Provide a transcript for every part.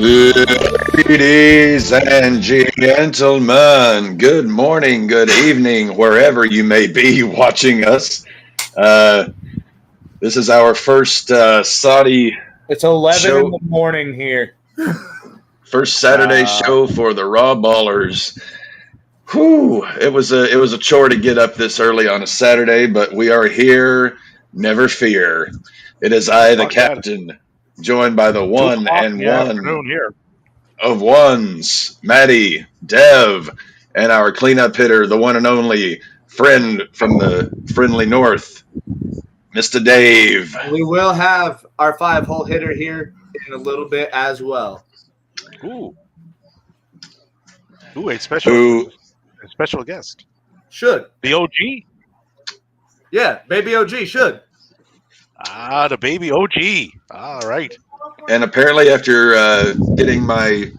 Ladies and gentlemen, good morning, good evening, wherever you may be watching us. Uh, this is our first Saudi It's 11 in show, the morning here. first Saturday show for the RAWBallers. Whew, it was a chore to get up this early on a Saturday, but we are here. Never fear. It is I, the captain, joined by the 2 one o'clock in and the one afternoon here. of ones, Maddie, Dev, and our cleanup hitter, the one and only friend from the friendly north, Mr. Dave. We will have our 5-hole hitter here in a little bit as well. Ooh, a Who special guest. Should. The OG? Yeah, baby OG should. The baby OG. All right. and apparently after getting my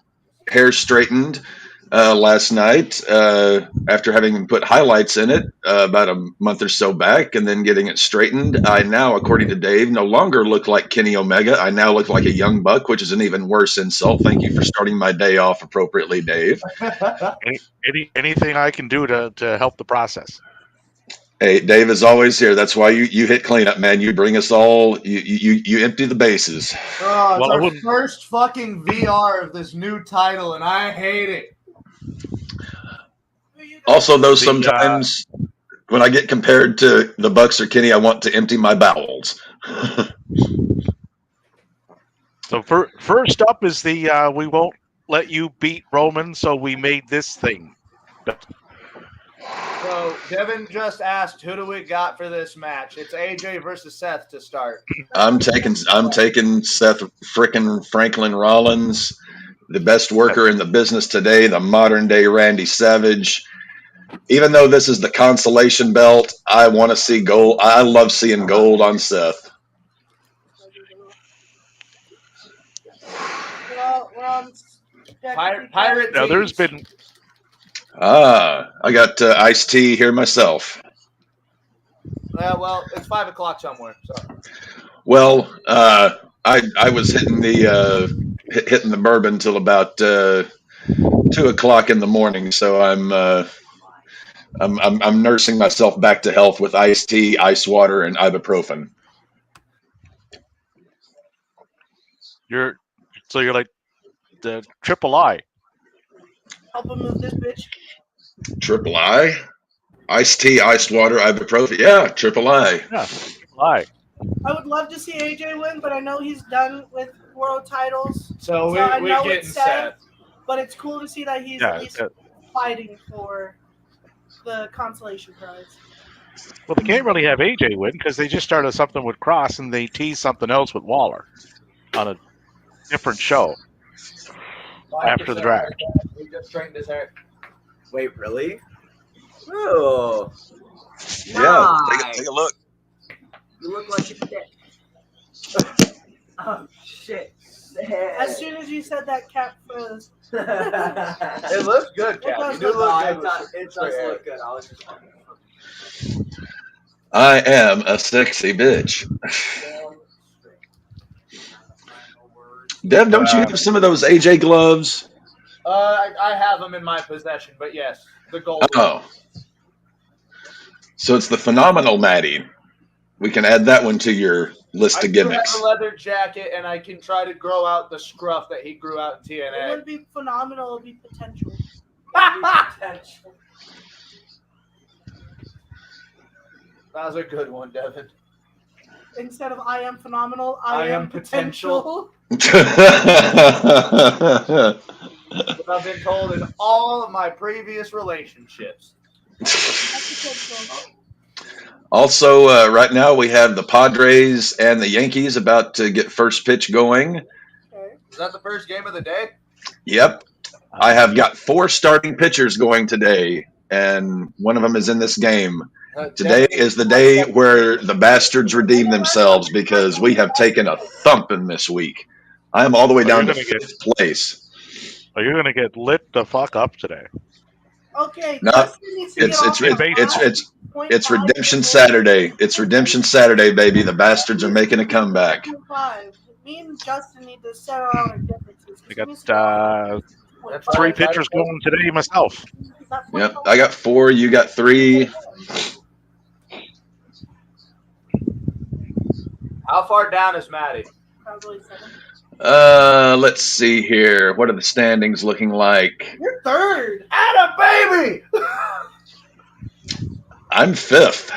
hair straightened last night, after having put highlights in it about a month or so back, and then getting it straightened, I now, according to Dave, no longer look like Kenny Omega. I now look like a young buck, which is an even worse insult. Thank you for starting my day off appropriately, Dave. Anything I can do to help the process? Hey, Dave is always here. That's why you hit cleanup, man. You bring us all. You empty the bases. Oh, it's Well, our first fucking VR of this new title, and I hate it. Also, though, sometimes when I get compared to the Bucks or Kenny, I want to empty my bowels. So first up is the we won't let you beat Roman, so we made this thing. So Devin just asked, who do we got for this match? It's AJ versus Seth to start. I'm taking Seth frickin' Franklin Rollins, the best worker in the business today, the modern day Randy Savage. Even though this is the consolation belt, I want to see gold. I love seeing gold on Seth. We're on Pirate. Now there's been I got iced tea here myself. Well, it's 5 o'clock somewhere. So. Well, I was hitting the bourbon till about 2 o'clock in the morning, so I'm nursing myself back to health with iced tea, ice water, and ibuprofen. You're like the triple I. Help him move this bitch. Triple I? Iced tea, iced water, ibuprofen. Yeah, triple I. Yeah, triple I. I would love to see AJ win, but I know he's done with world titles. So I we're know getting it's sad, Seth. but it's cool to see that he's fighting for the consolation prize. Well, they can't really have AJ win because they just started something with Cross and they teased something else with Waller on a different show after the draft. He just straightened his hair. Wait, really? Oh. Yeah, take a look. You look like a dick. Oh, shit. As soon as you said that, Cap froze. It looks good, Cap. You do look good. It does look good. I was just I am a sexy bitch. Dev, don't you have some of those AJ gloves? I have them in my possession, but yes, the gold. Oh. So it's the phenomenal Maddie. We can add that one to your list of gimmicks. I have a leather jacket, and I can try to grow out the scruff that he grew out in TNA. It wouldn't be phenomenal. It would be potential. Potential. That was a good one, Devin. Instead of I am phenomenal, I am potential. What I've been told in all of my previous relationships. Also, right now we have the Padres and the Yankees about to get first pitch going. Okay. Is that the first game of the day? Yep. I have got 4 starting pitchers going today, and one of them is in this game. Today is the day where the bastards redeem themselves because we have taken a thumping this week. I am all the way down to 5th place. Are you going to get lit the fuck up today? Okay. No, it's Redemption Saturday. It's Redemption Saturday, baby. The bastards are making a comeback. Me and Justin need to settle our differences. I got 3 pitchers going today myself. Yep, I got 4. You got 3. How far down is Maddie? Probably 7. Let's see here. What are the standings looking like? You're 3rd. Atta baby! I'm 5th.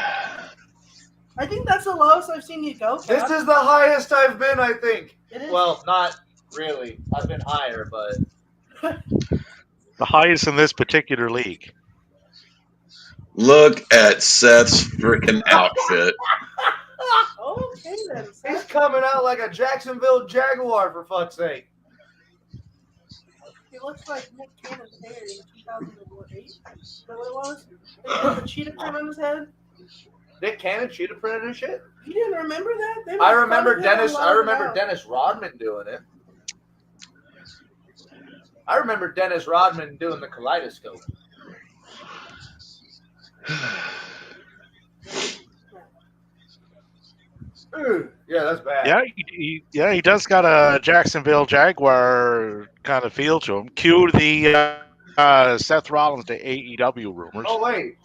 I think that's the lowest I've seen you go, Cap. This is the highest I've been, I think. It is. Well, not really. I've been higher, but The highest in this particular league. Look at Seth's freaking outfit. Okay, then. he's coming out like a Jacksonville Jaguar, for fuck's sake. He looks like Nick Cannon's hair in 2008. Is that what it was? He had the cheetah print on his head. Nick Cannon cheetah printed and shit. You didn't remember that? They I made remember fun of him Dennis. a I lot remember about- Dennis Rodman doing it. I remember Dennis Rodman doing the kaleidoscope. Yeah, that's bad. Yeah, he does got a Jacksonville Jaguar kind of feel to him. Cue the Seth Rollins to AEW rumors. Oh wait,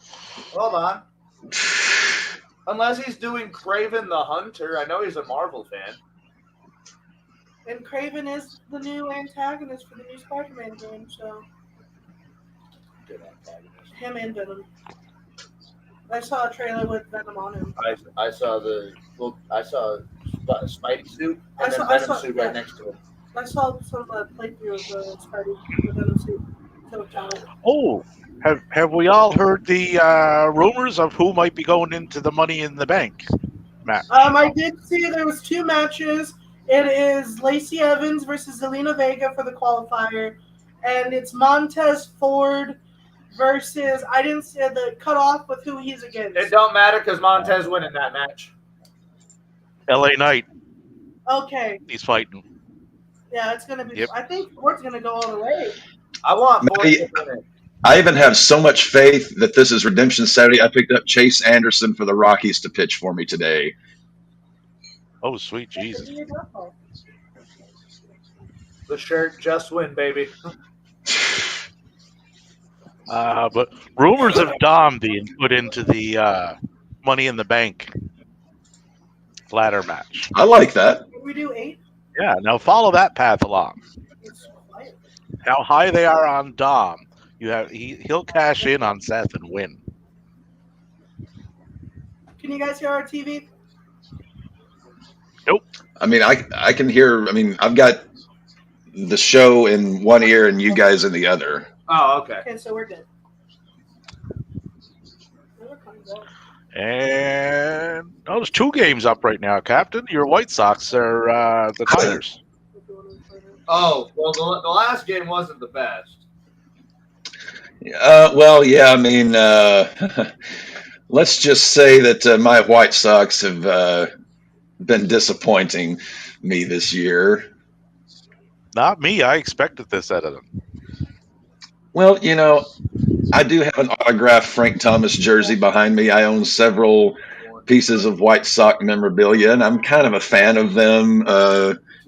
hold on. Unless he's doing Kraven the Hunter, I know he's a Marvel fan. And Craven is the new antagonist for the new Spider-Man game, so Good antagonist. him and Venom. I saw a trailer with Venom on him. I saw Spidey suit I and saw- then I Venom saw- suit yeah. right next to him. I saw some playthrough of Spidey, the Venom suit. So talented. Oh, have we all heard the rumors of who might be going into the Money in the Bank match? I did see there was 2 matches. It is Lacey Evans versus Zelina Vega for the qualifier, and it's Montez Ford versus I didn't see the cutoff with who he's against. It don't matter because Montez winning that match. LA Knight, Okay, he's fighting. yeah, it's gonna be. Yep. I think Ford's gonna go all the way. I want Ford Maybe- to win it. I even have so much faith that this is Redemption Saturday. I picked up Chase Anderson for the Rockies to pitch for me today. Oh, sweet Jesus. The shirt just win, baby. But rumors of Dom being put into the Money in the Bank ladder match. I like that. Can we do 8? Yeah, now follow that path along. It's quiet. How high they are on Dom. He'll cash in on Seth and win. Can you guys hear our TV? I mean, I can hear. I mean, I've got the show in one ear and you guys in the other. Oh, okay. Okay, so we're good. And there's 2 games up right now, Captain. Your White Sox are the Tigers. Oh, well, the last game wasn't the best. Well, yeah. I mean, let's just say that my White Sox have been disappointing me this year. Not me. I expected this out of them. Well, you know, I do have an autographed Frank Thomas jersey behind me. I own several pieces of White Sox memorabilia, and I'm kind of a fan of them.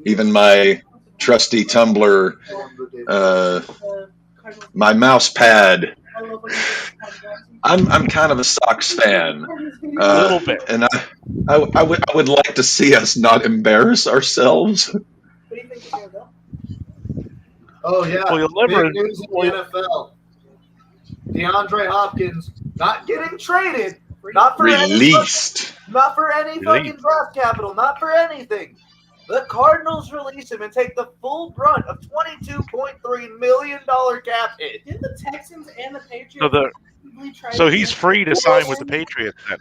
Even my trusty tumbler, my mouse pad. I'm kind of a Sox fan, A little bit. and I would like to see us not embarrass ourselves. What do you think is gonna go? Oh, yeah. Well, you'll never- Big news in the NFL. DeAndre Hopkins not getting traded. Not for Released. Not for any fucking draft capital. Not for anything. The Cardinals release him and take the full brunt of $22.3 million cap hit. Did the Texans and the Patriots So he's free to sign with the Patriots then.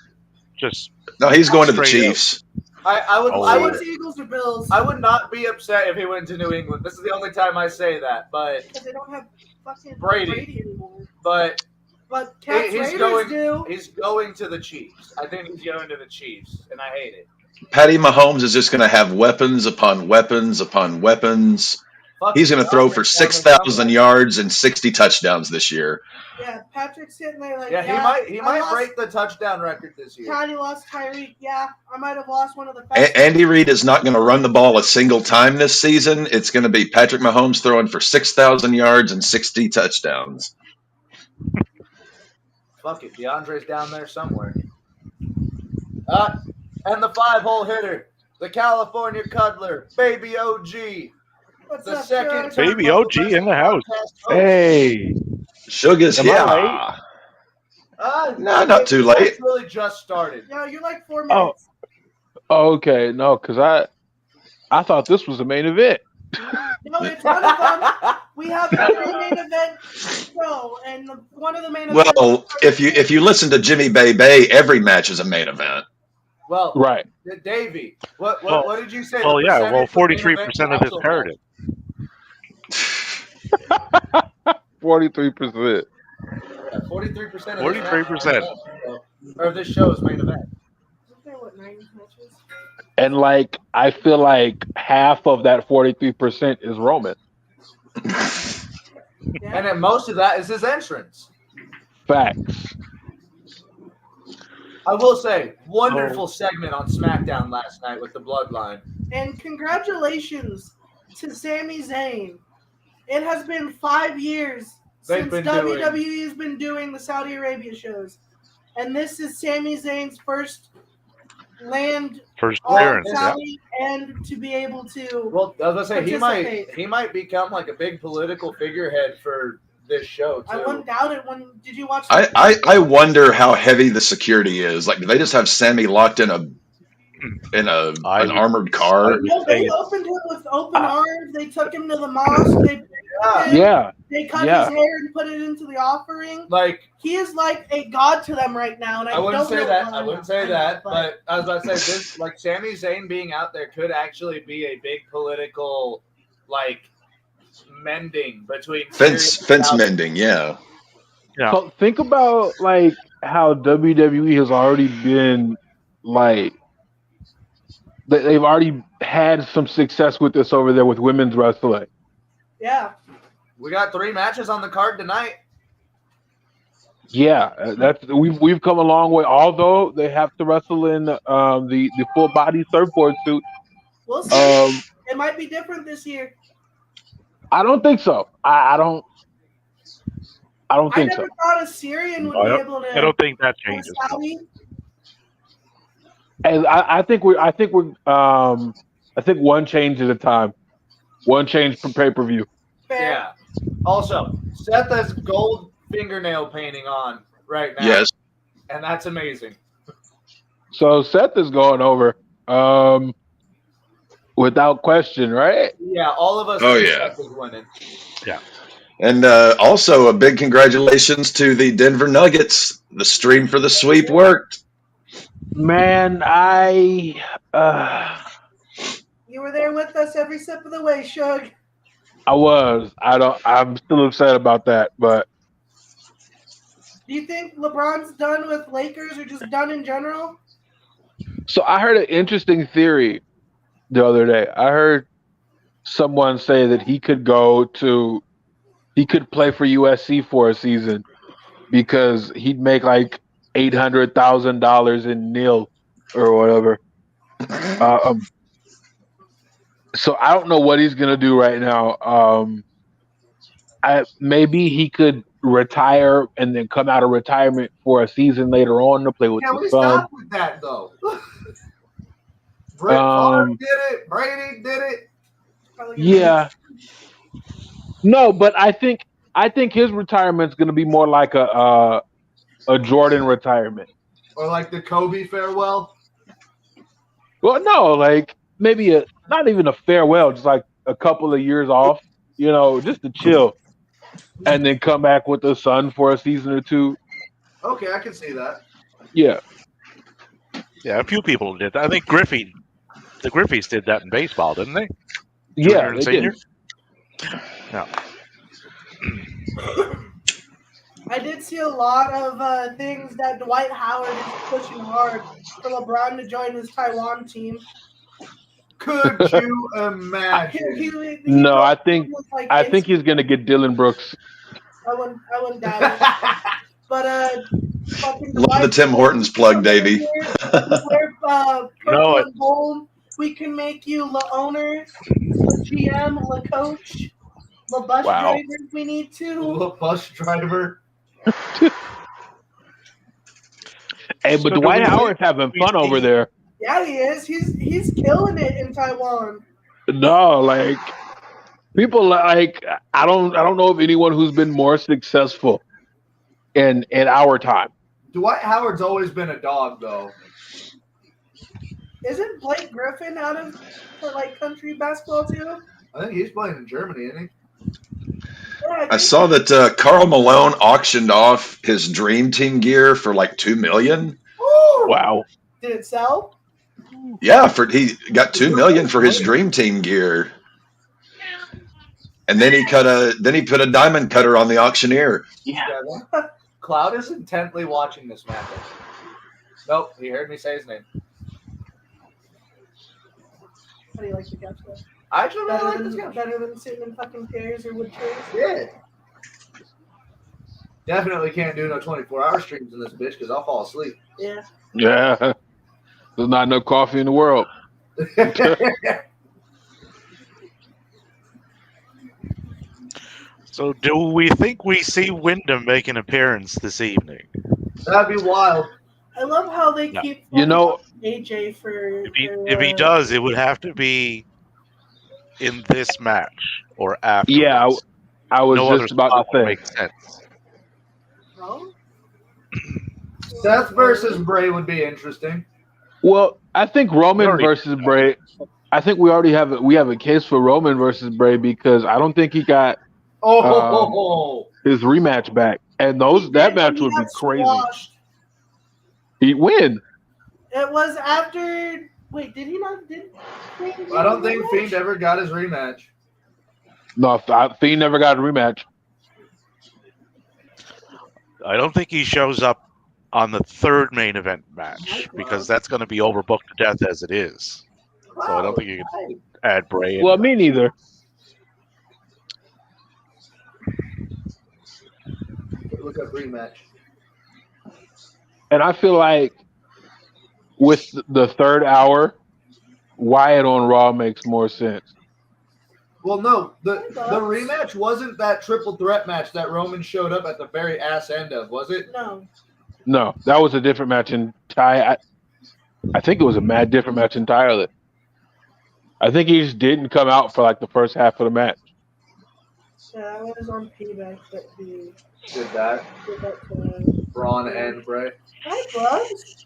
Just No, he's going to the Straight up. Chiefs. I Oh. would Eagles or Bills I would not be upset if he went to New England. This is the only time I say that, but because they don't have fucking Brady. anymore. but But Cats he's Raiders going do. he's going to the Chiefs. I think he's going to the Chiefs, and I hate it. Patty Mahomes is just going to have weapons upon weapons upon weapons. He's going to throw for 6,000 yards and 60 touchdowns this year. Yeah, Patrick's sitting there like, he might break the touchdown record this year. Patty lost Tyreek. Yeah, I might have lost one of the fastest. Andy Reid is not going to run the ball a single time this season. It's going to be Patrick Mahomes throwing for 6,000 yards and 60 touchdowns. Fuck it, DeAndre's down there somewhere. And the 5-hole hitter, the California Cuddler, Baby OG. What's The up, second Sean? Baby OG in the house. Hey, Sugar's Am I yeah. No, not too late. It's really just started. No, you're like 4 minutes. okay, no, because I thought this was the main event. No, it's one of them. We have a main event show, and one of the main events. Well, if you listen to Jimmy Bay, every match is a main event. Well, Right. Davey, what did you say? Well, the yeah. Well, percentage 43% of this parroted. 43%. Yeah, 43%. 43%. Of this show's main event. Isn't there, what, 90 matches? And like, I feel like half of that 43% is Roman. Yeah. And then most of that is his entrance. Facts. I will say, wonderful segment on SmackDown last night with the Bloodline. And congratulations to Sami Zayn. It has been 5 years since WWE has been doing the Saudi Arabia shows. And this is Sami Zayn's first land appearance. on Saudi, and to be able to Well, I was gonna say participate. he might become like a big political figurehead for this show too. I wouldn't doubt it. Did you watch? I wonder how heavy the security is. Like, do they just have Sammy locked in an armored car? No, they opened him with open arms. They took him to the mosque. Yeah. They cut his hair and put it into the offering. Like, he is like a god to them right now. And I wouldn't don't say know that. why. I wouldn't say that. But I was about to say this. Like, Sami Zayn being out there could actually be a big political, like, mending between Fence mending. Yeah. Yeah. So think about like how WWE has already been like they've already had some success with this over there with women's wrestling. Yeah. We got 3 matches on the card tonight. Yeah, we've come a long way. Although they have to wrestle in the full body surfboard suit. We'll see. It might be different this year. I don't think so. I don't think so. I never thought a Syrian would be able to. I don't think that changes. And I think one change at a time. One change from pay-per-view. Yeah. Also, Seth has gold fingernail painting on right now. Yes. And that's amazing. So Seth is going over, without question, right? Yeah, all of us. Oh, yeah. Seth is winning. Yeah. And also a big congratulations to the Denver Nuggets. The stream for the sweep worked. Man, You were there with us every step of the way, Shug. I was. I'm still upset about that, but Do you think LeBron's done with Lakers or just done in general? so I heard an interesting theory the other day. I heard someone say that he could play for USC for a season because he'd make like $800,000 in nil or whatever. So I don't know what he's gonna do right now. Maybe he could retire and then come out of retirement for a season later on to play with Yeah, his we son. stopped with that though. Brett Favre did it. Brady did it. Yeah. No, but I think his retirement's gonna be more like a Jordan retirement. Or like the Kobe farewell. Well, no, like maybe not even a farewell, just like a couple of years off, just to chill, and then come back with the son for a season or two. Okay, I can see that. Yeah. Yeah, a few people did that. I think the Griffeys did that in baseball, didn't they? Yeah, Junior and they senior? did. No. I did see a lot of things that Dwight Howard is pushing hard for LeBron to join his Taiwan team. Could you imagine? No, I think he's gonna get Dylan Brooks. I wouldn't doubt it. But fucking Love the Tim Hortons plug, Davey. We're purple No, and gold. We can make you the owner, the GM, the coach, the bus Wow. driver if we need to. The bus driver. Hey, but Dwight Howard's having fun over there. Yeah, he is. He's killing it in Taiwan. No, like people like I don't know of anyone who's been more successful in our time. Dwight Howard's always been a dog, though. Isn't Blake Griffin out of country basketball too? I think he's playing in Germany, isn't he? Yeah, I saw that Karl Malone auctioned off his Dream Team gear for like $2 million. Ooh. Wow. Did it sell? Yeah, he got $2 million for his Dream Team gear, and then he put a diamond cutter on the auctioneer. Yeah. Cloud is intently watching this matchup. Nope, he heard me say his name. How do you like the couch though? I actually really like this couch. Better than sitting in fucking chairs or wood chairs? Yeah. Definitely can't do no 24-hour streams in this bitch because I'll fall asleep. Yeah. Yeah. There's not enough coffee in the world. So, do we think we see Wyndham make an appearance this evening? That'd be wild. I love how they keep AJ for if he does, it would have to be in this match or after. Yeah, I was no just about to say. Make sense. No? Seth versus Bray would be interesting. Well, I think Roman versus Bray. I think we already have a case for Roman versus Bray because I don't think he got his rematch back, and that match would be crazy. Squashed. He'd win. It was after. Wait, did he not? I don't think Fiend ever got his rematch. No, Fiend never got a rematch. I don't think he shows up on the third main event match because that's going to be overbooked to death as it is. So I don't think you can add Bray in. Well, me neither. Look up rematch. And I feel like with the third hour, Wyatt on Raw makes more sense. Well, no, the rematch wasn't that triple threat match that Roman showed up at the very ass end of, was it? No, that was a different match entirely. I think it was a different match entirely. I think he just didn't come out for like the first half of the match. Yeah, I was on payback that he did that to Braun and Bray. Hi, Bugs.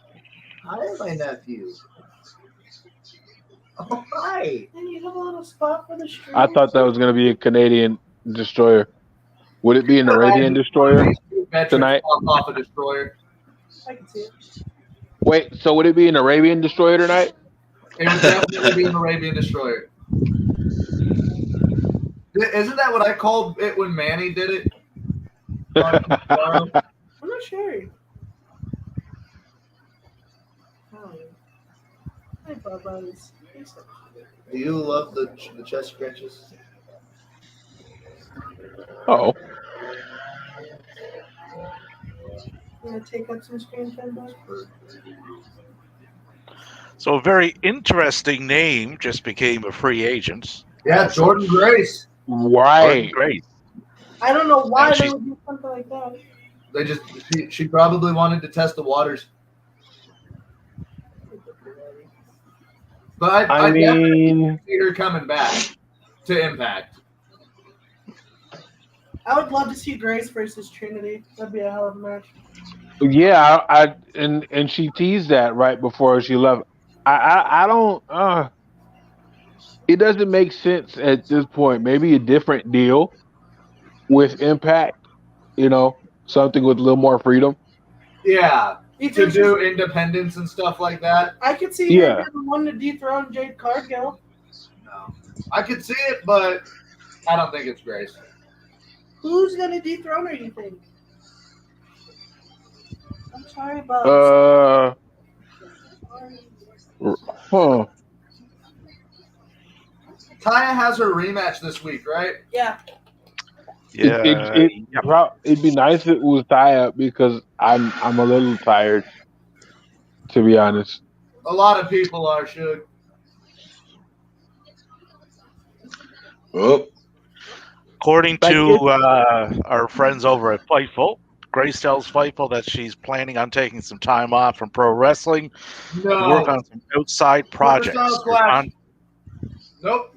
Hi, my nephew. Oh, hi. And you have a little spot for the stream. I thought that was going to be a Canadian destroyer. Would it be an Arabian destroyer tonight? Off a destroyer. I can see it. Wait, so would it be an Arabian destroyer tonight? It would definitely be an Arabian destroyer. Isn't that what I called it when Manny did it? I'm not sure. Hi, Bubba's. Do you love the chest scratches? Oh. You want to take up some screen time, Bud? So a very interesting name just became a free agent. Yeah, Jordan Grace. Right. Great. I don't know why they would do something like that. She probably wanted to test the waters. But I mean, see her coming back to Impact. I would love to see Grace versus Trinity. That'd be a hell of a match. Yeah, and she teased that right before she left. I don't. It doesn't make sense at this point. Maybe a different deal with Impact. You know, something with a little more freedom. Yeah. To do independence and stuff like that. I could see her being the one to dethrone Jade Cargill. No. I could see it, but I don't think it's Grace. Who's going to dethrone her, you think? I'm sorry, Bugs. Taya has her rematch this week, right? Yeah. Yeah. It'd be nice if it was Taya because I'm a little tired, to be honest. A lot of people are, Suge. Oh, According Like, to our friends over at Fightful, Grace tells Fightful that she's planning on taking some time off from pro wrestling to work on some outside projects. Nope.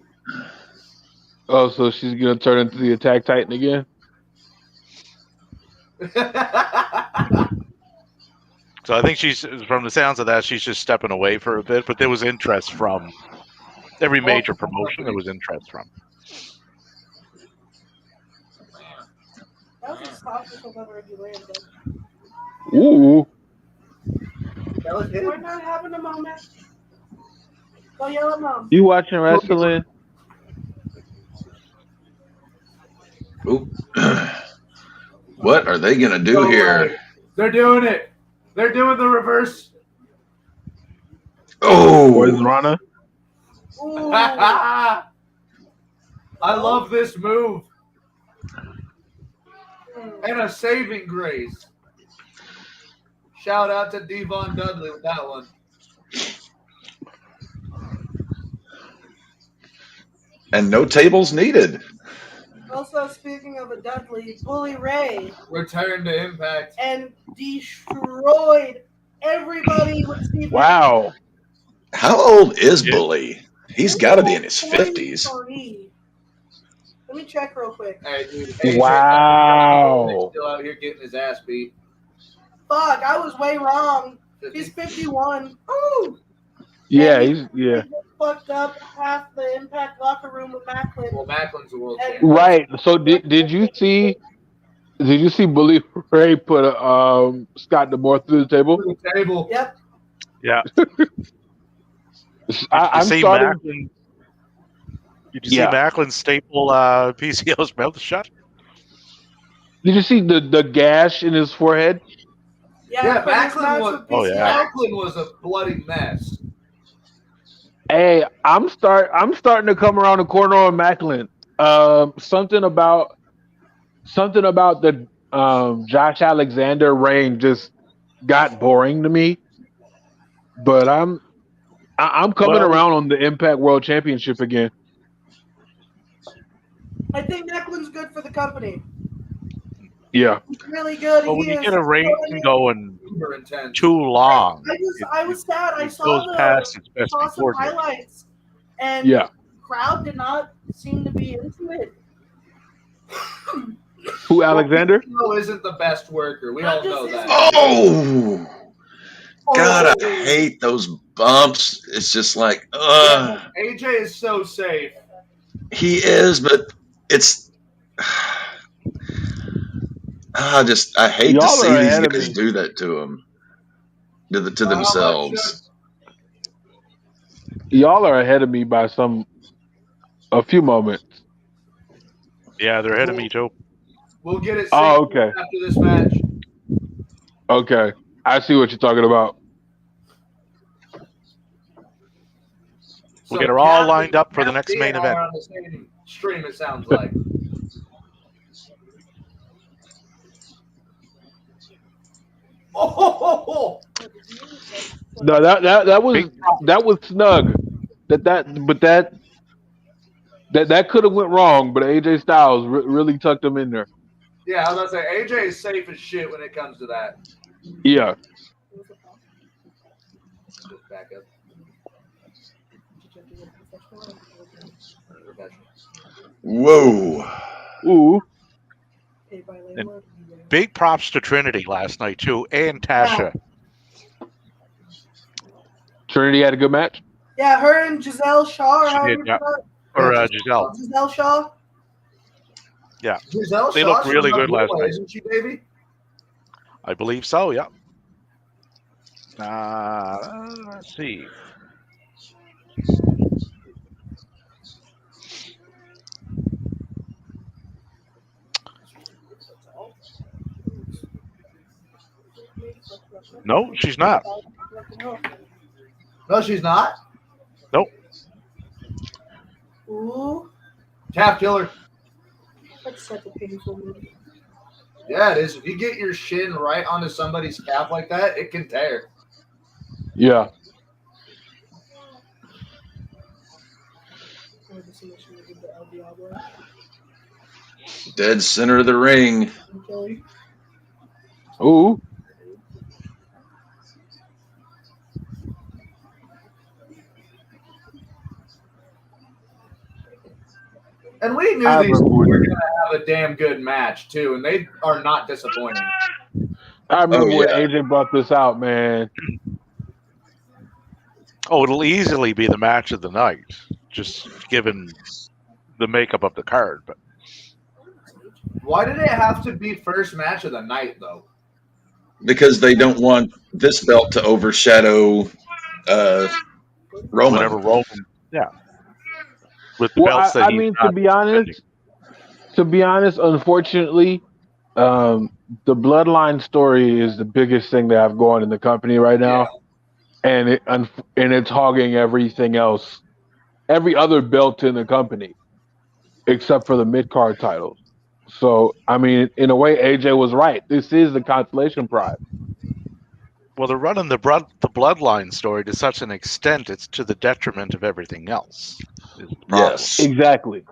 oh, so she's gonna turn into the Attack Titan again? So I think she's, from the sounds of that, she's just stepping away for a bit. But there was interest from every major promotion. There was interest from. That was the softest I've ever landed. Ooh. We're not having a moment. Go yell at mom. You watching wrestling? Oop. What are they gonna do here? They're doing it. They're doing the reverse. Poison Oh, Rana? Ooh. I love this move. And a saving grace. Shout out to Devon Dudley with that one. and no tables needed. Also, speaking of a Dudley, Bully Ray Return to Impact. and destroyed everybody with Steve. Wow. How old is Bully? He's got to be in his 50s. 43. Let me check real quick. Hey, dude, AJ Wow. still out here getting his ass beat. Fuck, I was way wrong. He's 51. Ooh. Yeah, And he fucked up half the Impact locker room with Macklin. Well, Macklin's the world champion. Right. So did you see Bully Ray put Scott Demore through the table? Through the table. Yep. Yeah. I'm starting. Macklin, did you see Macklin staple PCO's mouth shut? Did you see the gash in his forehead? Yeah, Macklin was a bloody mess. Hey, I'm starting to come around the corner on Macklin. Something about the Josh Alexander reign just got boring to me. But I'm coming around on the Impact World Championship again. I think Macklin's good for the company. Yeah. He's really good. Well, when you get a reign going too long, I was sad. I saw some highlights, and the crowd did not seem to be into it. Who, Alexander? No, isn't the best worker. We all know that. Oh, God, I hate those bumps. It's just like, AJ is so safe. He is, but it's. I hate to see these guys do that to him, to themselves. Y'all are ahead of me by a few moments. Yeah, they're ahead of me too. We'll get it okay. after this match. Okay, I see what you're talking about. We'll get her all lined up for the next main event. On the same stream, it sounds like. Oh! No, that was snug. That could have went wrong, but AJ Styles really tucked him in there. Yeah, I was about to say AJ is safe as shit when it comes to that. Yeah. Back up. Whoa. Ooh. And big props to Trinity last night too, and Tasha. Trinity had a good match. Yeah, her and Giselle Shaw. Giselle. Giselle Shaw. Yeah, Giselle they looked really good last night. Isn't she, baby? I believe so. Yeah. Let's see. No, she's not. No, she's not? Nope. Ooh, Calf killer. that's such a painful move. Yeah, it is. If you get your shin right onto somebody's calf like that, it can tear. Yeah. Dead center of the ring. Okay. Ooh. And we knew I these remember were when- going to have a damn good match, too, and they are not disappointing. I remember when yeah. AJ brought this out, man. Oh, it'll easily be the match of the night, just given the makeup of the card. But Why did it have to be first match of the night, though? Because they don't want this belt to overshadow Roman. whenever Roman, with the Well, belts that I he's mean, not to be honest, unfortunately, the bloodline story is the biggest thing they have going in the company right now, and it's hogging everything else, every other belt in the company, except for the mid card titles. So, I mean, in a way, AJ was right. This is the consolation prize. Well, they're running the bloodline story to such an extent it's to the detriment of everything else. Is the problem. Yes. Exactly.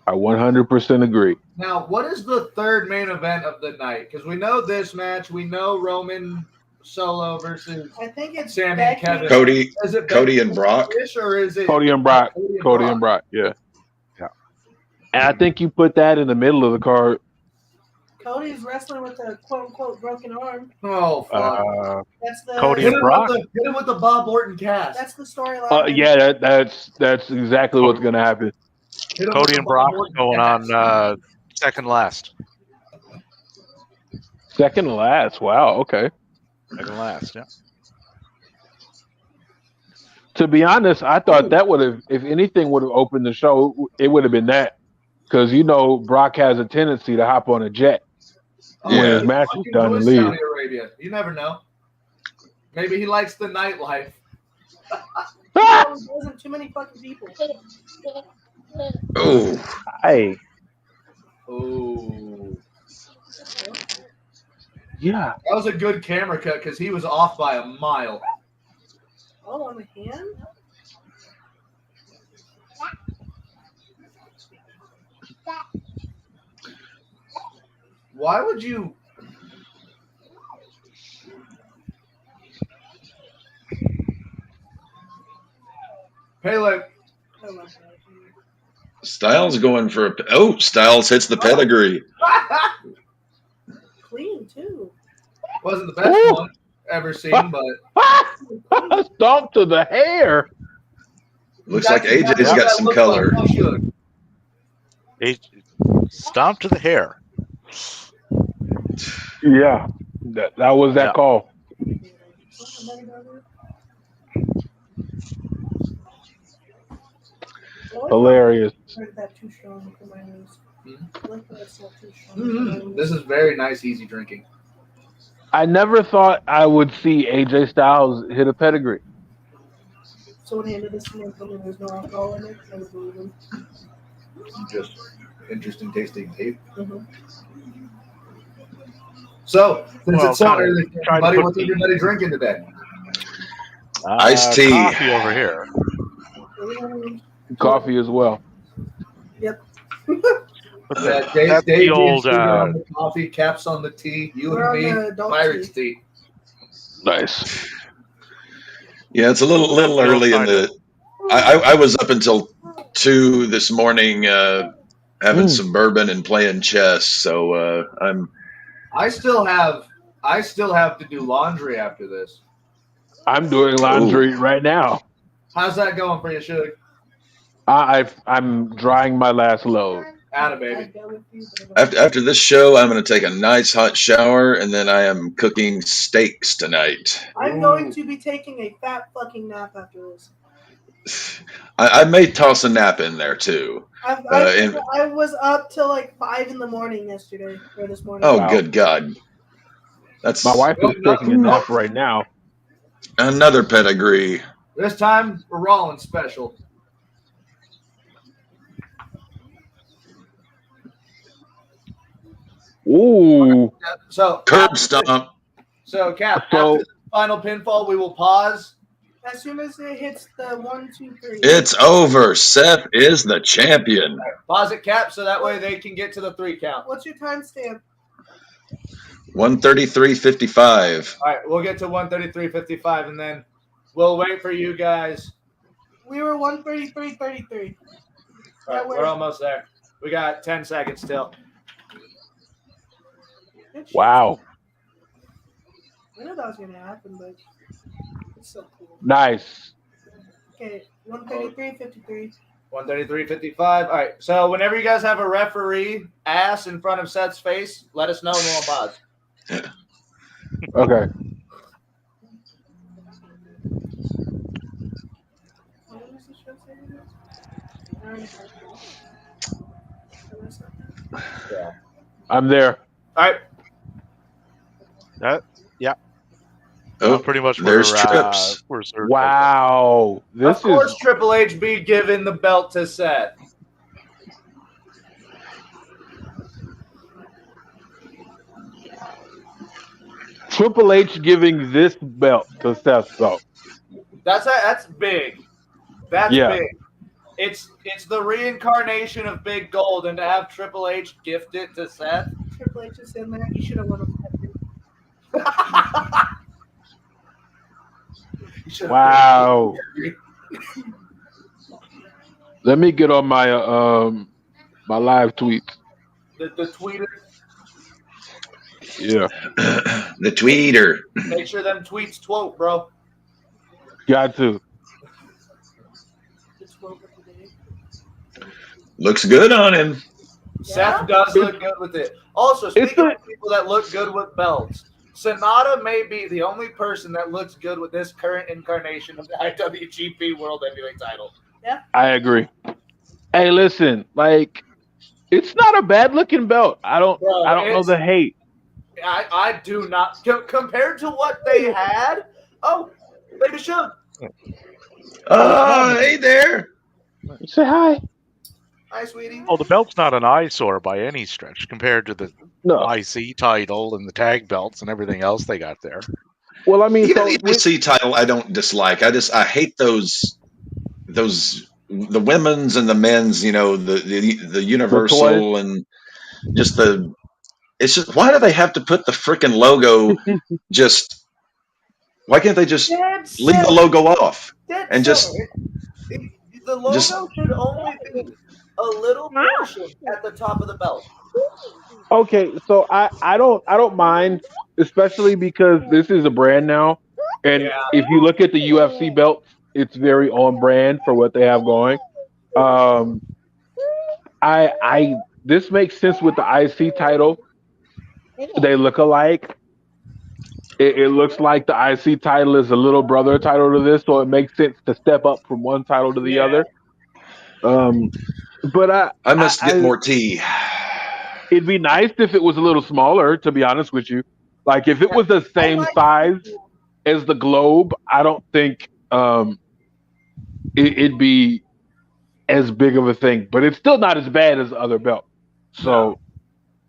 I 100% agree. Now, what is the third main event of the night? Because we know this match. We know Roman Solo versus I think it's Sammy and Becky. Kevin. Cody, Is it Cody Becky and Brock. Fish, or is it Cody and Brock. Yeah. And I think you put that in the middle of the card. Cody's wrestling with a quote unquote broken arm. Oh, fuck. That's the Cody hit, and him Brock? Hit him with the Bob Orton cast. That's the storyline. Yeah, that's exactly what's gonna happen. Hit him with Cody the and Bob Brock Orton going cast. on second last. Second to last. Wow. Okay. Second last, yeah. To be honest, I thought that would have, if anything, would have opened the show. It would have been that, because Brock has a tendency to hop on a jet when his match is Fucking done and Saudi leave. Arabia. You never know. Maybe he likes the nightlife. There wasn't too many fucking people. Oh, Hey, Oh. yeah. That was a good camera cut because he was off by a mile. Oh, on the hand? Why would you? Pele. Styles going for Styles hits the pedigree. Clean, too. Wasn't the best Ooh. one ever seen, but Stomp to the hair. Looks like AJ's got some color. Stomp to the hair. Yeah, that was that Yeah. call. Hilarious. That too strong for my nose. I like that it's not too strong for my nose. This is very nice, easy drinking. I never thought I would see AJ Styles hit a pedigree. Someone handed this to me and told me there's no alcohol in it. I would believe him. Just interesting tasting tape. Mm-hmm. So, since Well, it's so kinda early, trying to buddy, put what's the- everybody drinking today? Iced tea. Coffee over here. Coffee as well. Yep. But Dave, that's Dave the old. on the coffee, Caps on the tea, you We're and on me, the adult Pirates tea. Nice. Yeah, it's a little early in the. I was up until 2 this morning having some bourbon and playing chess. So I'm. I still have to do laundry after this. I'm doing laundry right now. How's that going for you, Suge? I'm drying my last load. Atta baby. After this show, I'm going to take a nice hot shower, and then I am cooking steaks tonight. I'm going to be taking a fat fucking nap after this. I may toss a nap in there too. I was up till like 5 in the morning yesterday or this morning. Oh, Wow. good God! That's My wife is taking a nap right now. another pedigree. This time, we're Rollins special. Ooh. So Curb stomp. So, Cap, So- after the final pinfall, we will pause. As soon as it hits the 1, 2, 3. It's over. Seth is the champion. Pause it, Cap, so that way they can get to the 3 count. What's your timestamp? 133.55. All right, we'll get to 133.55, and then we'll wait for you guys. We were 133.33. All right, we're almost there. We got 10 seconds still. Wow. I knew that was going to happen, but it's so cool. Nice. Okay, 133.53. 133.55. All right, so whenever you guys have a referee ass in front of Seth's face, let us know and we'll pause. Okay. I'm there. All right. Oh, Pretty much there's where, Trips. where Sir- Wow. This Of course, is Triple H be giving the belt to Seth. Triple H giving this belt to Seth's belt. That's big. That's Yeah. big. It's the reincarnation of Big Gold, and to have Triple H gift it to Seth. Triple H is in there. He should have won a Wow. Let me get on my my live tweets. The tweeter. Yeah. The tweeter. Make sure them tweets twote, bro. Got to. Looks good on him. Seth does look good with it. Also, speaking of people that look good with belts, Sonata may be the only person that looks good with this current incarnation of the IWGP World Heavyweight title. I agree. Hey, listen, like it's not a bad looking belt. I don't know the hate. I do not compared to what they had. Oh, maybe should. Oh, hey there. Say hi. Hi, sweetie. Oh, the belt's not an eyesore by any stretch compared to the No. IC title and the tag belts and everything else they got there. Well, I mean, Even so the IC title, I don't dislike. I hate those the women's and the men's. You know, the universal and just the. It's just why do they have to put the freaking logo? Just why can't they just leave the logo off and just the logo should only be a little portion at the top of the belt. okay, so I don't mind, especially because this is a brand now, and if you look at the UFC belts, it's very on brand for what they have going. I this makes sense with the IC title. They look alike. It looks like the IC title is a little brother title to this, so it makes sense to step up from one title to the other. But I must get more tea. It'd be nice if it was a little smaller, to be honest with you. Like if it was the same size as the globe, I don't think it'd be as big of a thing. But it's still not as bad as the other belt. So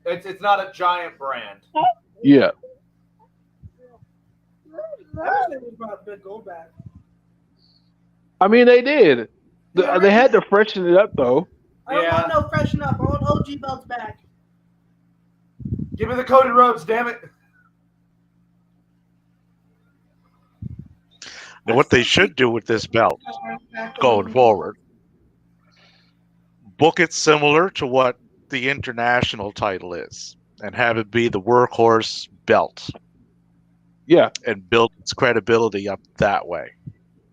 it's not a giant brand. Yeah. I wish they brought Big Gold back. I mean, they did. They had to freshen it up, though. I don't want no freshen up. I want OG belts back. Give me the Cody Rhodes, damn it. Now, what they should do with this belt going forward, book it similar to what the international title is and have it be the workhorse belt. Yeah. And build its credibility up that way.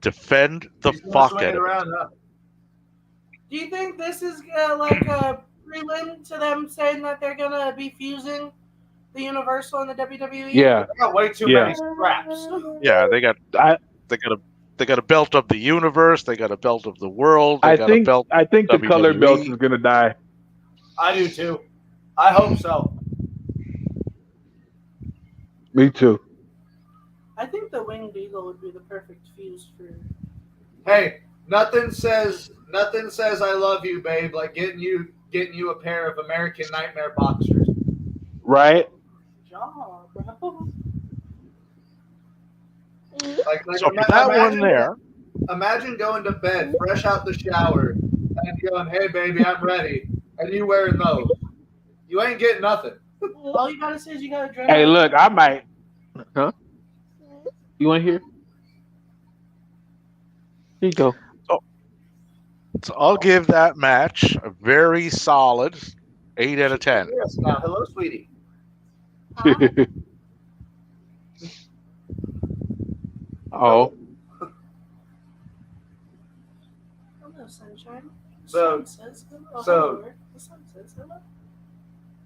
Defend the fuck out of it. Do you think this is like a prelim to them saying that they're going to be fusing the Universal and the WWE? Yeah. They got way too many scraps. Yeah, they got a belt of the universe. They got a belt of the world. I think the colored belt is going to die. I do too. I hope so. Me too. I think the Winged Eagle would be the perfect fuse for Hey, nothing says I love you, babe, like getting you a pair of American Nightmare boxers. Right? Job, bro. Like So for that one there, imagine going to bed fresh out the shower and going, "Hey, baby, I'm ready," and you wearing those. You ain't getting nothing. All you gotta say is you gotta drink. Hey, look, I might. Huh? You want to hear? Here you go. so I'll give that match a very solid 8 out of 10. Yes. Now, hello, sweetie. Oh, Hello, sunshine. So- The sun says hello. so- The sun says hello.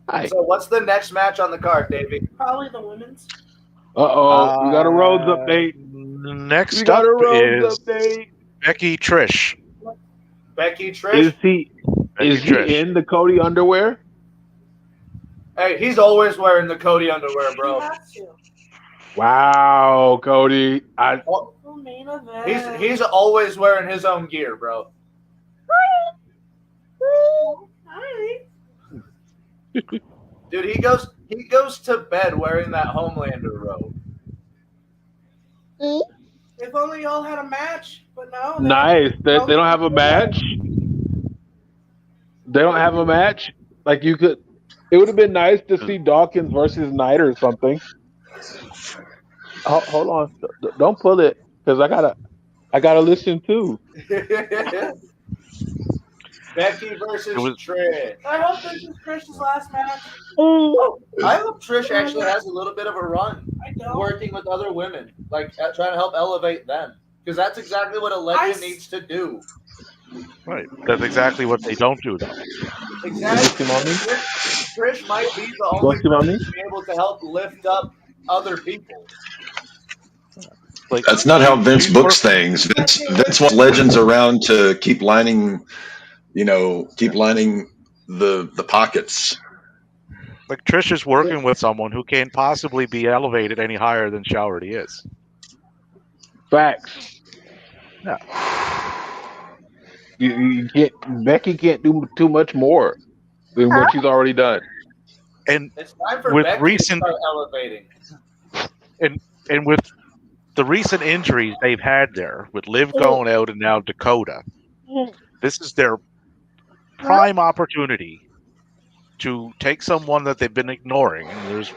hi. So, what's the next match on the card, Davey? Probably the women's. Uh-oh. We got a Rhodes update. Next We got up a Rhodes is update. Becky Trish. Becky Is Trish. he Becky is he Trish. in the Cody underwear? Hey, he's always wearing the Cody underwear, bro. He has to. Wow, Cody. Well, The main event. he's always wearing his own gear, bro. Hi. Dude, he goes to bed wearing that Homelander robe. If only y'all had a match, but no. Nice. They don't have a match. They don't have a match. Like you could. It would have been nice to see Dawkins versus Knight or something. Hold on. Don't pull it because I gotta listen too. Becky versus It was- Trish. I hope this is Trish's last match. Oh, I hope Trish actually has a little bit of a run I don't. working with other women, like trying to help elevate them, because that's exactly what a legend needs to do. Right. That's exactly what they don't do, though. Exactly. You see, mommy? Trish might be the You only see, mommy? person to be able to help lift up other people. Like That's not how Vince she's books working- things. Vince wants legends around to keep lining the pockets. Like Trish is working with someone who can't possibly be elevated any higher than she already is. Facts. Yeah. You can't. Becky can't do too much more than what she's already done. And It's time for With Becky recent- to start elevating. and with the recent injuries they've had there, with Liv going out and now Dakota, this is their prime opportunity to take someone that they've been ignoring, and there's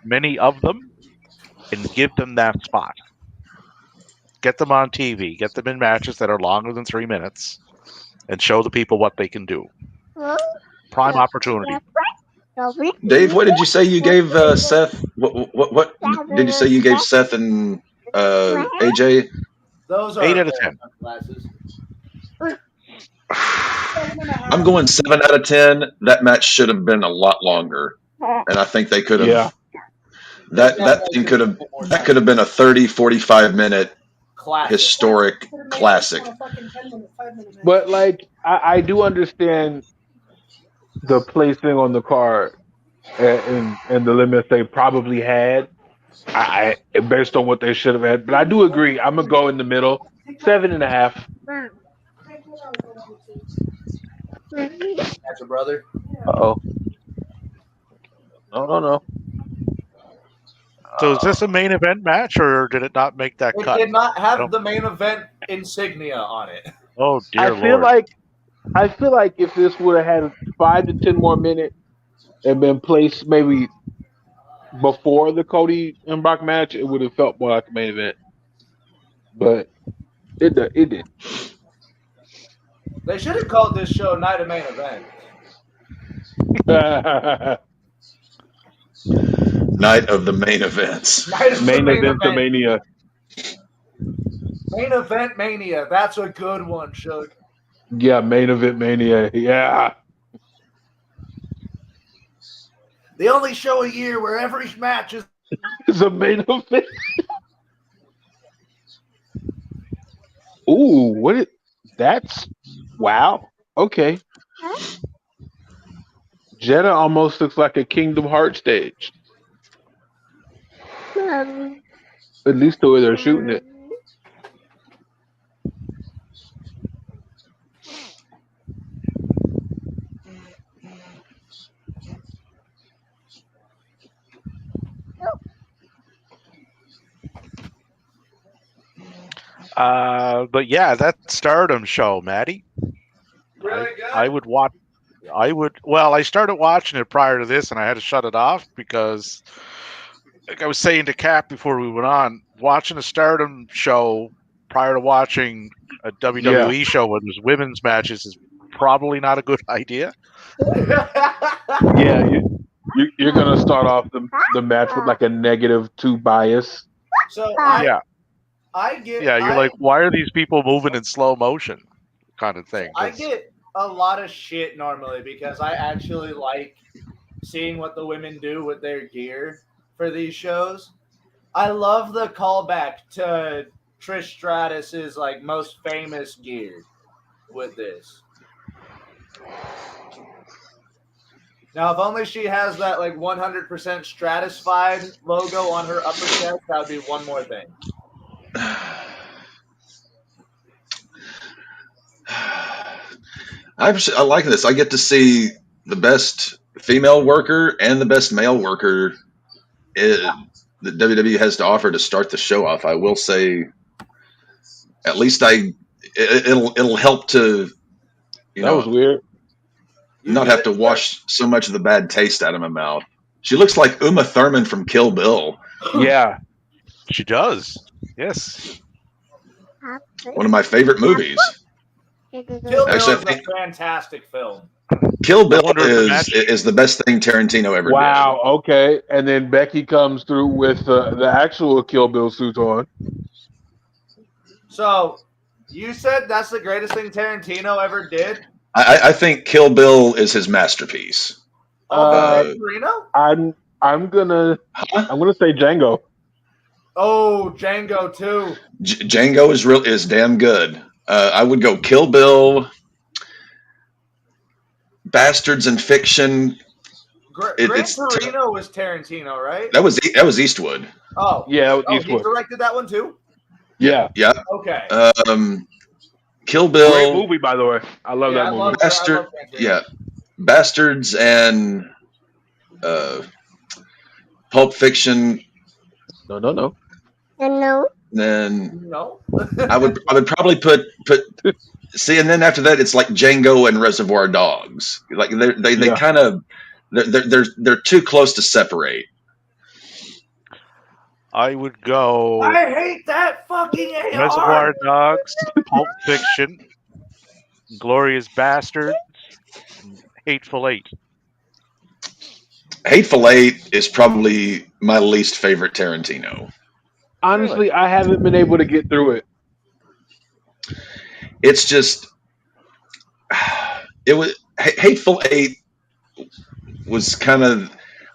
many of them, and give them that spot. Get them on TV, get them in matches that are longer than 3 minutes, and show the people what they can do. Prime opportunity. Dave, what did you say you gave Seth? What did you say you gave Seth and AJ? Those are 8 out of 10. glasses. I'm going 7 out of 10. That match should have been a lot longer, and I think they could have. Yeah. That thing could have been a 30, 45 minute Classic. historic classic. But like, I do understand the placing on the card and the limits they probably had. I based on what they should have had, but I do agree. I'm gonna go in the middle, 7.5. That's a brother. Oh, no. So is this a main event match, or did it not make that It cut? did not I have don't- the main event insignia on it. Oh dear I Lord! feel like if this would have had 5 to 10 more minutes and been placed maybe before the Cody and Brock match, it would have felt more like a main event. But it did. They should have called this show Night of Main Event. Night of the main events. Night of the Main event to mania. Main Event Mania. That's a good one, Shug. Yeah, main event mania. Yeah. The only show a year where every match is. It's a main event. Ooh, that's wow. Okay. Jeddah almost looks like a Kingdom Hearts stage. At least the way they're shooting it. But yeah, that Stardom show, Maddie. Really good. I would watch. Well, I started watching it prior to this, and I had to shut it off because, like I was saying to Cap before we went on, watching a Stardom show prior to watching a WWE show where there's women's matches is probably not a good idea. Yeah, you're gonna start off the match with like a -2 bias. So Yeah. I get. Yeah, you're like, why are these people moving in slow motion? Kind of thing. I get a lot of shit normally because I actually like seeing what the women do with their gear for these shows. I love the callback to Trish Stratus's like most famous gear with this. Now, if only she has that like 100% Stratisfied logo on her upper chest, that would be one more thing. I like this. I get to see the best female worker and the best male worker that WWE has to offer to start the show off. I will say, at least it'll help to That was weird. not have to wash so much of the bad taste out of my mouth. She looks like Uma Thurman from Kill Bill. Yeah, she does. Yes. One of my favorite movies. Kill Bill is a fantastic film. Kill Bill is the best thing Tarantino ever did. Wow. Okay, and then Becky comes through with the actual Kill Bill suit on. So, you said that's the greatest thing Tarantino ever did? I think Kill Bill is his masterpiece. Tarantino? I'm gonna say Django. Oh, Django too. Django is damn good. I would go Kill Bill, Bastards and Fiction. Gran Torino was Tarantino, right? That was Eastwood. Oh, yeah, Eastwood. He directed that one too. Yeah. Okay. Kill Bill. Great movie, by the way. I love that movie. Bastards and Pulp Fiction. No. Then no. I would probably put see, and then after that it's like Django and Reservoir Dogs. Like they kind of they're too close to separate. I would go. I hate that fucking AR. Reservoir Dogs, Pulp Fiction, Glorious Bastards, Hateful Eight. Hateful Eight is probably my least favorite Tarantino. Honestly, Really? I haven't been able to get through it. It's just Hateful Eight was kind of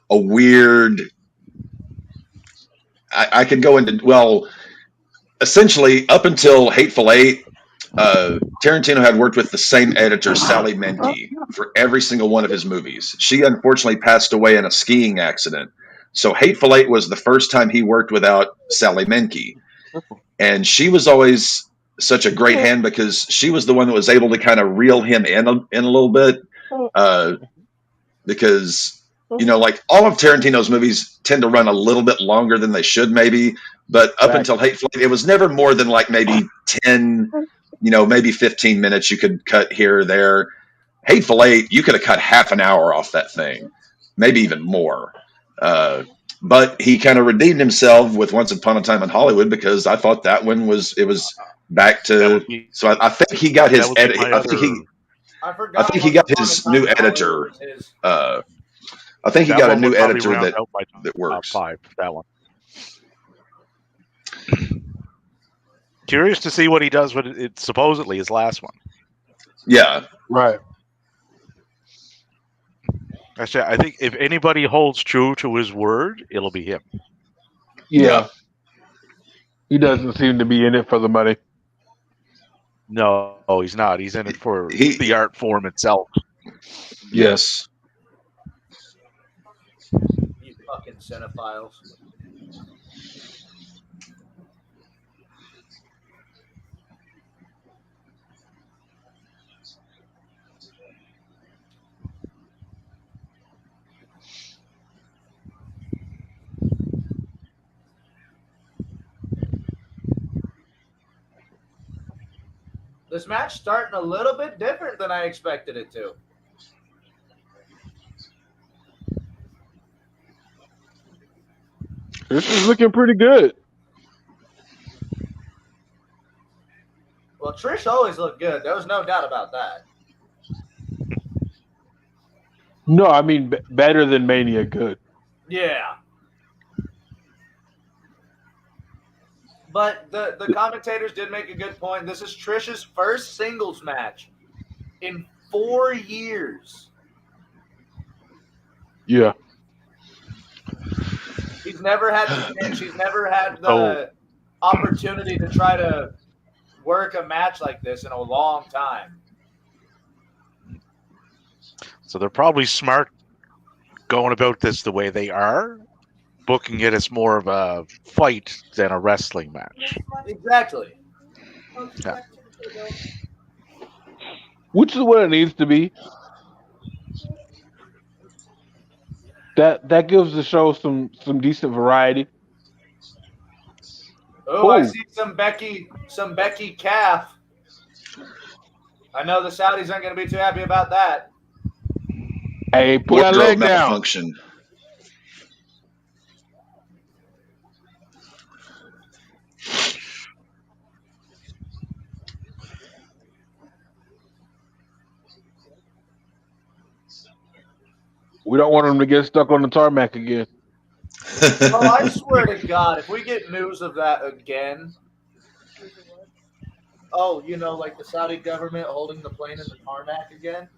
a weird. I could go into essentially up until Hateful Eight, Tarantino had worked with the same editor, Sally Menke, for every single one of his movies. She unfortunately passed away in a skiing accident. So Hateful Eight was the first time he worked without Sally Menke. And she was always such a great hand because she was the one that was able to kind of reel him in a little bit. Because, like all of Tarantino's movies tend to run a little bit longer than they should maybe. But up until Hateful Eight, it was never more than like maybe 10, maybe 15 minutes you could cut here or there. Hateful Eight, you could have cut half an hour off that thing, maybe even more. But he kind of redeemed himself with Once Upon a Time in Hollywood because I thought that one was back to. So I think he got his edit. I think he got his new editor. I think he got a new editor that works. That one. Curious to see what he does with it. Supposedly his last one. Yeah. Right. Actually, I think if anybody holds true to his word, it'll be him. Yeah. He doesn't seem to be in it for the money. No, he's not. He's in it for the art form itself. Yes. You fucking cinephiles. This match starting a little bit different than I expected it to. This is looking pretty good. Well, Trish always looked good. There was no doubt about that. No, I mean better than Mania good. Yeah. But the commentators did make a good point. This is Trish's first singles match in 4 years. Yeah. She's never had the opportunity to try to work a match like this in a long time. So they're probably smart going about this the way they are, booking it as more of a fight than a wrestling match. Exactly. Yeah. Which is what it needs to be. That gives the show some decent variety. Oh, I see some Becky calf. I know the Saudis aren't going to be too happy about that. Hey, put that Wardrobe leg down. malfunction. We don't want them to get stuck on the tarmac again. Oh, I swear to God, if we get news of that again, like the Saudi government holding the plane in the tarmac again,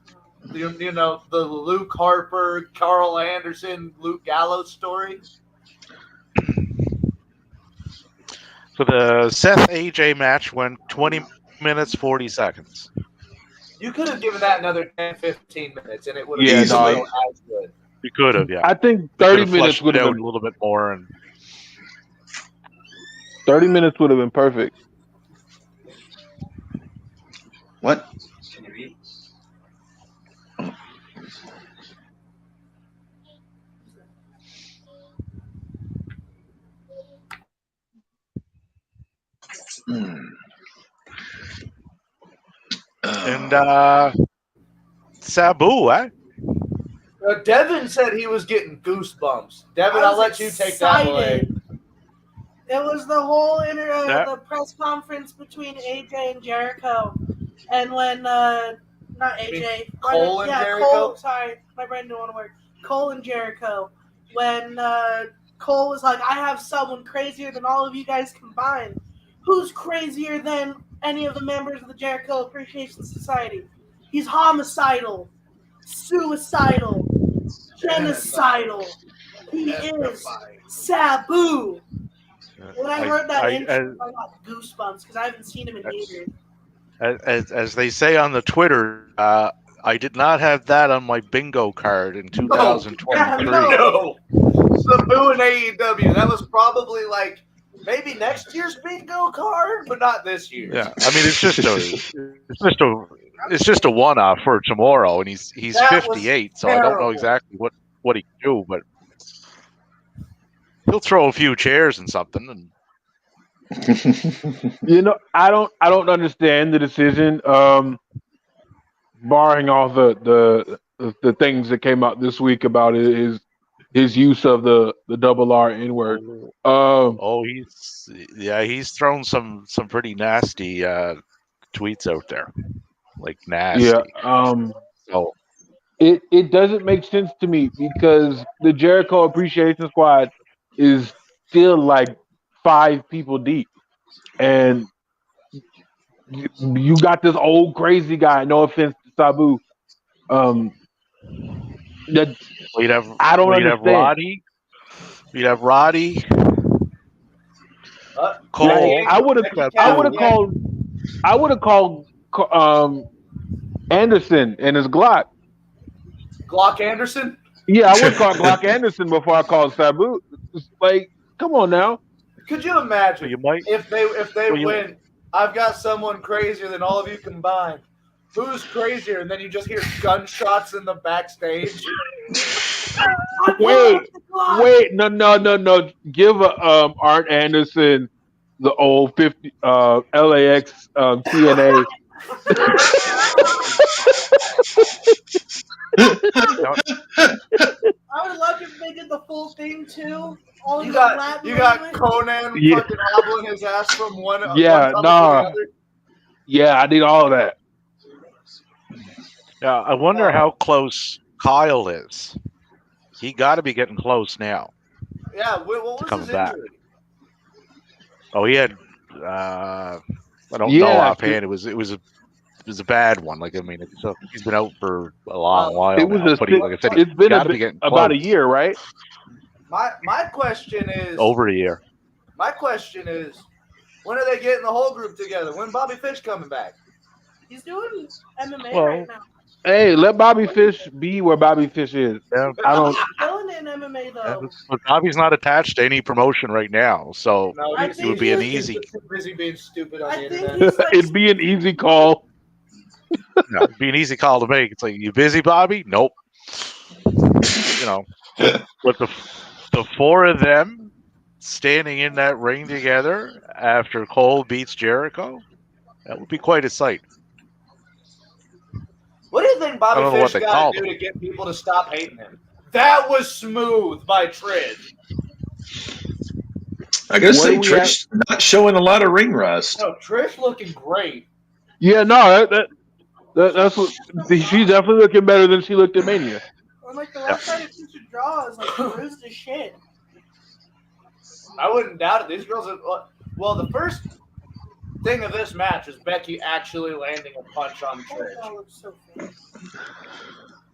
you know, the Luke Harper, Carl Anderson, Luke Gallows story. So the Seth AJ match went 20 minutes, 40 seconds. You could have given that another 10, 15 minutes, and it would have Yeah, been no, still as good. You could have, yeah. I think We 30 could have minutes fleshed would it have out been a little bit more, and 30 minutes would have been perfect. What? and Sabu, eh? Devin said he was getting goosebumps. Devin, I'll let you take that away. It was the whole the press conference between AJ and Jericho, and when not AJ, Cole and Jericho? Cole. Sorry, my brain didn't want to work. Cole and Jericho. When Cole was like, "I have someone crazier than all of you guys combined." Who's crazier than any of the members of the Jericho Appreciation Society? He's homicidal, suicidal, genocidal. He is Sabu. When I heard that intro, I got goosebumps because I haven't seen him in years. As they say on the Twitter, I did not have that on my bingo card in 2023. No. Sabu and AEW. That was probably like maybe next year's bingo card, but not this year. Yeah, I mean it's just a one-off for tomorrow, and he's 58, so I don't know exactly what he can do, but he'll throw a few chairs and something. And I don't understand the decision. Barring all the things that came out this week about his use of the double R N-word. He's thrown some pretty nasty tweets out there, like nasty. Yeah. So it doesn't make sense to me because the Jericho Appreciation Squad is still like 5 people deep, and you got this old crazy guy. No offense to Sabu. That I don't understand. We'd have Roddy. Cole. I would have called Anderson and his Glock. Glock Anderson? Yeah, I would call Glock Anderson before I called Sabu. Like, come on now. Could you imagine if they win? I've got someone crazier than all of you combined. Who's crazier? And then you just hear gunshots in the backstage. Wait, no. Give Art Anderson the old 50 LAX TNA I would love if they did the full thing too. All You the got Latin you got language. Conan Yeah. fucking hobbling his ass from one Yeah, one nah. to the other. Yeah, I need all of that. Yeah, I wonder how close Kyle is. He got to be getting close now. Yeah, what was coming his back. injury? Oh, he had. I don't know Yeah, offhand. It was a bad one. Like I mean, so he's been out for a long while it was now. a. But he, like I said, It's been got to be getting about a close. year, right? My question is Over a year. My question is, when are they getting the whole group together? When Bobby Fish coming back? He's doing MMA Well, right now. Hey, let Bobby Fish be where Bobby Fish is. Yeah, I don't. He's killing it in MMA though. but Bobby's not attached to any promotion right now, so No, I he's think it would be an he's- easy. too busy being stupid on I the think internet. he's like It'd be an easy call. No, it'd be an easy call to make. It's like, you busy, Bobby? Nope. You know, but the four of them standing in that ring together after Cole beats Jericho, that would be quite a sight. What do you think I Bobby don't know what Fish they got called to do him. to get people to stop hating him? That was smooth by Trish. I gotta What say, do we Trish not showing a lot of ring rust. No, Trish looking great. Yeah, no, that's what. She's definitely looking better than she looked at Mania. I'm like the last time she should draw is like bruised as shit. I wouldn't doubt it. These girls are well. The first thing of this match is Becky actually landing a punch on That Trish. doll looks so fake.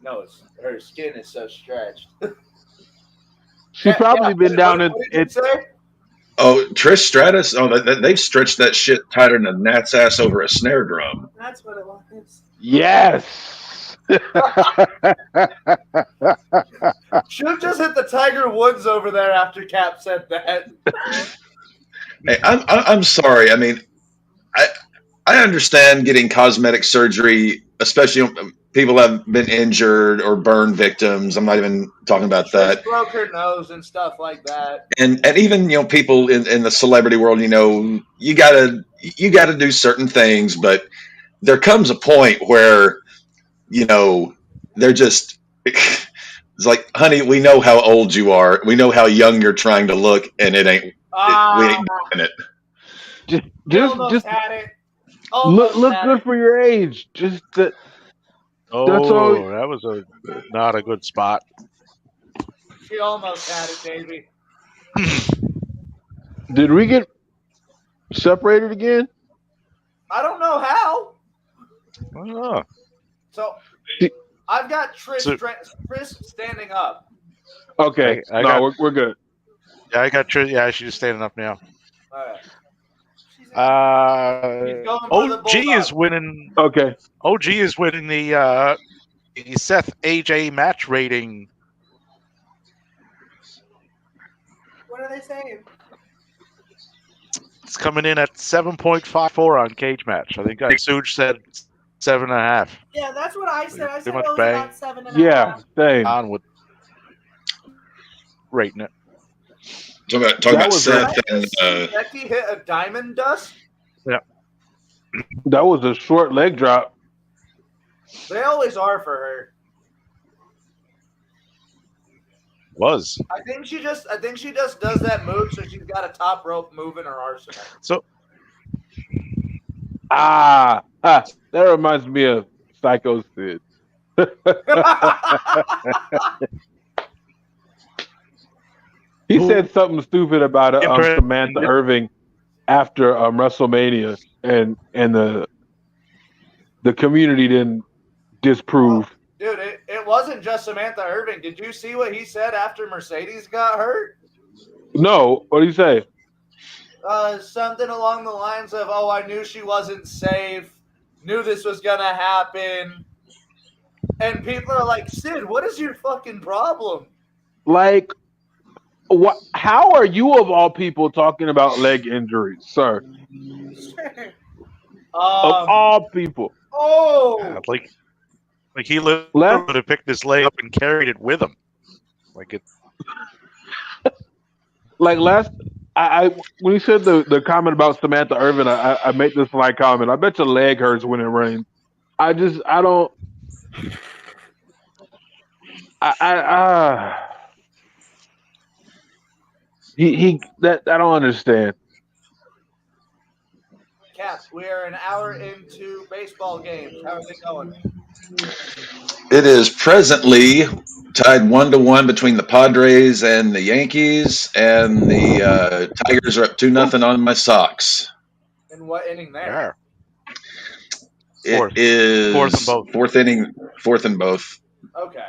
No, her skin is so stretched. She's probably been down in. What did you say? Oh, Trish Stratus. Oh, they've stretched that shit tighter than a gnat's ass over a snare drum. That's what it was. Yes. Should have just hit the Tiger Woods over there after Cap said that. Hey, I'm sorry. I mean, I understand getting cosmetic surgery, especially when people have been injured or burn victims. I'm not even talking about that. Trish broke her nose and stuff like that. And even people in the celebrity world, you gotta do certain things, but there comes a point where they're just. It's like, honey, we know how old you are. We know how young you're trying to look, and we ain't doing it. Just had it. look good for your age. Just that. That's all. That was not a good spot. She almost had it, baby. Did we get separated again? I don't know how. Oh. So I've got Trish standing up. Okay, we're good. Yeah, I got Trish. Yeah, she's standing up now. All right. OG is winning. Okay. OG is winning the Seth AJ match rating. What are they saying? It's coming in at 7.54 on Cage Match. I think Suge said 7.5. Yeah, that's what I said. I said it much was bang. about 7.5. Yeah, same. On with rating it. Talking about Seth and Becky hit a diamond dust. Yeah, that was a short leg drop. They always are for her. Was. I think she just does that move so she's got a top rope move in her arsenal. So that reminds me of Psycho Sid. He said something stupid about Samantha Irving after WrestleMania, and the community didn't disprove. Dude, it wasn't just Samantha Irving. Did you see what he said after Mercedes got hurt? No, what did he say? Something along the lines of, "Oh, I knew she wasn't safe. Knew this was gonna happen." And people are like, "Sid, what is your fucking problem?" Like, what? How are you of all people talking about leg injuries, sir? Sure. Of all people. Oh, yeah, like he literally would have picked his leg up and carried it with him. Like it. Like I when you said the comment about Samantha Irvin, I made this like comment. I bet your leg hurts when it rains. I don't I he that I don't understand. Cap, we are an hour into baseball games. How are they going? It is presently tied 1-1 between the Padres and the Yankees, and the Tigers are up 2-0 on my Sox. In what inning there? There. It Fourth. is Fourth and both. fourth inning, fourth and both. Okay.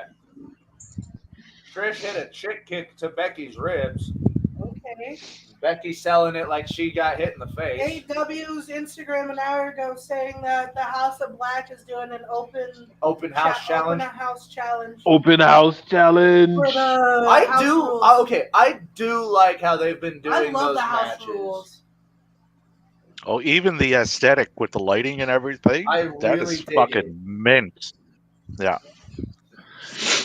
Trish hit a chick kick to Becky's ribs. Okay. Becky selling it like she got hit in the face. AW's Instagram an hour ago saying that the House of Black is doing an Open house challenge. Open house challenge. Open house challenge. For the I house do. rules. Okay, I do like how they've been doing I love those the house matches. rules. Oh, even the aesthetic with the lighting and everything. I That really is dig fucking it. mint. Yeah.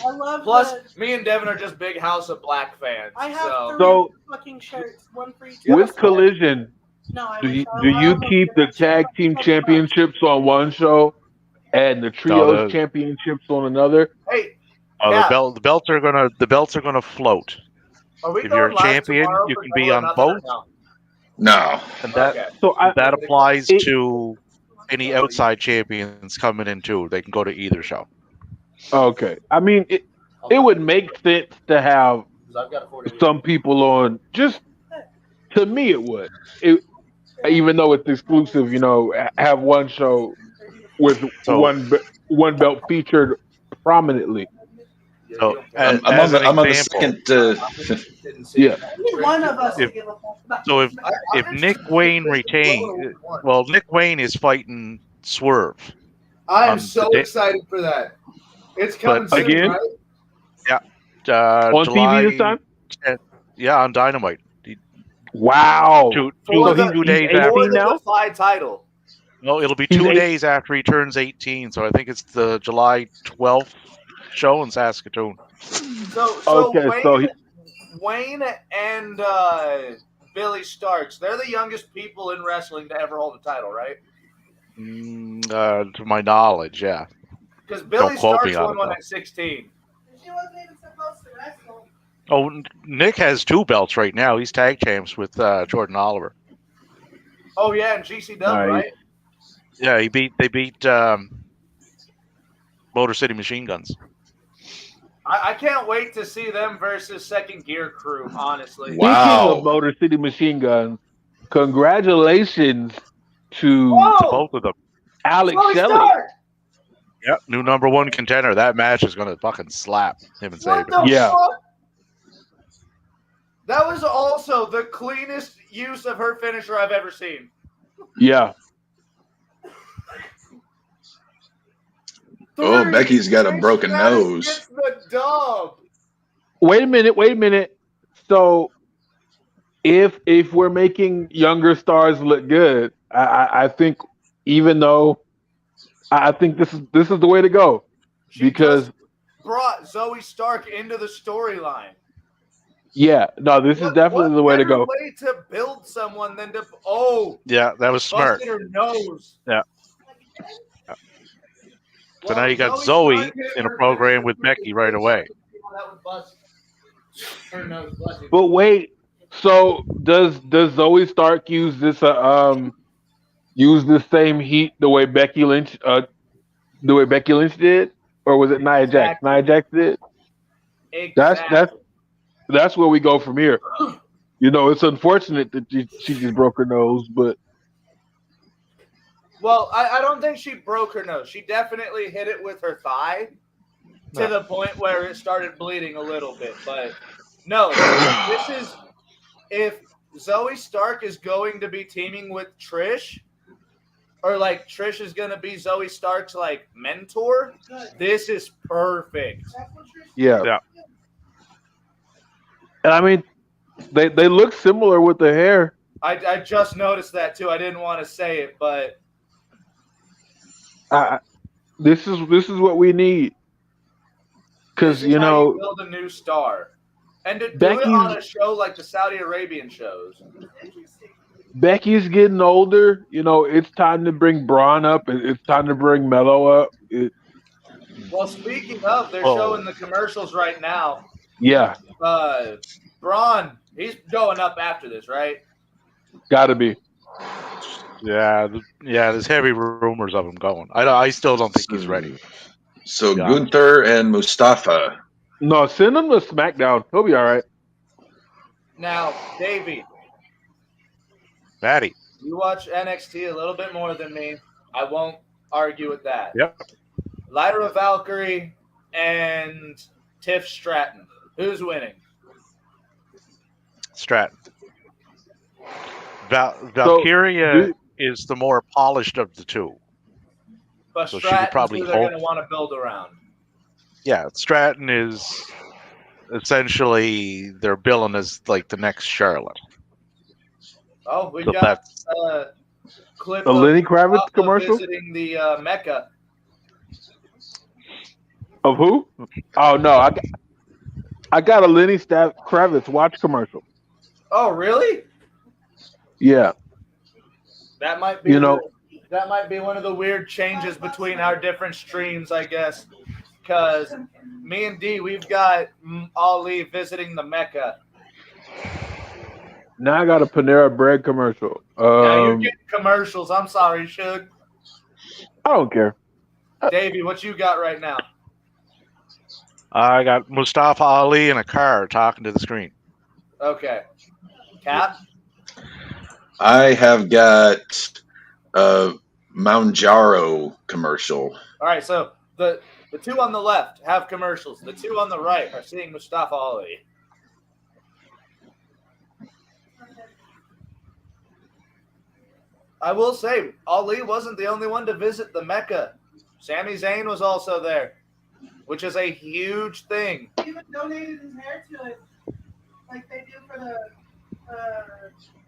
I love Plus, the, me and Devin are just big House of Black fans. I have so. 3 fucking shirts, one for each. With Collision, No, I do wish you, I do you would. keep the tag team championships on one show and the trios championships on another? Hey, Oh, yeah. the belts are gonna float. Are we If going you're a live champion, tomorrow you for can be Double or on Nothing or both. no? No. And that Okay. So that applies it- to any outside champions coming in too. They can go to either show. okay. I mean, it would make sense to have 'Cause I've got a 40. some people on. Just to me, it would. Even though it's exclusive, have one show with So- one belt featured prominently. So, I'm as on an the example, second. Didn't see Yeah. it. Only one of us to If- give a fuck about. so if I'm Nick Wayne retained, well, Nick Wayne is fighting Swerve. I am on so the day- excited for that. It's coming But soon, again- right? On July TV this time? 10th. Yeah, on Dynamite. Wow. Two For the- days he's after. For 18 the now? Defy title. No, it'll be He's 2 eight- days after he turns 18. So I think it's the July 12th show in Saskatoon. So Okay, Wayne, so Wayne and Billy Starks, they're the youngest people in wrestling to ever hold a title, right? To my knowledge, yeah. Because Billy quote me Starks on won it, one though. at 16. She wasn't even supposed to wrestle. Oh, Nick has 2 belts right now. He's tag champs with Jordan Oliver. Oh yeah, and GCW, Nice. right? Yeah, they beat Motor City Machine Guns. I can't wait to see them versus Second Gear Crew, honestly. Wow. Speaking of Motor City Machine Guns, congratulations to Whoa! Both of them. Alex Zoe Shelley. Stark! Yep, new #1 contender. That match is gonna fucking slap him and What Saban. the Yeah. fuck? That was also the cleanest use of her finisher I've ever seen. Yeah. Oh, Becky's got a broken nose. Gets the dub. Wait a minute. So if we're making younger stars look good, I think even though I think this is the way to go. She Because just brought Zoe Stark into the storyline. this is definitely the way to go. What better way to build someone than to Yeah, that was smart. busted her nose. Yeah. So now you got Zoe Zoe Stark hit in a her program nose. with Becky right away. That would bust her nose. Bless you. But wait, so does Zoe Stark use this use the same heat the way Becky Lynch did, or was it Nia Jax? Exactly. Nia Jax did. Exactly. That's where we go from here. It's unfortunate that she just broke her nose, but Well, I don't think she broke her nose. She definitely hit it with her thigh to the point where it started bleeding a little bit. But no, this is if Zoe Stark is going to be teaming with Trish, or like Trish is going to be Zoe Stark's like mentor, this is perfect. That's what Trish yeah. And I mean, they look similar with the hair. I just noticed that too. I didn't want to say it, but This is what we need. Because this is how you build a new star. And to do it Becky's- on a show like the Saudi Arabian shows. Becky's getting older. You know, it's time to bring Braun up. It's time to bring Mello up. Well, speaking of, they're Oh. showing the commercials right now. Yeah, Braun, he's going up after this, right? gotta be. Yeah, there's heavy rumors of him going. I still don't think he's ready. So Yeah. Gunther and Mustafa. No, send him to SmackDown. He'll be all right. Now, Davey, Matty. you watch NXT a little bit more than me. I won't argue with that. Yep. Lyra Valkyrie and Tiff Stratton. Who's winning? Stratton. Valkyria So, is the more polished of the two. But So she would Stratton's probably who they're hold- going to want to build around. Yeah, Stratton is essentially they're billing as like the next Charlotte. Oh, we So got that's a clip the of Lenny Kravitz Mustafa commercial visiting the Mecca. of who? Oh no, I got a Lenny Kravitz watch commercial. Oh, really? Yeah, That might be You know- that might be one of the weird changes between our different streams, I guess. Because me and D, we've got Ali visiting the Mecca. now I got a Panera Bread commercial. Now you're getting commercials. I'm sorry, Suge. I don't care. Davey, what you got right now? I got Mustafa Ali in a car talking to the screen. Okay. Cap? I have got a Mounjaro commercial. All right, so the two on the left have commercials. The two on the right are seeing Mustafa Ali. I will say, Ali wasn't the only one to visit the Mecca. Sami Zayn was also there, which is a huge thing. He even donated his hair to it, like they do for the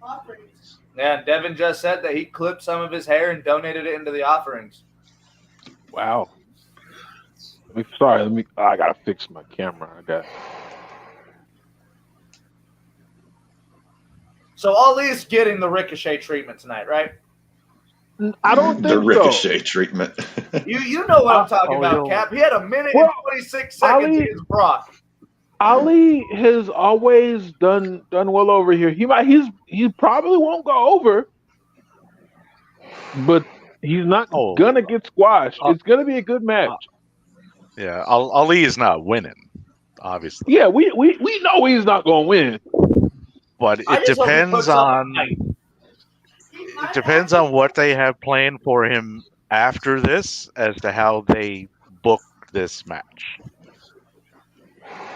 offerings. Yeah, and Devin just said that he clipped some of his hair and donated it into the offerings. Wow. Sorry, I gotta fix my camera. So Ali's getting the Ricochet treatment tonight, right? I don't think The Ricochet treatment. You know what I'm talking about, Cap. He had a minute and 26 seconds Ali- against Brock. Ali has always done well over here. He probably won't go over, but he's not gonna get squashed. It's gonna be a good match. Yeah, Ali is not winning, obviously. Yeah, we know he's not gonna win. But I it just hope he depends puts up a on fight. it depends on what they have planned for him after this as to how they book this match.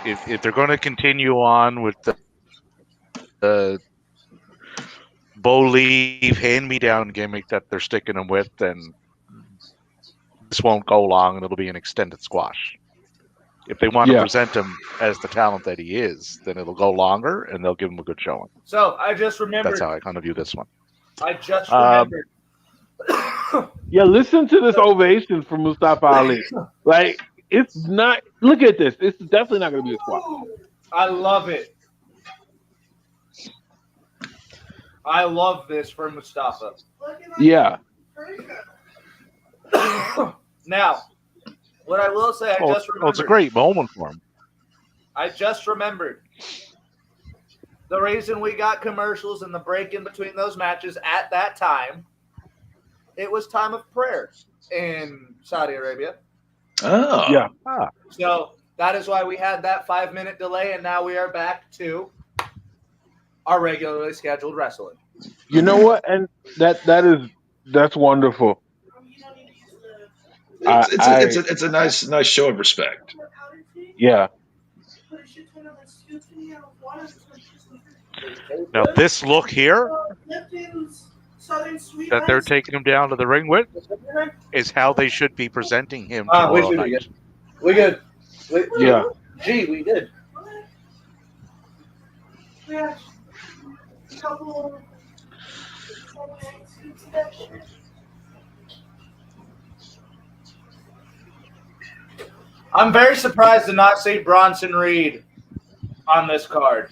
If they're going to continue on with the Bo Leave hand-me-down gimmick that they're sticking him with, then this won't go long and it'll be an extended squash. If they want to present him as the talent that he is, then it'll go longer and they'll give him a good showing. So I just remembered. That's how I kind of view this one. I just remembered. Yeah, listen to this ovation from Mustafa Ali. Like, it's not. Look at this. It's definitely not going to be a squash. I love it. I love this for Mustafa. Yeah. Now, what I will say, I just remembered. It's a great moment for him. I just remembered. The reason we got commercials and the break in between those matches at that time, it was time of prayer in Saudi Arabia. Oh. Yeah. So that is why we had that 5-minute delay, and now we are back to our regularly scheduled wrestling. You know what? And that's wonderful. It's a nice show of respect. Yeah. Now this look here that they're taking him down to the ring with is how they should be presenting him tomorrow night. We good. Yeah. Gee, we did. I'm very surprised to not see Bronson Reed on this card.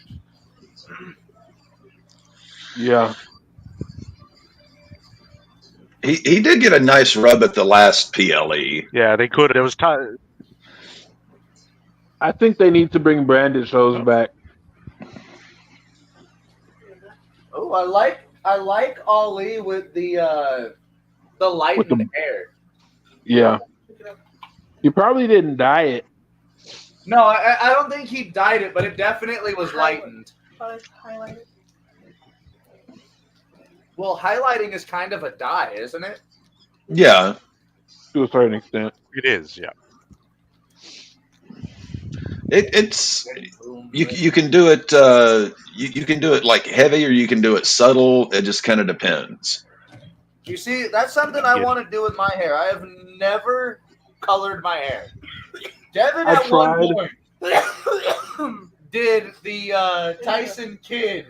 Yeah. He did get a nice rub at the last PLE. Yeah, they could. There was time. I think they need to bring branded shows back. Oh, I like Ali with the lightened hair. Yeah. He probably didn't dye it. No, I don't think he dyed it, but it definitely was lightened. Highlighted. Well, highlighting is kind of a dye, isn't it? Yeah. To a certain extent. It is, yeah. It's you can do it you can do it like heavy or you can do it subtle. It just kind of depends. You see, that's something I want to do with my hair. I have never colored my hair. Devin at one point did the Tyson Kidd,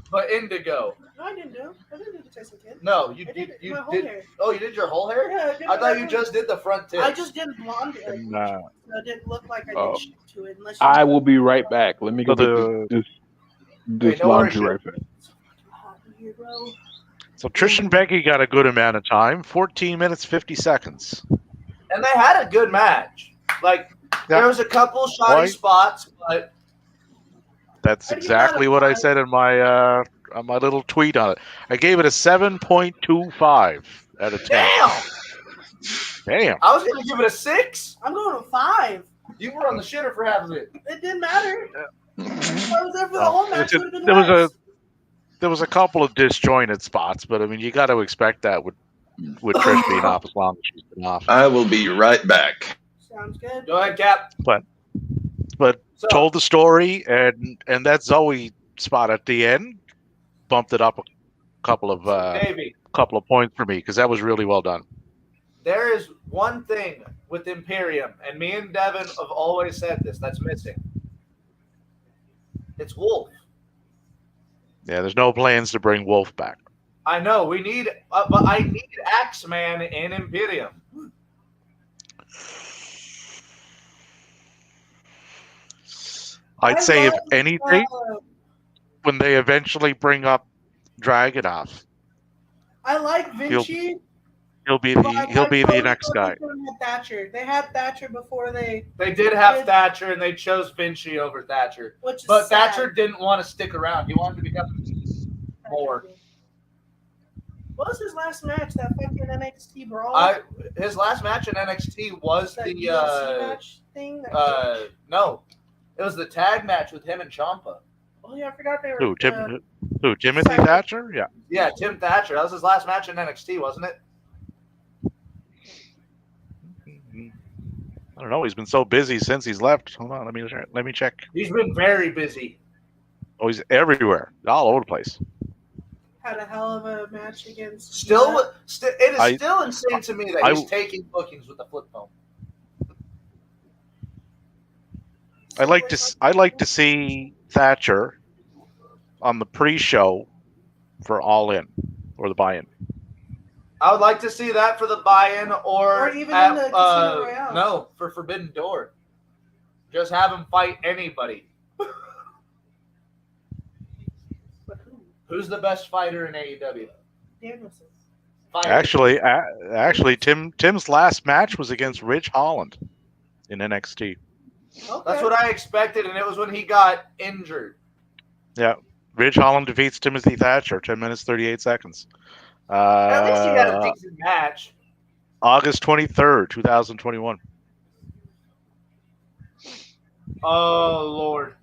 but indigo. No, I didn't do the Tyson Kidd. No, you did you my whole did. hair. Oh, you did your whole hair? Yeah, I thought you just did the front tip. I just did blonde it. So it didn't look like I did shit to it. Unless I will be right back. Let me go get this laundry right back. So Trish and Becky got a good amount of time, 14 minutes, 50 seconds. And they had a good match. Like, there was a couple shoddy spots, but... That's exactly what I said in my little tweet on it. I gave it a 7.25 out of 10. Damn! I was going to give it a 6. I'm going to 5. You were on the shitter for half of it. It didn't matter. I was there for the whole match. It would have been there was a couple of disjointed spots, but I mean, you got to expect that with Trish being off as long as she's been off. I will be right back. Sounds good. Go ahead, Cap. But told the story, and that Zoe spot at the end bumped it up a couple of points for me because that was really well done. There is one thing with Imperium, and me and Devin have always said this, that's missing. It's Wolf. Yeah, there's no plans to bring Wolf back. I know we need, but I need Axeman in Imperium. I'd say if anything, when they eventually bring up Dragunov, I like Vinci. He'll be the next guy. Thatcher. They had Thatcher before they. They did have Thatcher, and they chose Vinci over Thatcher. But Thatcher didn't want to stick around. He wanted to become more. What was his last match? That fucking NXT brawl. His last match in NXT was that the match thing. No, it was the tag match with him and Ciampa. Oh yeah, I forgot they were. Who? Timothy Thatcher? Yeah. Yeah, Tim Thatcher. That was his last match in NXT, wasn't it? I don't know. He's been so busy since he's left. Hold on, let me check. He's been very busy. Oh, he's everywhere, all over the place. Had a hell of a match against. It is still insane to me that he's taking bookings with the flip phone. I like to see Thatcher on the pre-show for All In or the buy-in. I would like to see that for the buy-in or even in the Casino Royale. No, for Forbidden Door. Just have him fight anybody. Who's the best fighter in AEW? Danielson. Actually, Tim's last match was against Ridge Holland in NXT. Okay. That's what I expected, and it was when he got injured. Yeah, Ridge Holland defeats Timothy Thatcher, 10 minutes 38 seconds. At least he had a decent match. August 23rd, 2021. Oh, Lord.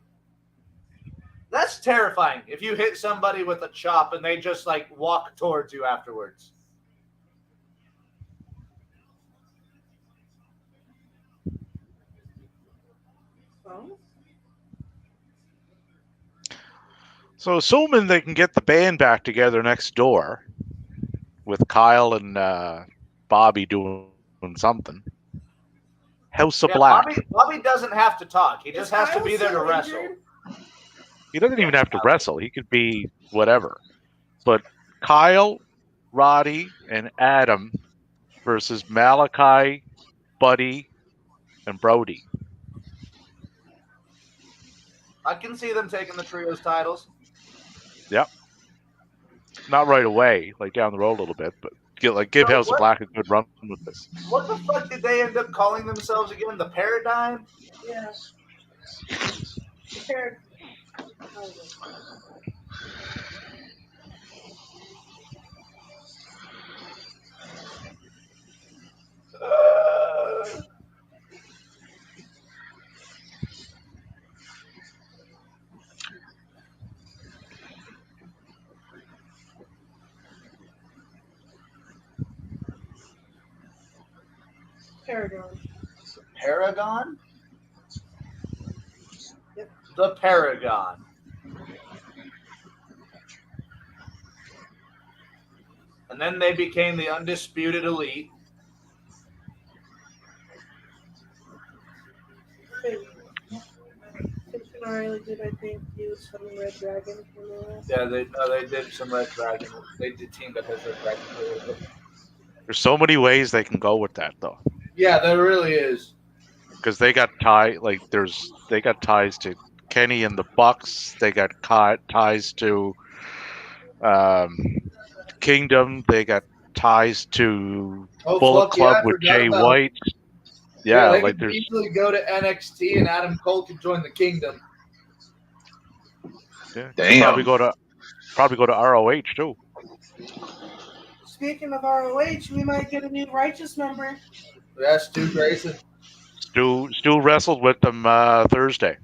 That's terrifying. If you hit somebody with a chop and they just, like, walk towards you afterwards. So assuming they can get the band back together next door with Kyle and Bobby doing something. House of Black. Bobby doesn't have to talk. He just has to be there to wrestle. He doesn't even have to wrestle. He could be whatever. But Kyle, Roddy, and Adam versus Malachi, Buddy, and Brody. I can see them taking the trios titles. Yep. Not right away, like down the road a little bit, but give House of Black a good run with this. What the fuck did they end up calling themselves again? The Paradigm? Yeah. The Paradigm. Oh, Paragon. Paragon? Yep. The Paragon. And then they became the Undisputed Elite. O'Reilly did, I think, use some Red Dragon. Yeah, they did some Red Dragon. They did teamed up as Red Dragon for a little bit. There's so many ways they can go with that, though. Yeah, there really is. Because they got ties to Kenny and the Bucks. They got ties to Kingdom. They got ties to Bullet Club with Jay White. Yeah, they like could there's easily go to NXT and Adam Cole could join the Kingdom. yeah, Damn. probably go to ROH too. Speaking of ROH, we might get a new Righteous member. That's Stu Grayson. Stu wrestled with them Thursday.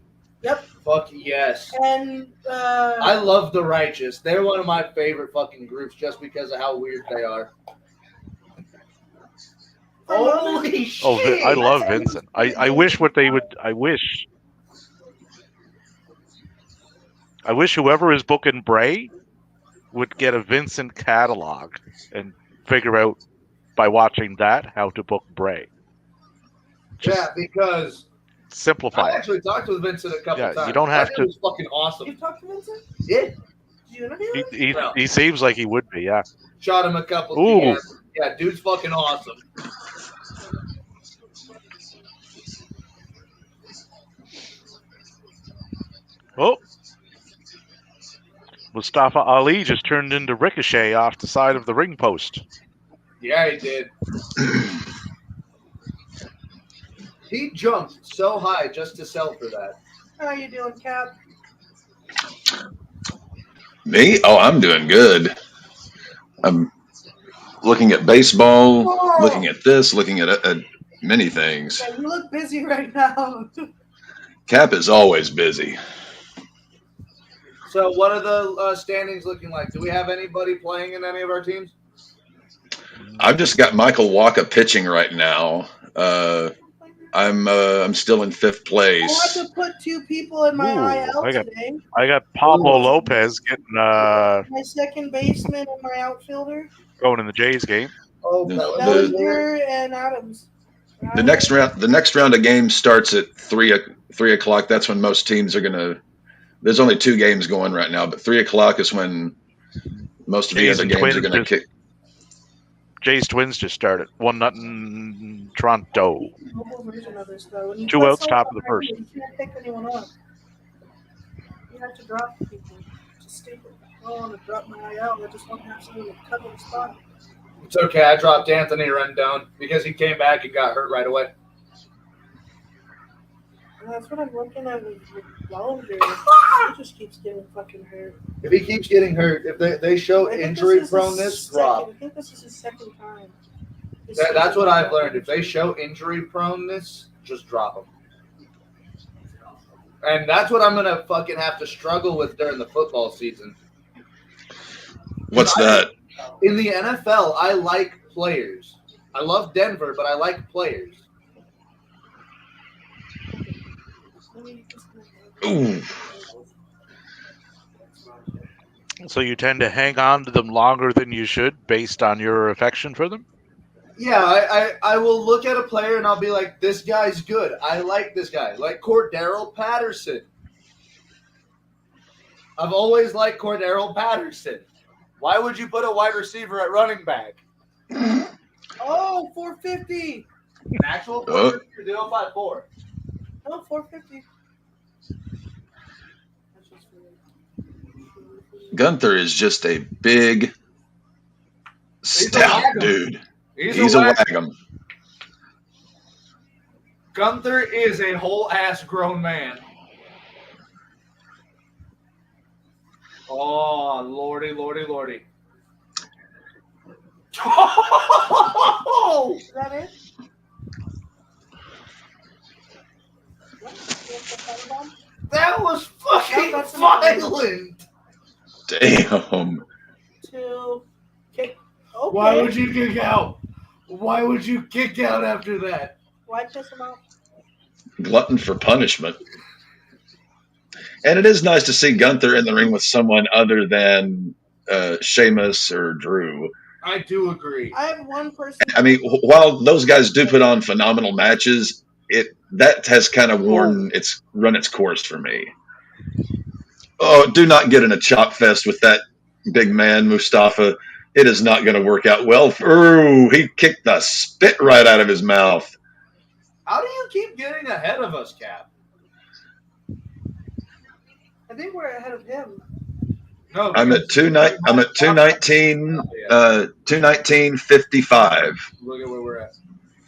Yep. Fuck yes. And I love the Righteous. They're one of my favorite fucking groups just because of how weird they are. Holy shit! Oh, I love Vincent. I wish whoever is booking Bray would get a Vincent catalog and figure out by watching that how to book Bray. Yeah, because simplify. I actually talked with Vincent a couple times. You don't have to. Was fucking awesome. You talked to Vincent? Yeah. Did you interview him? He seems like he would be. Yeah. Shot him a couple. Ooh. Yeah, dude's fucking awesome. Oh. Mustafa Ali just turned into Ricochet off the side of the ring post. Yeah, he did. He jumped so high just to sell for that. How you doing, Cap? Me? Oh, I'm doing good. I'm looking at baseball, looking at this, looking at many things. Yeah, you look busy right now. Cap is always busy. So what are the standings looking like? Do we have anybody playing in any of our teams? I've just got Michael Walker pitching right now. I'm still in fifth place. I had to put 2 people in my IL today. I got Pablo Lopez getting my second baseman and my outfielder. Going in the Jays game. Oh, Bellinger and Adams. The next round of games starts at 3 o'clock. That's when most teams are gonna. There's only 2 games going right now, but 3 o'clock is when most of the other games are gonna kick. Jays Twins just started. 1-0 Toronto. 2 outs, top of the first. You can't pick anyone up. You have to drop people. It's just stupid. I don't want to drop my IL. I just want to have someone to cover the spot. It's okay. I dropped Anthony Rendon because he came back and got hurt right away. And that's what I'm looking at with Bellinger. He just keeps getting fucking hurt. If he keeps getting hurt, if they show injury proneness, drop. I think this is his second time. That's what I've learned. If they show injury proneness, just drop them. And that's what I'm going to fucking have to struggle with during the football season. What's that? In the NFL, I like players. I love Denver, but I like players. Ooh. So you tend to hang on to them longer than you should based on your affection for them? Yeah, I will look at a player and I'll be like, this guy's good. I like this guy. Like Cordero Patterson. I've always liked Cordero Patterson. Why would you put a wide receiver at running back? Oh, 450. An actual 450 or 054? Oh, 450. Gunther is just a big, stout wag'em. dude. He's a wag. wag'em. Gunther is a whole ass grown man. Oh, lordy, lordy, lordy. Oh! Is that it? That was fucking That's violent. Damn. Two. Kick. Okay. Why would you kick out? Why would you kick out after that? Why piss him off? Glutton for punishment. And it is nice to see Gunther in the ring with someone other than Sheamus or Drew. I do agree. I have one person. I mean, while those guys do put on phenomenal matches, that has kind of run its course for me. Oh, do not get in a chop fest with that big man, Mustafa. It is not going to work out well. Ooh, he kicked the spit right out of his mouth. How do you keep getting ahead of us, Cap? I think we're ahead of him. No, I'm at 219. 219.55. Look at where we're at.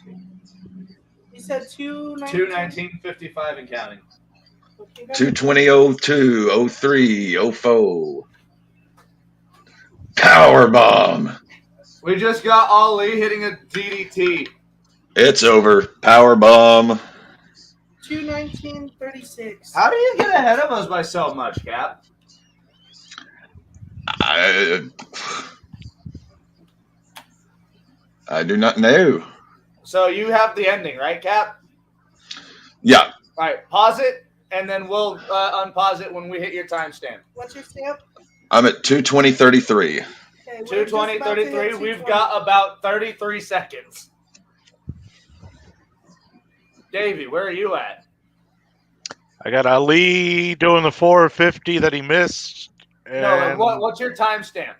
You said 219. 219.55 and counting. 220.02, 03, 04. Power bomb. We just got Ali hitting a DDT. It's over. Power bomb. 219.36. How do you get ahead of us by so much, Cap? I do not know. So you have the ending, right, Cap? Yeah. All right, pause it, and then we'll unpause it when we hit your timestamp. What's your stamp? I'm at 220.33. Okay, 220.33. We've got about 33 seconds. Davey, where are you at? I got Ali doing the 450 that he missed. And No, what's your timestamp?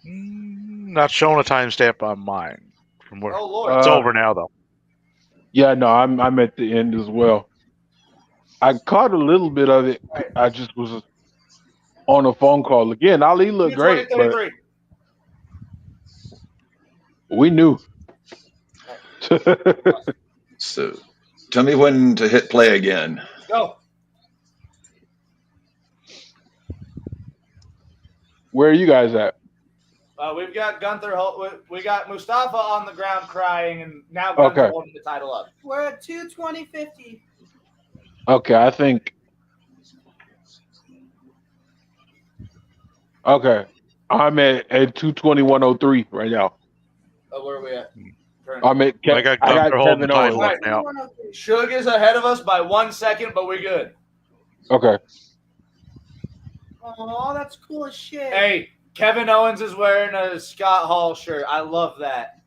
Not showing a timestamp on mine. From where Oh, Lord. it's over now, though. Yeah, no, I'm at the end as well. I caught a little bit of it. I just was on a phone call again. Ali looked great, but 220.33. we knew. So tell me when to hit play again. Go. Where are you guys at? We've got Gunther. We got Mustafa on the ground crying, and now Gunther holding the title up. We're at 220.50. Okay, I think. Okay, I'm at 221.03 right now. Where are we at? I'm at. I got Gunther holding the Kevin Owens. title up now. Suge is ahead of us by 1 second, but we're good. Okay. Oh, that's cool as shit. Hey, Kevin Owens is wearing a Scott Hall shirt. I love that.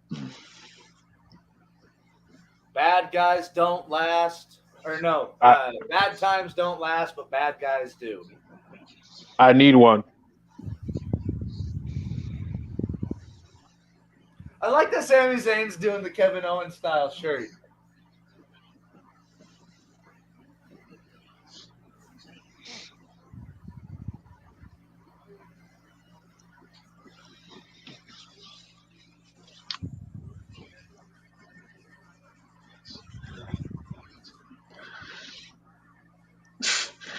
Bad guys don't last. Or no, bad times don't last, but bad guys do. I need one. I like that Sami Zayn's doing the Kevin Owens style shirt.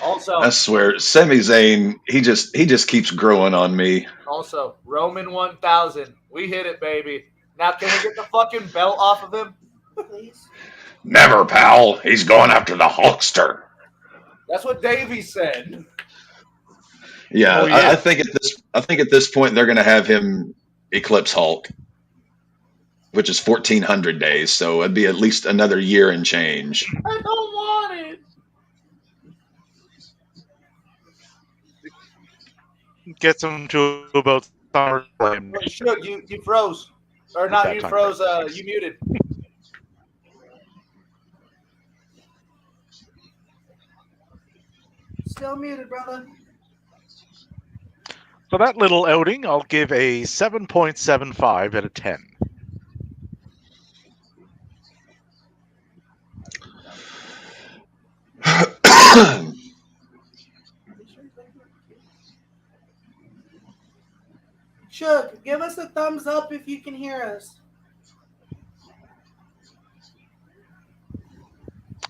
Also, I swear, Sami Zayn, he just keeps growing on me. Also, Roman 1000. We hit it, baby. Now, can we get the fucking belt off of him? Please. Never, pal. He's going after the Hulkster. That's what Davey said. Yeah, Oh, yeah. I think at this point they're going to have him eclipse Hulk, which is 1,400 days. So it'd be at least another year and change. I don't want it. Gets him to about SummerSlam. Wait, Suge, you froze. Or not, That you time froze, frame. you muted. Still muted, brother. So that little outing, I'll give a 7.75 out of 10. Shug, give us a thumbs up if you can hear us.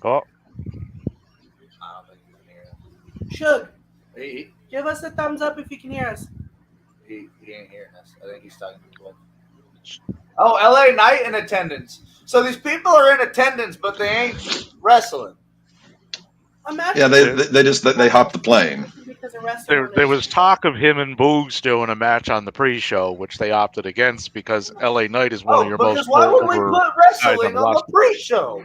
Oh, I don't think you can hear him. Shug, He, give us a thumbs up if you can hear us. he ain't hearing us. I think he's talking to his wife. Oh, LA Knight in attendance. So these people are in attendance, but they ain't wrestling. Imagine Yeah, they hop the plane. because of wrestling. there was talk of him and Boogs doing a match on the pre-show, which they opted against because LA Knight is one of your because most why would we over put guys wrestling on on the roster. pre-show?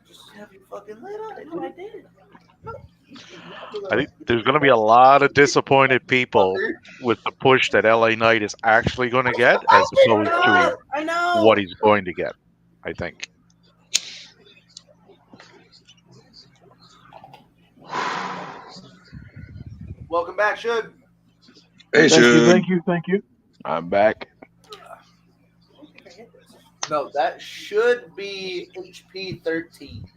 Just have you fucking lit on it. I did. I think there's going to be a lot of disappointed people with the push that LA Knight is actually going to get, as opposed to I know. what he's going to get. I think. Welcome back, Shug. Hey, Thank you. I'm back. No, that should be HP 13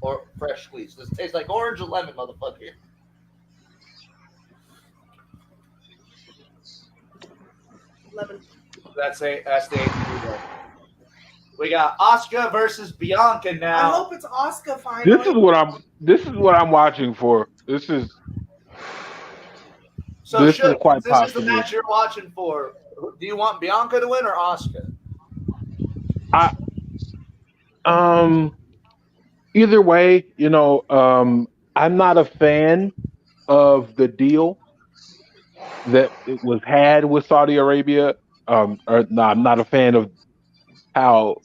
or fresh squeeze. This tastes like orange or lemon, motherfucker. That's the HP. We got Asuka versus Bianca I now. hope it's Asuka finally. This is what I'm watching for. This is quite this possible. is the match you're watching for. Do you want Bianca to win or Asuka? Either way, I'm not a fan of the deal that it was had with Saudi Arabia. I'm not a fan of how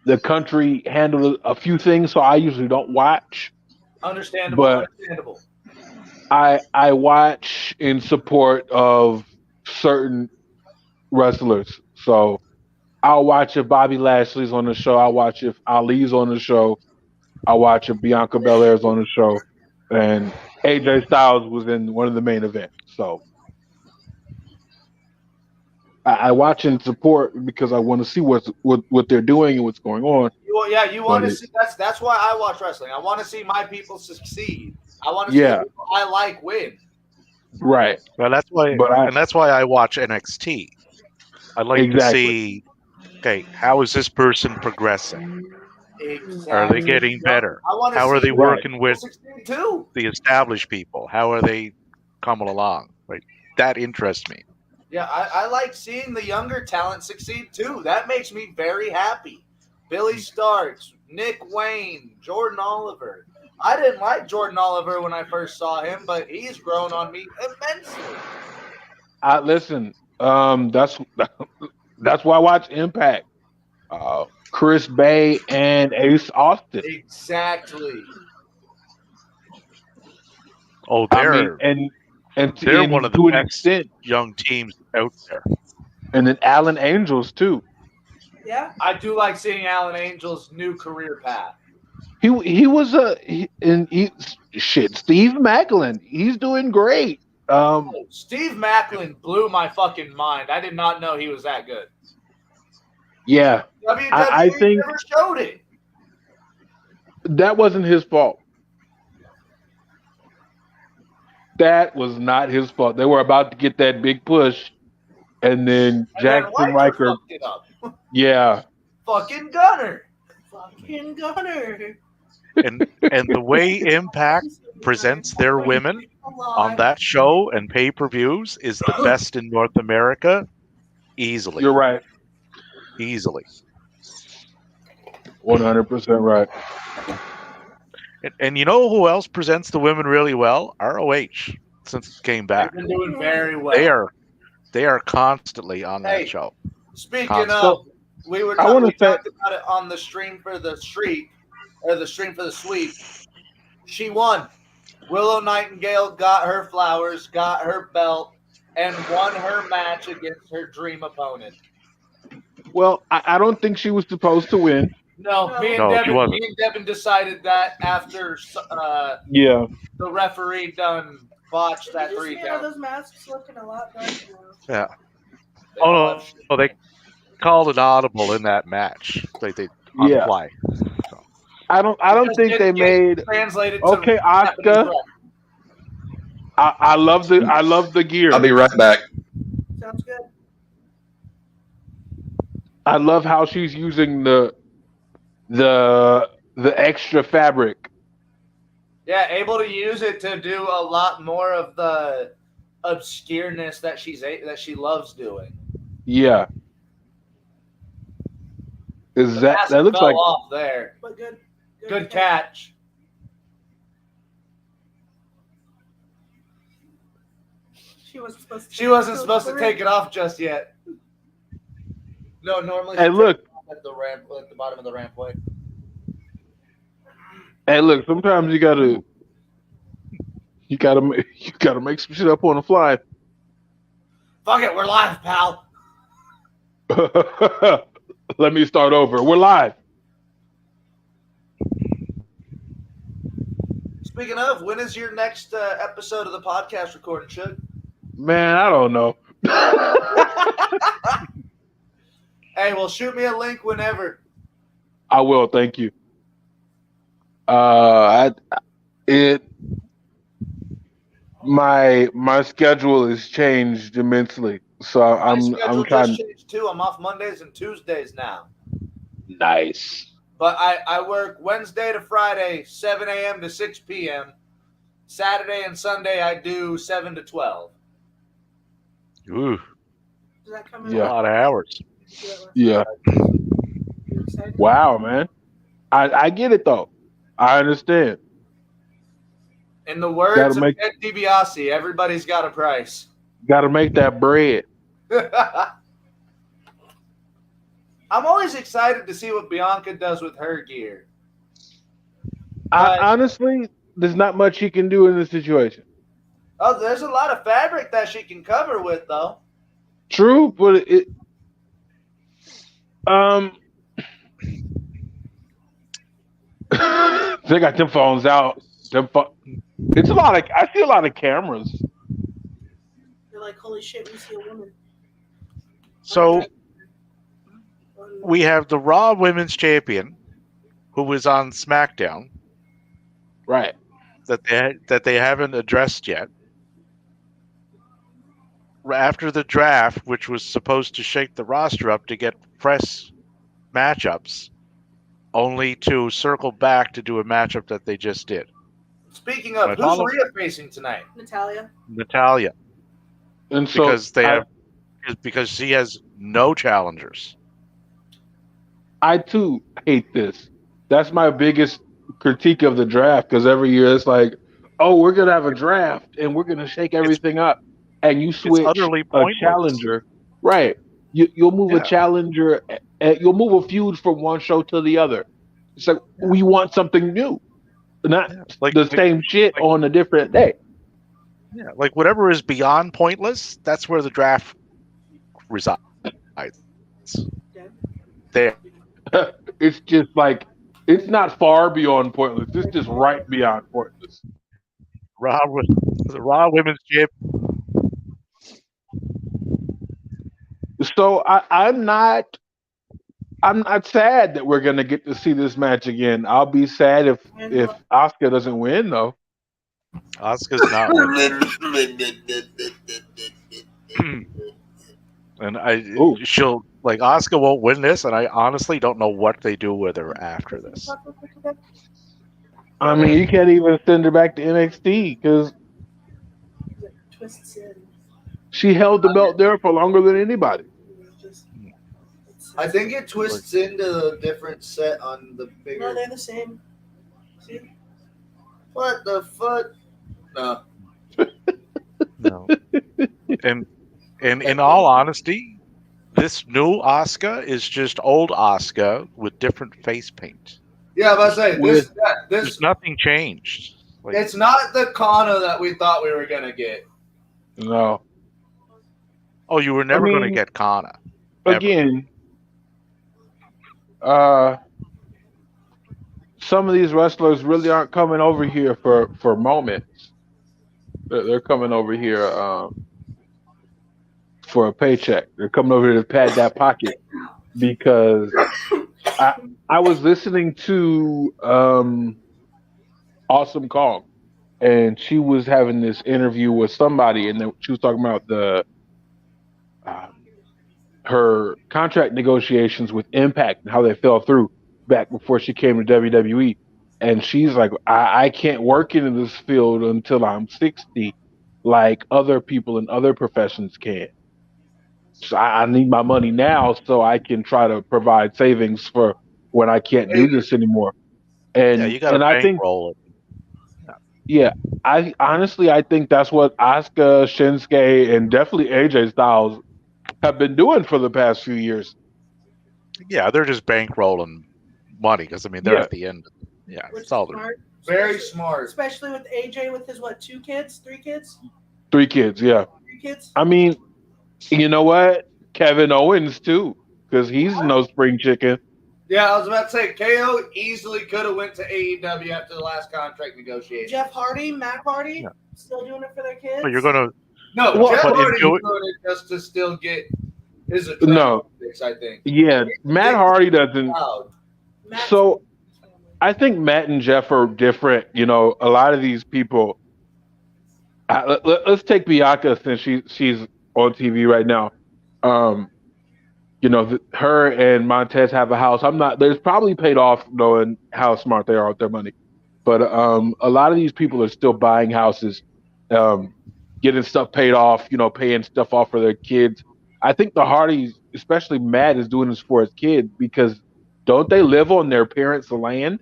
the country handled a few things, so I usually don't watch. Understandable. But I watch in support of certain wrestlers. So I'll watch if Bobby Lashley's on the show. I'll watch if Ali's on the show. I'll watch if Bianca Belair's on the show. And AJ Styles was in one of the main events. So I watch and support because I want to see what they're doing and what's going on. You want to see. That's why I watch wrestling. I want to see my people succeed. I want to see the people I like win. Right. Well, that's why I watch NXT. I like to see, okay, how is this person progressing? Exactly. Are they getting better? How are they working with the established people? How are they coming along? Right. That interests me. Yeah, I like seeing the younger talent succeed too. That makes me very happy. Billy Starks, Nick Wayne, Jordan Oliver. I didn't like Jordan Oliver when I first saw him, but he's grown on me immensely. Listen, that's why I watch Impact. Chris Bay and Ace Austin. Exactly. Oh, they're they're one of the best young teams out there. And then Alan Angels too. Yeah, I do like seeing Alan Angel's new career path. He was Steve Macklin. He's doing great. Steve Macklin blew my fucking mind. I did not know he was that good. Yeah, WWE I think never showed it. That wasn't his fault. That was not his fault. They were about to get that big push, and then Jackson Riker fucked it up. Yeah. Fucking Gunner. And the way Impact presents their women on that show and pay-per-views is the best in North America, easily. You're right. Easily. 100% right. And you know who else presents the women really well? ROH, since it came back. They've been doing very well. They are constantly on that show. Speaking of, we talked about it on the stream for the streak, or the stream for the sweep. She won. Willow Nightingale got her flowers, got her belt, and won her match against her dream opponent. Well, I don't think she was supposed to win. No, me and Devin decided that after the referee done botched that 3 count. Those masks looking a lot better. Yeah. Oh, they called an audible in that match. They on the fly. So. I don't think they made. translated to Okay, Asuka. I love the gear. I'll be right back. Sounds good. I love how she's using the extra fabric. Yeah, able to use it to do a lot more of the obscureness that she loves doing. Yeah. That looks fell like off there. But Good catch. She wasn't supposed to take it off just yet. No, normally. Hey, look. At the ramp, at the bottom of the rampway. Hey, look. Sometimes you gotta make some shit up on the fly. Fuck it, we're live, pal. Let me start over. We're live. Speaking of, when is your next episode of the podcast recording, Shug? Man, I don't know. Hey, well, shoot me a link whenever. I will. Thank you. My schedule has changed immensely, so I'm trying. Just changed too. I'm off Mondays and Tuesdays now. Nice. But I work Wednesday to Friday, 7 a.m. to 6 p.m. Saturday and Sunday I do 7 to 12. Ooh. Does that come A lot of hours. Yeah. Wow, man. I get it though. I understand. In the words of Ted DiBiase, everybody's got a price. Got to make that bread. I'm always excited to see what Bianca does with her gear. Honestly, there's not much you can do in this situation. Oh, there's a lot of fabric that she can cover with, though. True, but they got them phones out. It's a lot of. I see a lot of cameras. You're like, holy shit, we see a woman. So we have the Raw Women's Champion, who was on SmackDown, right? That they haven't addressed yet. After the draft, which was supposed to shake the roster up to get fresh matchups, only to circle back to do a matchup that they just did. Speaking of, who's Rhea facing tonight? Natalia. And so because she has no challengers. I too hate this. That's my biggest critique of the draft, because every year it's like, oh, we're gonna have a draft and we're gonna shake everything up, and you switch a challenger, right? You'll move a challenger, you'll move a feud from one show to the other. It's like we want something new, not the same shit on a different day. Yeah, like whatever is beyond pointless, that's where the draft resides. There. It's just like, it's not far beyond pointless. It's just right beyond pointless. The Raw Women's Champ. So I'm not sad that we're gonna get to see this match again. I'll be sad if Asuka doesn't win, though. Asuka's not winning. And she'll Asuka won't win this, and I honestly don't know what they do with her after this. I mean, you can't even send her back to NXT because she held the belt there for longer than anybody. I think it twists into a different set on the bigger. No, they're the same. See? What the fuck? No. No. And in all honesty, this new Asuka is just old Asuka with different face paint. Yeah, I was about to say there's nothing changed. It's not the Kana that we thought we were gonna get. No. Oh, you were never going to get Kana. Again, some of these wrestlers really aren't coming over here for moments. They're coming over here for a paycheck. They're coming over here to pad that pocket because I was listening to Awesome Kong, and she was having this interview with somebody, and then she was talking about the um, her contract negotiations with Impact and how they fell through back before she came to WWE. And she's like, I can't work in this field until I'm 60, like other people in other professions can. So I need my money now so I can try to provide savings for when I can't do this anymore. Yeah, you got to And I think, bankroll it. yeah, I think that's what Asuka, Shinsuke, and definitely AJ Styles have been doing for the past few years. Yeah, they're just bankrolling money because I mean they're Yeah. at the end. Yeah, Which it's all is they're. smart. Very smart. Especially with AJ with his what, 2 kids, 3 kids, 3 kids, yeah. 3 kids. I mean, you know what? Kevin Owens too, because he's no spring chicken. Yeah, I was about to say KO easily could have went to AEW after the last contract negotiation. Jeff Hardy, Matt Hardy, Yeah. still doing it for their kids. But you're gonna. No, Well, Jeff but in Hardy's doing- doing it just to still get his No. attractiveness, I think. Yeah, Matt Hardy doesn't. Wow. Matt's So I think Matt and Jeff are different. You know, a lot of these people. Let's take Bianca since she's on TV right now. You know, her and Montez have a house. There's probably paid off knowing how smart they are with their money. But a lot of these people are still buying houses, getting stuff paid off, you know, paying stuff off for their kids. I think the Hardys, especially Matt, is doing this for his kids because don't they live on their parents' land?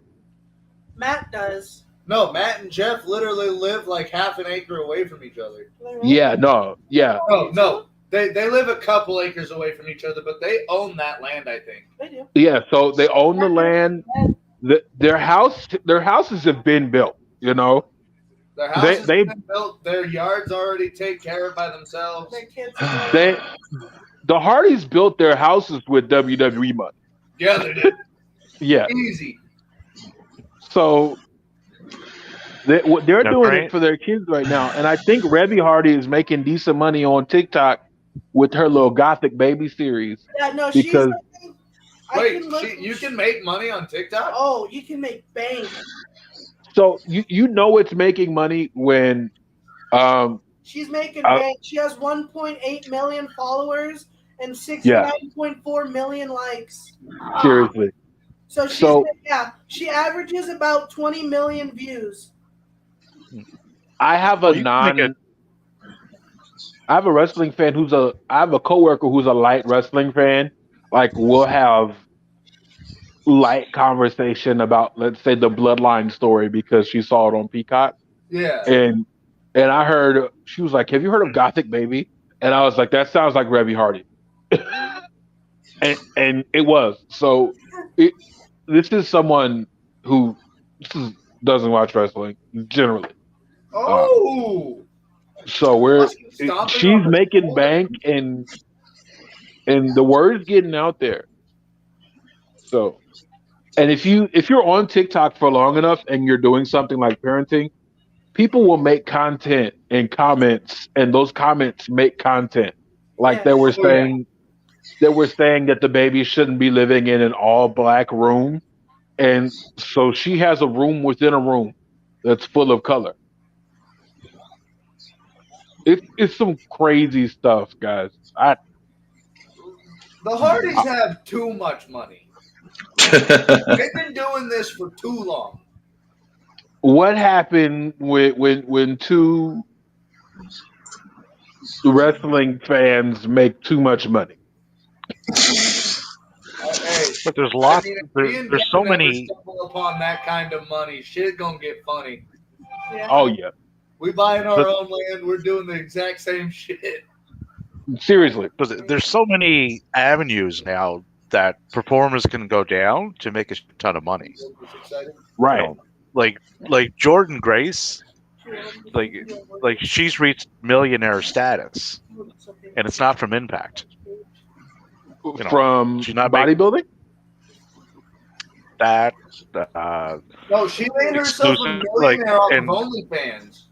Matt does. No, Matt and Jeff literally live like half an acre away from each other. Yeah, no, yeah. No. They live a couple acres away from each other, but they own that land, I think. They do. Yeah, so they own the land. Their houses have been built, you know. Their houses They- have been built, their yards already take care of by themselves. Their kids. The Hardys built their houses with WWE money. Yeah, they did. Yeah. Easy. So they're That's doing right. it for their kids right now. And I think Rebby Hardy is making decent money on TikTok with her little Gothic baby series. Yeah, no, Because- Wait, you can make money on TikTok? Oh, you can make bank. So you know it's making money when She's making bank. She has 1.8 million followers and 69.4 million likes. seriously. So she averages about 20 million views. I have Well, you can make I have a wrestling fan I have a coworker who's a light wrestling fan. Like we'll have light conversation about, let's say, the Bloodline story because she saw it on Peacock. Yeah. And I heard, she was like, have you heard of Gothic Baby? And I was like, that sounds like Rebby Hardy. and it was. So this is someone who doesn't watch wrestling generally. Oh! So Stomping she's on the making floor. bank and the word's getting out there. So, and if you're on TikTok for long enough and you're doing something like parenting, people will make content and comments, and those comments make content. Like they were saying that the baby shouldn't be living in an all black room, and so she has a room within a room that's full of color. It's some crazy stuff, guys. The Hardys have too much money. They've been doing this for too long. What happened when two wrestling fans make too much money? Hey, But there's lots. there's So many. Stumble upon that kind of money, shit gonna get funny. Yeah. Oh yeah, We buying our But- own land. We're doing the exact same shit. seriously. But there's so many avenues now that performers can go down to make a ton of money. It's exciting. Right. You know, like Jordan Grace, like she's reached millionaire status, and it's not from Impact. know, From she's not bodybuilding? That No, she made herself a Exclusive, millionaire off and- of OnlyFans.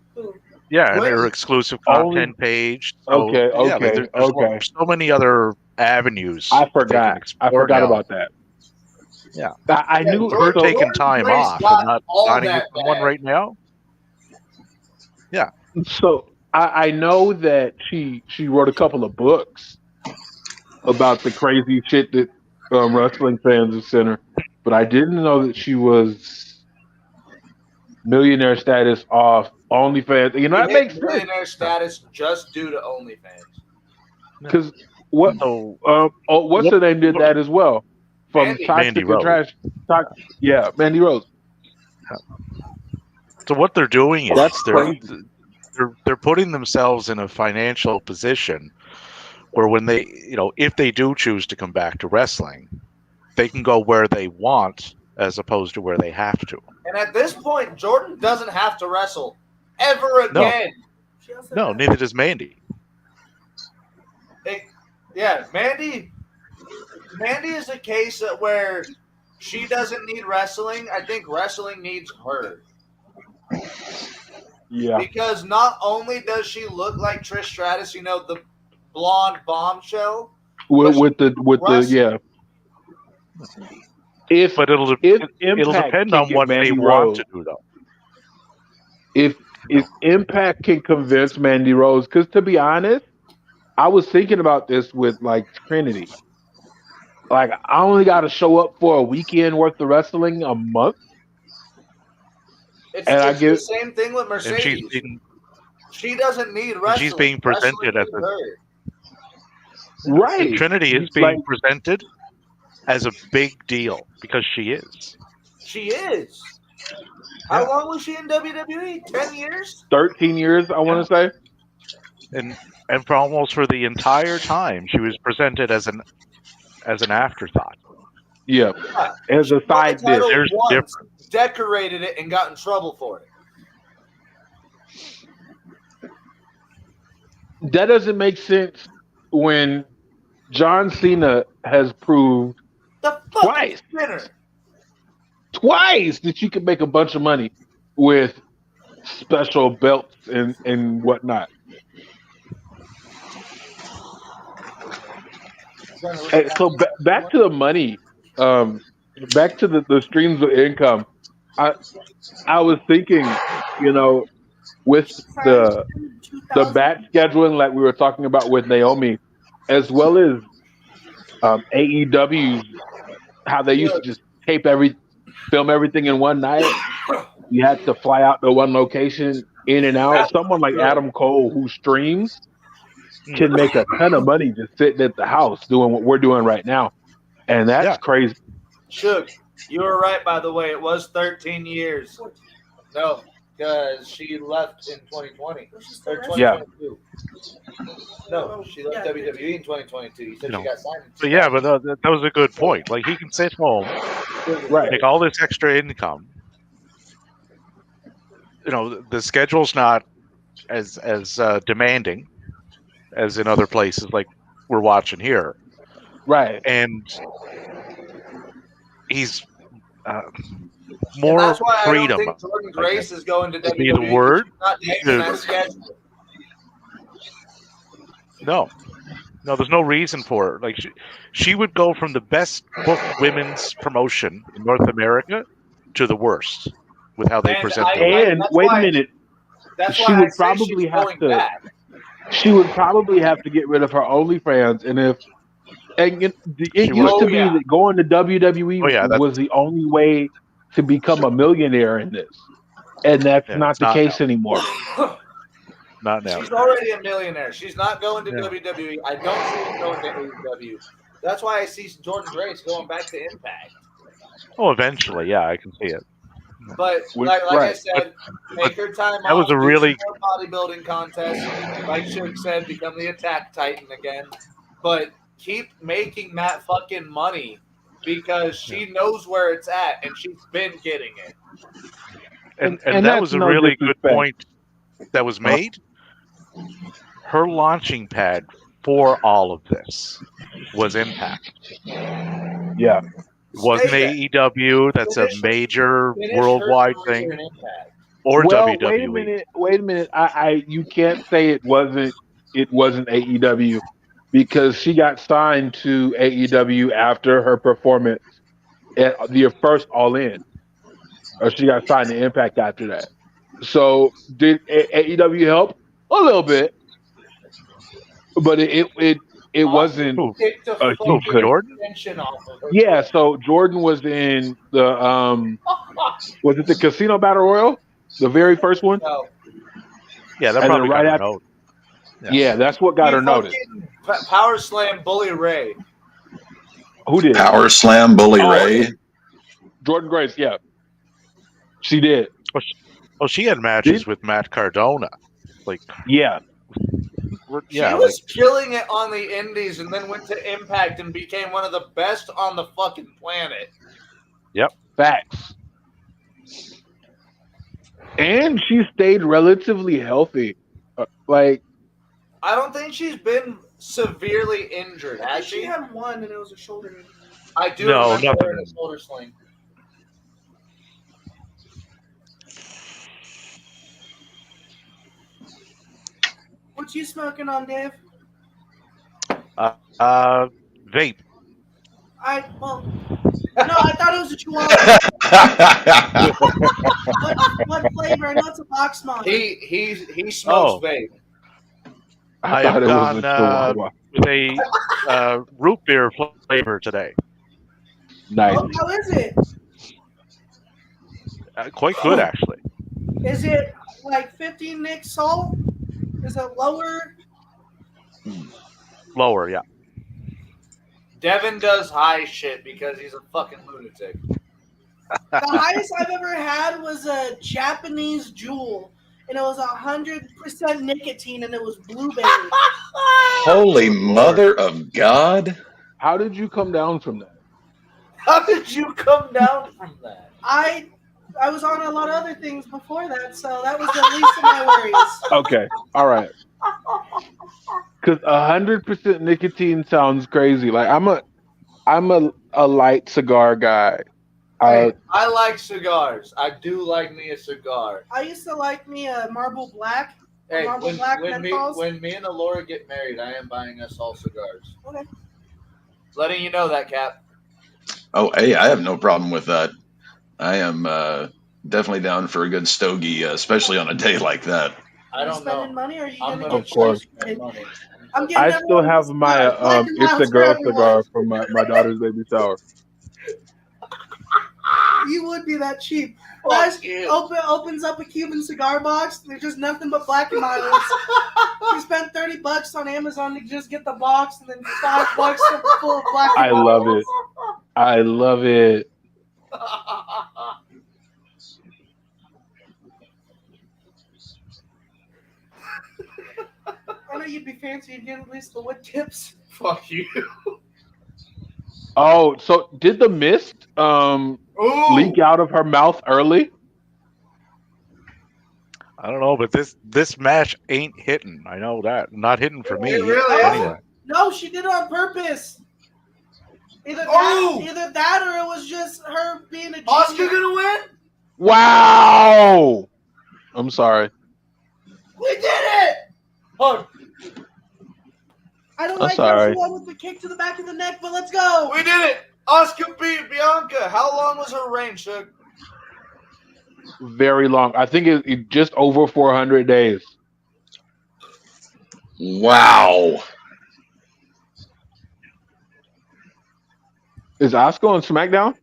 yeah, and Wait. her exclusive Only- content page. So, Okay, yeah, okay, there's okay. so many other avenues. I they can forgot. I explore forgot now. about that. I knew Her Jordan taking time Grace off got and not all signing with that someone bad. right now. So I know that she wrote a couple of books about the crazy shit that wrestling fans have sent her, but I didn't know that she was millionaire status off OnlyFans. You know, He that hit makes sense millionaire status just due to OnlyFans. because what So what's her name did that as well from Mandy. Mandy Toxic and Rose. Trash. Yeah, Mandy Rose. So what they're doing is That's crazy. they're putting themselves in a financial position where when they, if they do choose to come back to wrestling, they can go where they want as opposed to where they have to. And at this point, Jordan doesn't have to wrestle ever again. No, neither does Mandy. Mandy is a case where she doesn't need wrestling. I think wrestling needs her. Yeah, Because not only does she look like Trish Stratus, the blonde bombshell, with the yeah. But it'll Impact depend can on get what they Mandy want Rose, to do, though. if Impact can convince Mandy Rose, because to be honest, I was thinking about this with like Trinity. Like I only got to show up for a weekend worth of wrestling a month, it's and I the give same thing with And Mercedes. She doesn't need wrestling. she's being presented as her. right. Trinity is being presented as a big deal because she is. She is. How long was she in WWE? 10 years? 13 years, I want to say. And for the entire time, she was presented as an afterthought. Yeah, as a side dish. There's the difference. Decorated it and got in trouble for it. That doesn't make sense when John Cena has proved The twice that you can make a bunch of money with special belts and whatnot. And so back to the money, back to the streams of income. I was thinking, with the batch scheduling like we were talking about with Naomi, as well as AEW, how they used to just film everything in one night. You had to fly out to one location, in and out. Someone like Adam Cole, who streams, can make a ton of money just sitting at the house doing what we're doing right now, and that's crazy. Shook, you were right, by the way. It was 13 years. No, because she left in 2020 or 2022. No, she left WWE in 2022. You said she got signed. But that was a good point. Like he can sit home, make all this extra income. The schedule's not as demanding as in other places like we're watching here. Right. And he's more that's why freedom. I don't think Jordan Grace is going to WWE. Be the word. Not taking that schedule. No, there's no reason for it. Like she would go from the best booked women's promotion in North America to the worst with how they present them. And wait a minute, she would probably have to. Back. She would probably have to get rid of her OnlyFans, and it used to be that going to WWE was the only way to become a millionaire in this, and that's not the case anymore. Not now. She's already a millionaire. She's not going to WWE. I don't see her going to AEW. That's why I see Jordan Grace going back to Impact. Oh, eventually, I can see it. But like I said, make her time off. That was a really bodybuilding contest. Like Shook said, become the Attack Titan again. But keep making that fucking money because she knows where it's at and she's been getting it. And that was a really good point that was made. Her launching pad for all of this was Impact. Yeah. It wasn't AEW. That's a major worldwide thing. Or WWE. Wait a minute. You can't say it wasn't AEW because she got signed to AEW after her performance at the first All In, or she got signed to Impact after that. So did AEW help a little bit, but it Austin wasn't Who? kicked a a Who? huge fucking thing. Jordan? extension off of her. Yeah, so Jordan was in the was it the Casino Battle Royal, the very first one, No, Yeah, that and then probably got right her after, note. yeah, that's what got he her noticed. fucking power slam Bully Ray. Who did? Power Slam Bully Oh, Ray. Jordan Grace. Yeah, she did. She had matches with Matt Cardona. Like, Yeah, She yeah, was killing it on the indies and then went to Impact and became one of the best on the fucking planet. facts. And she stayed relatively healthy. Like, I don't think she's been severely injured, I has think she she? had one, and it was a shoulder injury. I do No, remember her in a nothing. shoulder sling. What you smoking on, Dave? Vape. No, I thought it was a Chihuahua. What flavor? I know it's a box mod. He smokes vape. I I thought have it was gone a Chihuahua. with a root beer flavor today. Nice. Oh, how is it? Quite good, actually. Is it like 15 Nick salt? Is it lower? Lower, yeah. Devin does high shit because he's a fucking lunatic. The highest I've ever had was a Japanese Jewel, and it was 100% nicotine, and it was blueberry. Holy mother of God. How did you come down from that? How did you come down from that? I was on a lot of other things before that, so that was the least of my worries. Okay, all right. Because 100% nicotine sounds crazy. Like I'm a light cigar guy. Hey, I like cigars. I do like me a cigar. I used to like me a Marble Black. Hey, Marble Black when menthols. me and Alora get married, I am buying us all cigars. Okay. Letting you know that, Cap. Oh, hey, I have no problem with that. I am definitely down for a good stogie, especially on a day like that. I don't spending know. money, or are you I'm gonna gonna get Of course. spend money. I'm getting I still everyone have my Black and it's a Miles for girl everyone. cigar from my daughter's baby shower. You would be that cheap. Fuck Guys, you. opens up a Cuban cigar box. There's just nothing but Black and Miles. You spend $30 on Amazon to just get the box, and then $5 full of Black and I Miles. love it. I love it. I know you'd be fancy. You'd get at least the wood tips. Fuck you. Oh, so did the mist Ooh. leak out of her mouth early? I don't know, but this match ain't hitting. I know that. Not hitting for me. It really anyway. No, she did it on purpose. Either that or it was just her being a genius. Oscar gonna win? Wow. I'm sorry. We did it! Oh, I don't I'm like sorry. how she won with the kick to the back of the neck, but let's go. we did it! Oscar beat Bianca. How long was her reign, Shug? Very long. I think it just over 400 days. Wow. Is Asuka on SmackDown?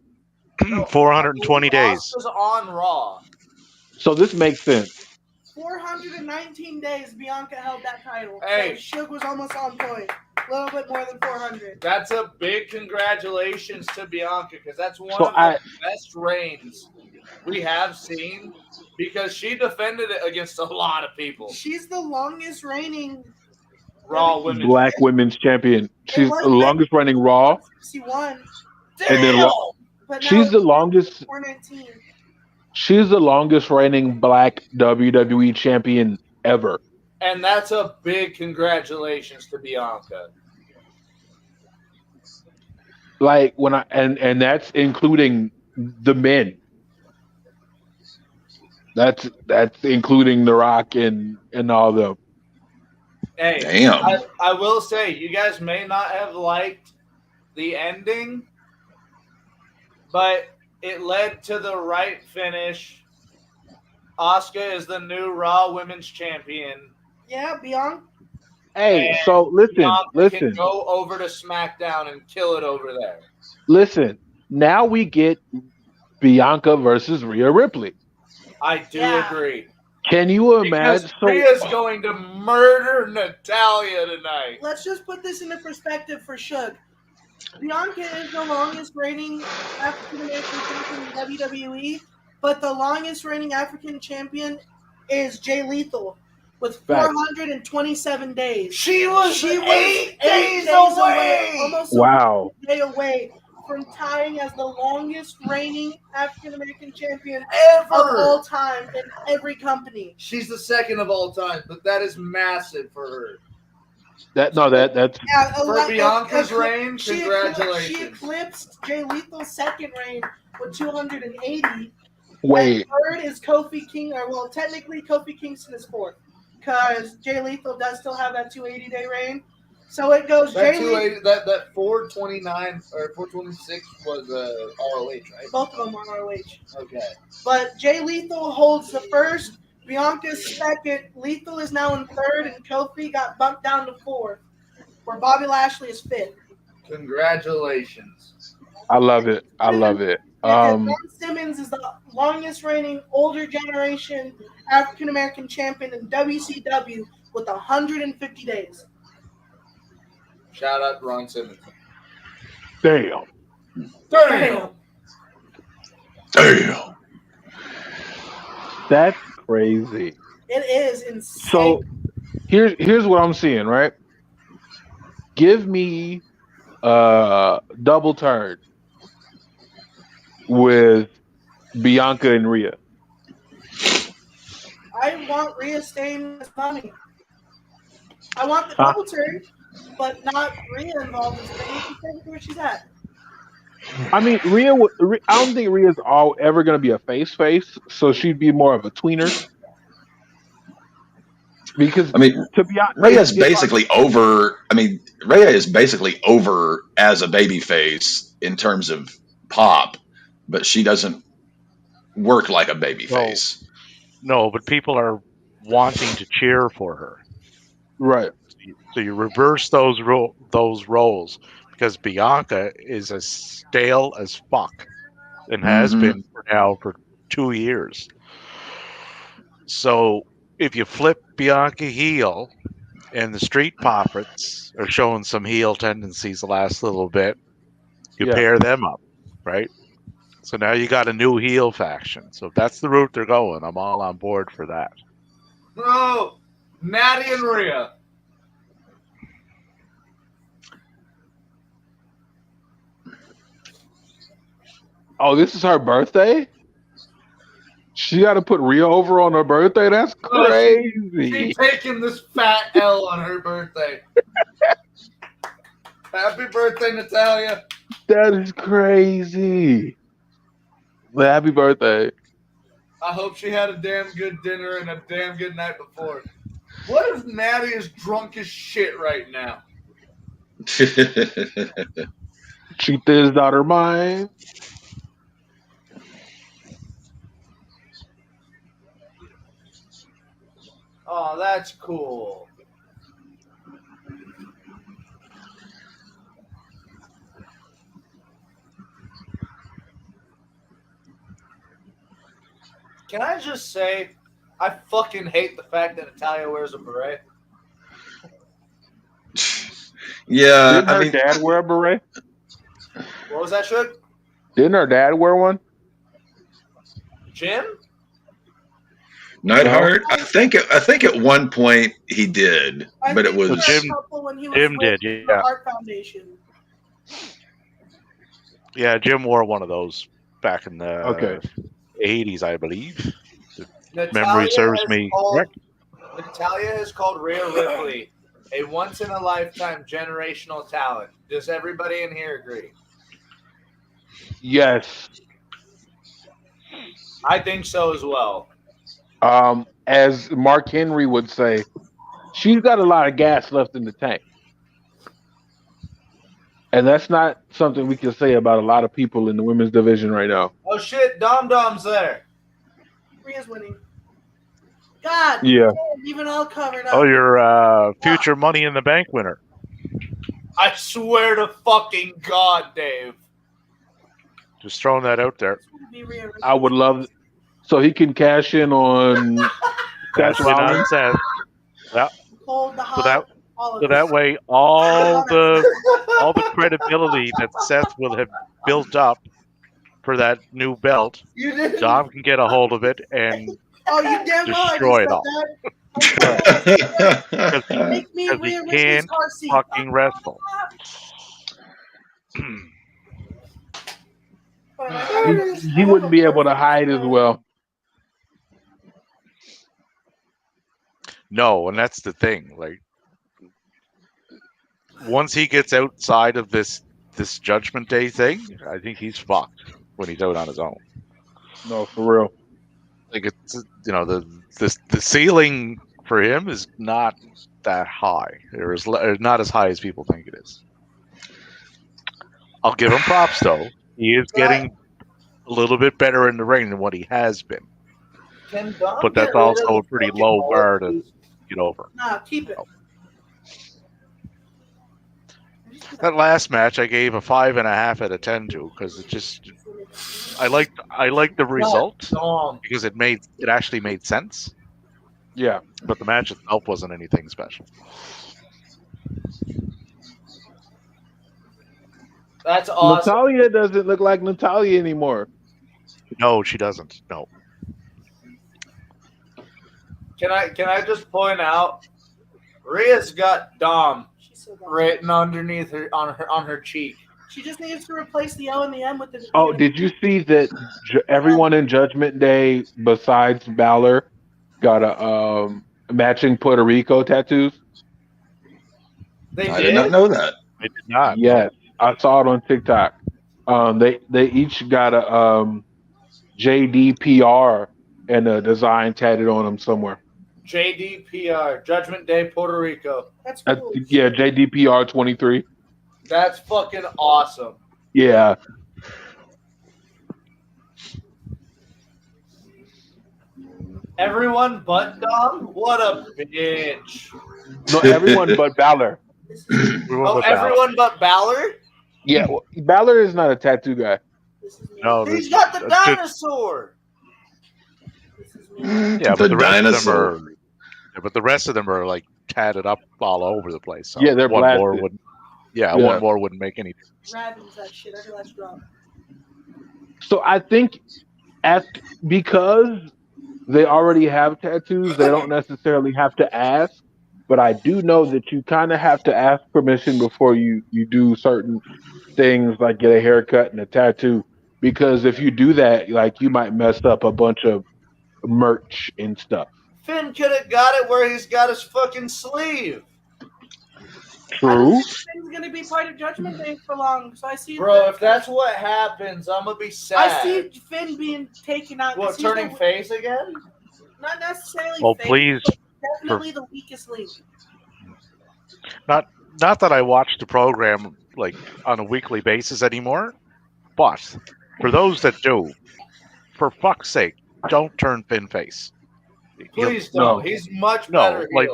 420 days. Oscar's on Raw. So this makes sense. 419 days Bianca held that title. Hey. So Shug was almost on point. A little bit more than 400. That's a big congratulations to Bianca because that's one So of the best reigns we have seen because she defended it against a lot of people. She's the longest reigning Raw women. Black Women's Champion. She's was the longest running Raw. 61. And then Damn! But now She's the longest. 419. She's the longest reigning Black WWE Champion ever. And that's a big congratulations to Bianca. Like when and that's including the men. That's including The Rock and all them. Hey, Damn. I will say, you guys may not have liked the ending, but it led to the right finish. Asuka is the new Raw Women's Champion. Yeah, Bianca. Hey, And so listen, Bianca can go over to SmackDown and kill it over there. listen. Now we get Bianca versus Rhea Ripley. I do agree. Can you Because imagine? Rhea's going to murder Natalia tonight. Let's just put this into perspective for Suge. Bianca is the longest reigning African American champion in WWE, but the longest reigning African champion is Jay Lethal with 427 days. She was 8 days away. Almost Wow. a day away from tying as the longest reigning African American champion Ever. of all time in every company. She's the second of all time, but that is massive for her. That's Yeah, For Bianca's reign, She congratulations. eclipsed Jay Lethal's second reign with 280. wait. And third is Kofi King, or well, technically Kofi Kingston is fourth, because Jay Lethal does still have that 280-day reign. So it goes That Jay Lethal. that 429 or 426 was ROH, right? Both of them are ROH. Okay. But Jay Lethal holds the first, Bianca's second, Lethal is now in third, and Kofi got bumped down to fourth, where Bobby Lashley is fifth. Congratulations. I love it. I love it. Ron Simmons is the longest reigning older generation African American champion in WCW with 150 days. Shout out Ron Simmons. Damn. Damn. Damn. That's crazy. It is insane. So here's what I'm seeing, right? Give me double turn with Bianca and Rhea. I want Rhea staying as money. I want the double turn, but not Rhea involved. She's where she's at. I mean, Rhea. I don't think Rhea's ever going to be a face, so she'd be more of a tweener. Because I mean, to be honest, Rhea is basically over. I mean, Rhea is basically over as a babyface in terms of pop, but she doesn't work like a babyface. No, but people are wanting to cheer for her. Right. So you reverse those roles because Bianca is as stale as fuck and has been for 2 years. So if you flip Bianca heel and the Street Profits are showing some heel tendencies the last little bit, you pair them up, right? So now you got a new heel faction. So if that's the route they're going, I'm all on board for that. Oh, Natty and Rhea. Oh, this is her birthday? She got to put Rhea over on her birthday? That's crazy. She's taking this fat L on her birthday. Happy birthday, Natalia. That is crazy. Well, happy birthday. I hope she had a damn good dinner and a damn good night before. What if Natty is drunk as shit right now? She thizzed out her mind. Oh, that's cool. Can I just say, I fucking hate the fact that Natalia wears a beret. Yeah, Didn't her dad wear a beret? What was that, Shook? Didn't her dad wear one? Jim? Neidhart. I think at one point he did, but it was Jim did. Yeah. Art Foundation. Yeah, Jim wore one of those back in the 80s, I believe. Memory serves me correct. Natalia has called Rhea Ripley a once-in-a-lifetime generational talent. Does everybody in here agree? Yes. I think so as well. As Mark Henry would say, she's got a lot of gas left in the tank. And that's not something we can say about a lot of people in the women's division right now. Oh shit, Dom Dom's there. Rhea's winning. God, Yeah. damn, even all covered up. Oh, your future Money in the Bank winner. I swear to fucking God, Dave. Just throwing that out there. I would love so he can cash in on Seth Cash in on Rollins. Seth. Yeah. Cold, the So that hot, all of so it. that way all the credibility that Seth will have built up for that new belt, You didn't. Dom can get a hold of it and Oh, you damn well I destroy just it said all. that. Make me Because he Rhea Ripley's can't car seat. fucking wrestle. He wouldn't be able to hide as well. No, and that's the thing. Like, once he gets outside of this Judgment Day thing, I think he's fucked when he's out on his own. No, for real. Like, it's the ceiling for him is not that high. Or is not as high as people think it is. I'll give him props though. He is getting a little bit better in the ring than what he has been. Can Dom But that's get rid of also a the pretty fucking low mullet, bar to please? get over. Nah, keep it. That last match I gave a 5.5 out of 10 to because it just I liked the result Dom. because it actually made sense, Yeah. but the match itself wasn't anything special. That's awesome. Natalia doesn't look like Natalia anymore. No, she doesn't. No. Can I just point out, Rhea's got Dom written underneath her on her cheek. She just needs to replace the O and the M with the. Oh, did you see that everyone in Judgment Day besides Balor got a matching Puerto Rico tattoos? They I did not know that. I did not. Yes, I saw it on TikTok. They each got a JDPR and a design tatted on them somewhere. JDPR, Judgment Day, Puerto Rico. That's cool. Yeah, JDPR 23. That's fucking awesome. Yeah. Everyone but Dom? What a bitch. No, everyone but Balor. Oh, everyone but Balor? Yeah, well, Balor is not a tattoo guy. No, He's got the dinosaur. Yeah, but the rest of them are like tatted up all over the place. So Yeah, they're one blasted. more wouldn't. Yeah, Yeah. one more wouldn't make any difference. Ravens that shit. I let's drop. So I think because they already have tattoos, they don't necessarily have to ask. But I do know that you kind of have to ask permission before you do certain things like get a haircut and a tattoo. Because if you do that, like you might mess up a bunch of merch and stuff. Finn could have got it where he's got his fucking sleeve. True. Finn's gonna be part of Judgment Day for long, so I see. Bro, if that's what happens, I'm gonna be sad. I see Finn being taken out. 'cause What, he's turning face again? Not necessarily. Well, face, please. but definitely the weakest link. Not that I watch the program like on a weekly basis anymore, but for those that do, for fuck's sake, don't turn Finn face. Please don't. no. He's much No, better. like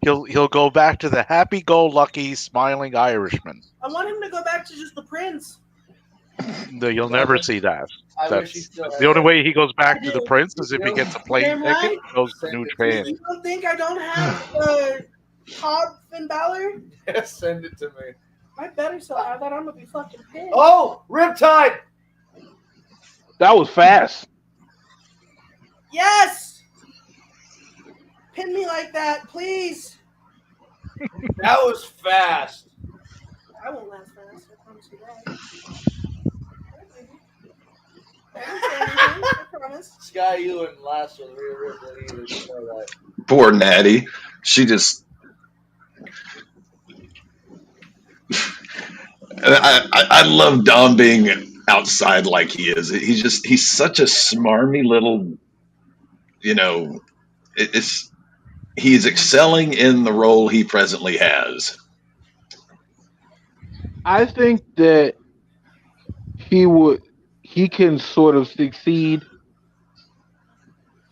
he'll go back to the happy-go-lucky, smiling Irishman. I want him to go back to just the Prince. No, you'll never see that. I wish he still had The only it. way he goes back to the Prince is if he gets a plane Damn ticket right. and goes to New Japan. You don't think I don't have Todd Finn Balor? Send it to me. I better so have that. I'm gonna be fucking pissed. Oh, Riptide! That was fast. Yes! Pin me like that, please. That was fast. I won't last fast. I promise you that. I promise. Sky Ewan last with Rhea Ripley either. You know that. Poor Natty. She just. I love Dom being outside like he is. He's such a smarmy little, he's excelling in the role he presently has. I think that he would he can sort of succeed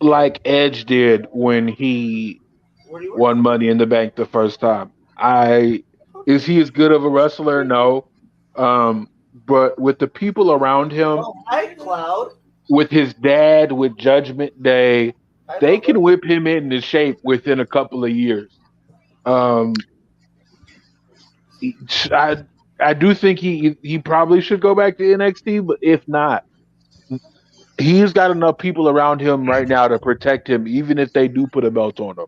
like Edge did when he Where do you work? won Money in the Bank the first time. I Is he as good of a wrestler? No. But with the people around him, Oh, hi, Cloud. with his dad, with Judgment Day, I they know. can whip him into shape within a couple of years. Um, I I do think he probably should go back to NXT, but if not, he's got enough people around him right now to protect him, even if they do put a belt on him.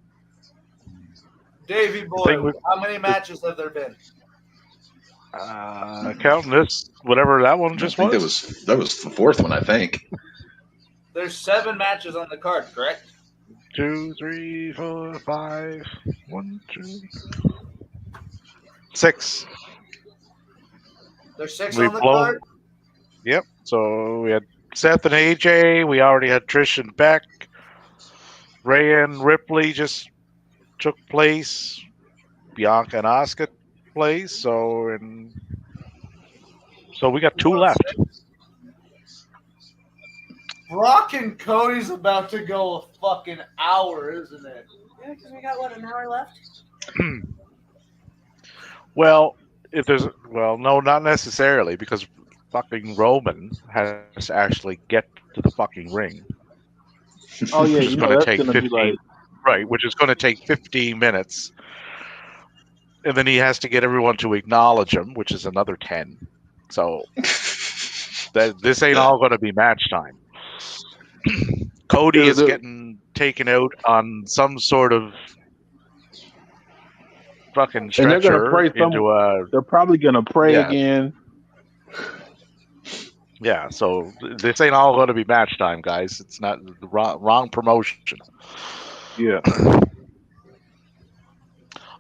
Davey The boy, thing with how many matches have there been? counting this, whatever that one I just think was. that was the fourth one. I think. There's 7 matches on the card, correct? 2, 3, 4, 5. 1, 2, 6. There's 6 We've on the blown. card. Yep. So we had Seth and AJ. We already had Trish and Beck. Rhea and Ripley just took place. Bianca and Asuka place. So we got 2 left. Brock and Cody's about to go a fucking hour, isn't it? Yeah, because we got what, an hour left? Well, no, not necessarily, because fucking Roman has to actually get to the fucking ring. Oh yeah, Which is you going know to that's take gonna be 15, like right? Which is going to take 15 minutes, and then he has to get everyone to acknowledge him, which is another 10. So this ain't all going to be match time. Cody is getting taken out on some sort of fucking and they're gonna stretcher pray into a they're probably gonna pray Yeah. again. yeah. So this ain't all going to be match time, guys. It's not the wrong promotion. Yeah.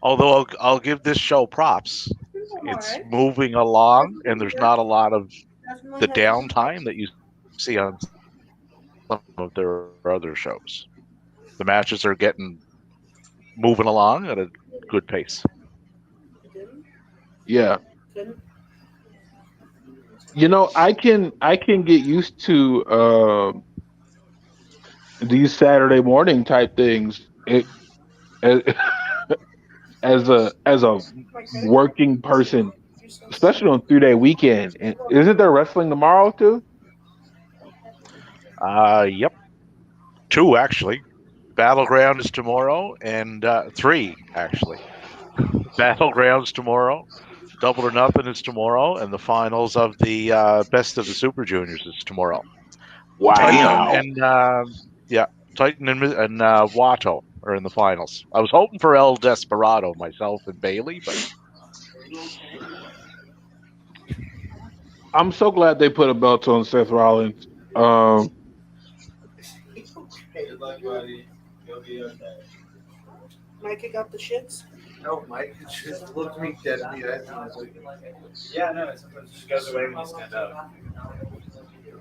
Although I'll give this show props. It's Alright. moving along, and there's not a lot of Definitely the has- downtime that you see on some of their other shows. The matches are moving along at a good pace. Yeah. Couldn't. You know, I can get used to these Saturday morning type things. As, as a My credit working person, You're so especially on 3-day weekend. And isn't there wrestling tomorrow too? Yep. 2 actually. Battleground is tomorrow, and 3 actually. Battlegrounds tomorrow. Double or Nothing is tomorrow, and the finals of the Best of the Super Juniors is tomorrow. Wow. Titan and Watto are in the finals. I was hoping for El Desperado myself and Bailey, but I'm so glad they put a belt on Seth Rollins. Micah got the shits. No, Mike just looked me dead in the eyes. And I was like, Yeah, no, it sometimes just goes away when you stand up.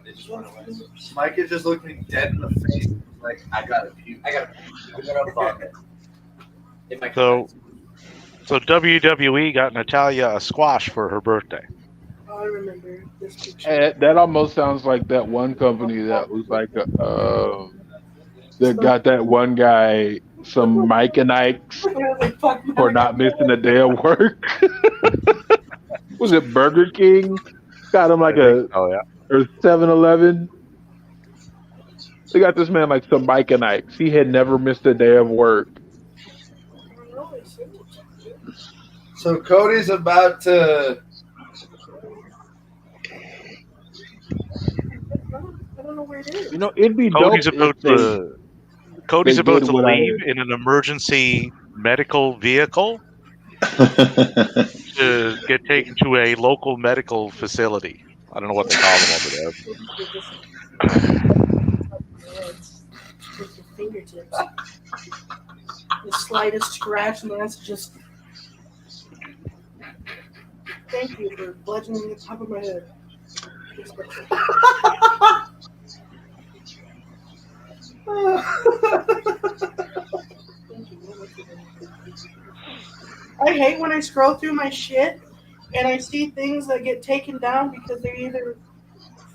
They just run away. Mike just looked me dead in the face. And was like, I gotta puke. I gotta vomit. If I so WWE got Natalia a squash for her birthday. Oh, I remember this picture. That almost sounds like that one company that was like that got that one guy some Mike and Ike's for not missing a day of work. Was it Burger King? Got him like or 7-Eleven. They got this man like some Mike and Ike's. He had never missed a day of work. So Cody's about to. I don't know where it is. You know, it'd be Cody's dope about if they- to Cody's they about did to what I leave heard. in an emergency medical vehicle to get taken to a local medical facility. I don't know what they call them over there. With your fingertips. The slightest scratch, and that's just. Thank you for bludgeoning the top of my head. I hate when I scroll through my shit and I see things that get taken down because they're either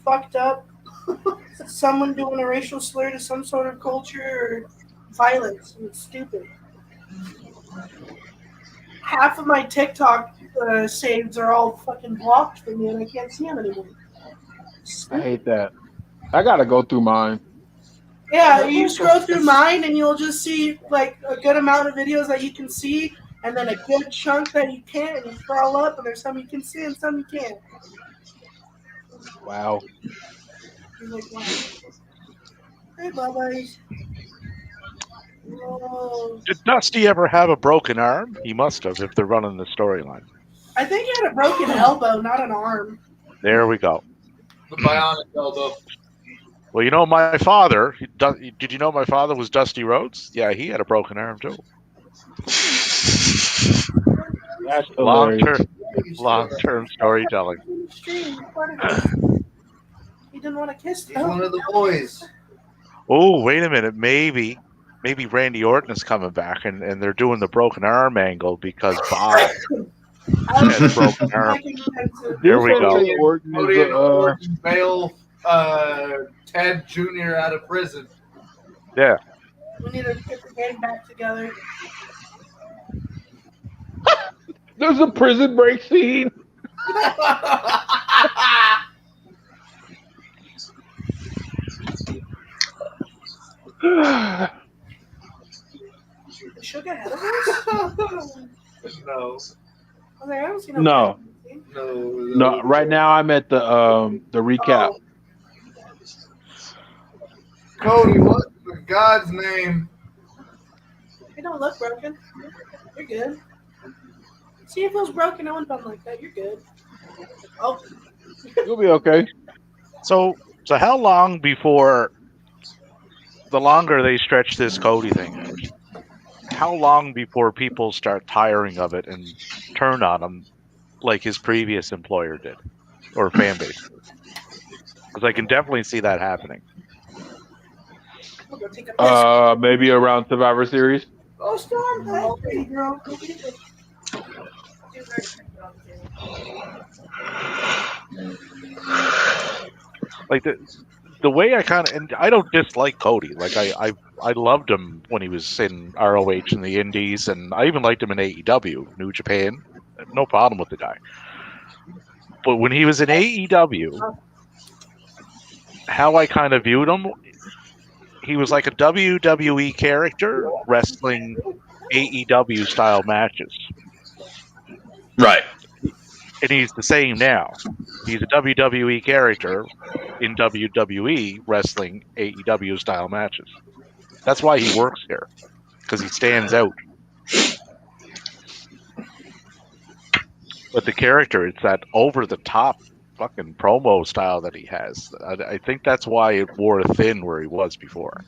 fucked up, someone doing a racial slur to some sort of culture, or violence, and it's stupid. Half of my TikTok saves are all fucking blocked from me, and I can't see them anymore. I Stupid. hate that. I gotta go through mine. Yeah, you scroll through mine and you'll just see like a good amount of videos that you can see, and then a good chunk that you can't, and you scroll up and there's some you can see and some you can't. Wow. You're like, wow. Hey, bye-byes. Whoa. Did Dusty ever have a broken arm? He must have, if they're running the storyline. I think he had a broken elbow, not an arm. There we go. The bionic elbow. Well, you know, my father, did you know my father was Dusty Rhodes? Yeah, he had a broken arm, too. That's hilarious. Long-term storytelling. He didn't want to kiss He's one of the boys. Oh, wait a minute. Maybe Randy Orton is coming back, and they're doing the broken arm angle because Bob had a broken arm. There we go. Cody and Orton bail Ted Jr. out of prison. Yeah. We need to get the gang back together. There's a prison break scene. Shook ahead of us? No. I don't see No. No. Right now, I'm at the recap. Cody, what in God's name? You don't look broken. You're good. See if it was broken, it wouldn't been like that. You're good. Oh. You'll be okay. So how long before, the longer they stretch this Cody thing out, how long before people start tiring of it and turn on him like his previous employer did, or fan base? Because I can definitely see that happening. Maybe around Survivor Series. Oh, Storm, hey, girl. Like the way I kind of, and I don't dislike Cody. Like I loved him when he was in ROH and the Indies, and I even liked him in AEW, New Japan. No problem with the guy. But when he was in AEW, how I kind of viewed him, he was like a WWE character wrestling AEW style matches. Right. And he's the same now. He's a WWE character in WWE wrestling AEW style matches. That's why he works here, because he stands out. But the character, it's that over-the-top fucking promo style that he has. I think that's why it wore thin where he was before.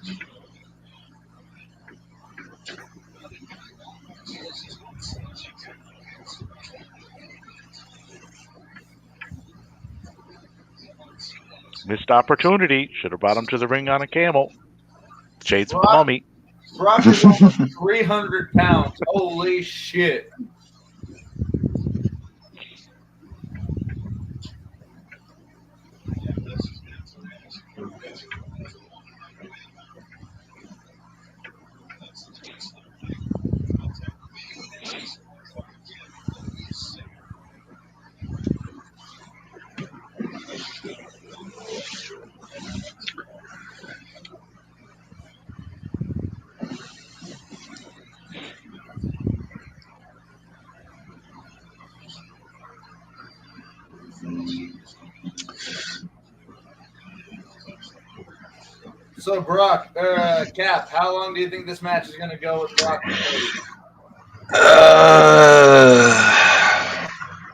Missed opportunity. Should have brought him to the ring on a camel. Shades of the Mummy. Brock is almost 300 pounds. Holy shit. So, Brock, Cap, how long do you think this match is going to go with Brock and Cody?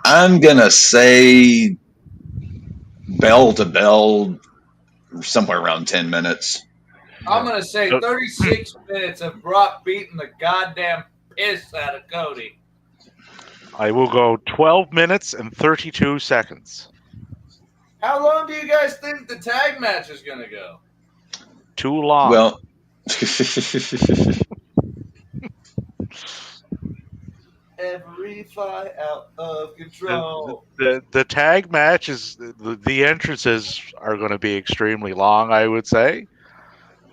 I'm going to say bell to bell, somewhere around 10 minutes. I'm going to say 36 minutes of Brock beating the goddamn piss out of Cody. I will go 12 minutes and 32 seconds. How long do you guys think the tag match is going to go? Too long. Well, every fight out of control. The tag matches, the entrances are going to be extremely long, I would say.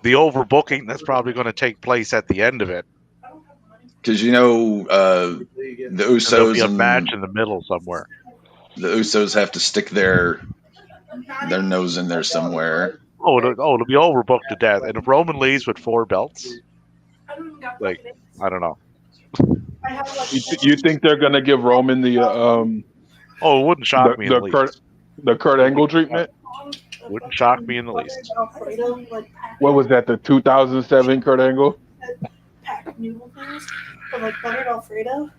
The overbooking that's probably going to take place at the end of it. Because the And there'll be Usos a match and in the middle somewhere. the Usos have to stick their nose in there somewhere. It'll be overbooked to death. And if Roman leaves with 4 belts, like, I don't know. You think they're gonna give Roman the It wouldn't shock me in the least. the Kurt Angle treatment? Wouldn't shock me in the least. What was that? The 2007 Kurt Angle? Pack noodle things, but like buttered Alfredo.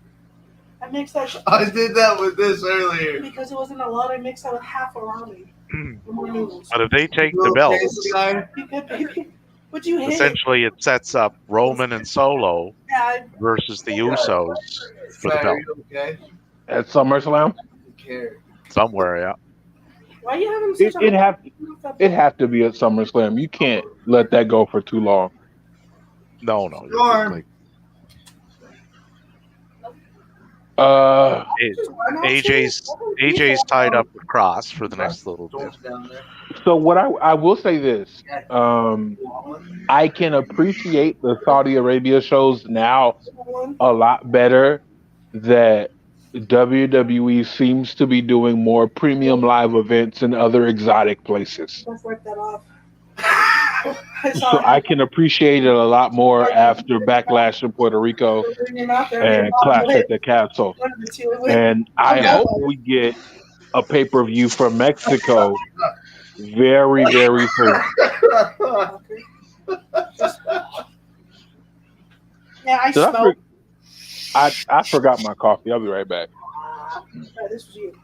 I mixed that shit I did that with this earlier. because it wasn't a lot. I mixed that with half a ramen. More noodles. But if they take the belts, You good, baby? Would you hit? essentially it sets up Roman and Solo Yeah, versus the Usos for the belt Okay. At SummerSlam? somewhere. Yeah. why are you having such It have to be at SummerSlam. You can't let that go for too long. No. Norm. Like, Uh, AJ's tied up with Cross for the next little bit. Down there. so what I will say this, I can appreciate the Saudi Arabia shows now a lot better that WWE seems to be doing more premium live events in other exotic places. Let's wipe that off. So I can appreciate it a lot more after Backlash in Puerto Rico and Clash at the Castle. And I hope we get a pay-per-view from Mexico very, very soon. Yeah, I Did I, smell. I forgot my coffee. I'll be right back. Yeah, this was you.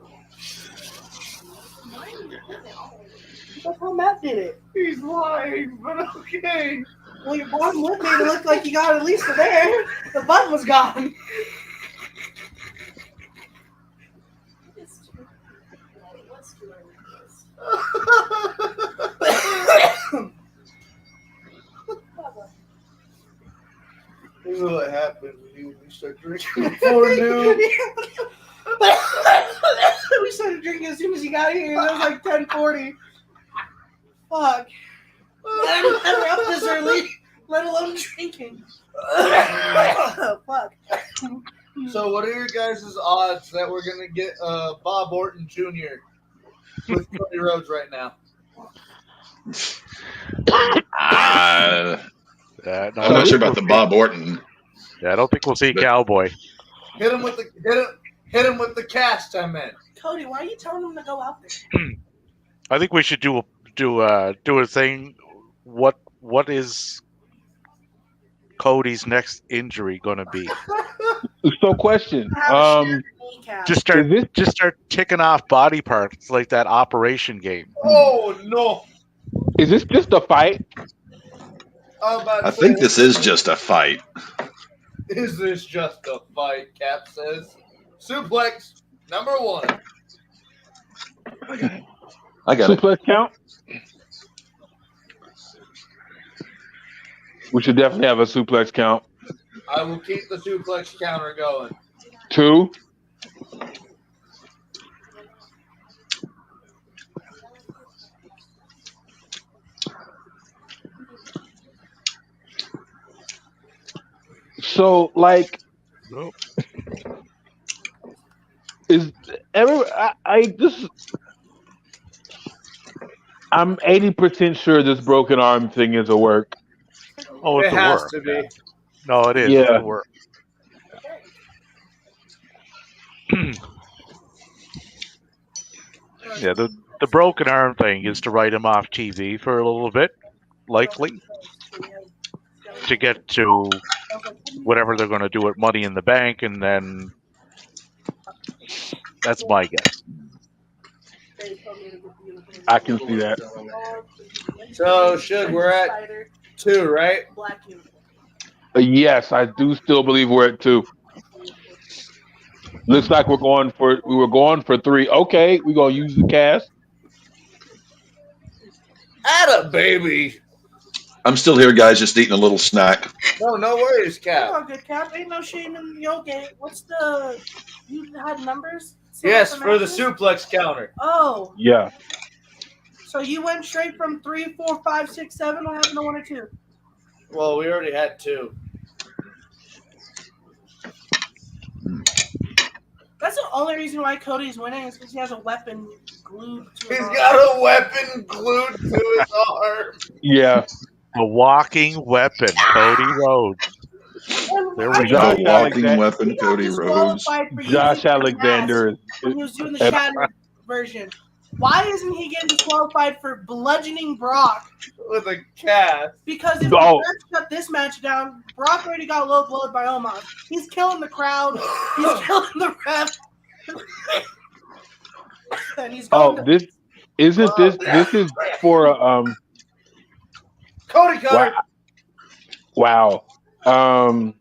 That's how Matt did it. He's lying, but okay. Well, your bottom lip made it look like you got at least to there. The button was gone. This is what happens when you start drinking before noon. We started drinking as soon as you got here. It was like 10:40. Fuck. Never up this early, let alone drinking. Fuck. So, what are your guys' odds that we're gonna get Bob Orton Jr. with Cody Rhodes right now? No, I'm not sure about the Bob Orton. Yeah, I don't think we'll see Cowboy. Hit him with the cast I'm in. Cody, why are you telling him to go out there? I think we should do a thing. What is Cody's next injury going to be? So, question. Just start ticking off body parts like that Operation game. Oh no! Is this just a fight? I think this is just a fight. Is this just a fight? Cap says. Suplex number 1. I got it. Suplex count? We should definitely have a suplex count. I will keep the suplex counter going. 2. So, like, Nope. is I'm 80% sure this broken arm thing is a work. Oh, it's It a has work. to be. No, it is. Yeah. It's a work. Yeah, the broken arm thing is to write him off TV for a little bit, likely, to get to whatever they're going to do at Money in the Bank, and then that's my guess. I can see that. So, we're at 2, right? Yes, I do still believe we're at 2. Looks like we were going for 3. Okay, we're gonna use the cast. Atta baby. I'm still here, guys, just eating a little snack. No worries, Cap. Oh, good Cap. Ain't no shame in your game. What's the? You had numbers? Yes, for the matches? suplex counter. Oh, Yeah. so you went straight from 3, 4, 5, 6, 7. What happened to 1 or 2? Well, we already had 2. That's the only reason why Cody's winning is because he has a weapon glued to his He's arm. got a weapon glued to his arm. Yeah. A walking weapon, Cody Rhodes. There we The go. walking Alexander- weapon, He got Cody Rhodes. disqualified for Josh using Alexander the is when he was doing the Shattered version. Why isn't he getting disqualified for bludgeoning Brock? With a cast. Because if Oh. the ref shut this match down, Brock already got low blowed by Omos. He's killing the crowd. He's killing the ref. And he's going this isn't this is for Cody Cutter. wow. I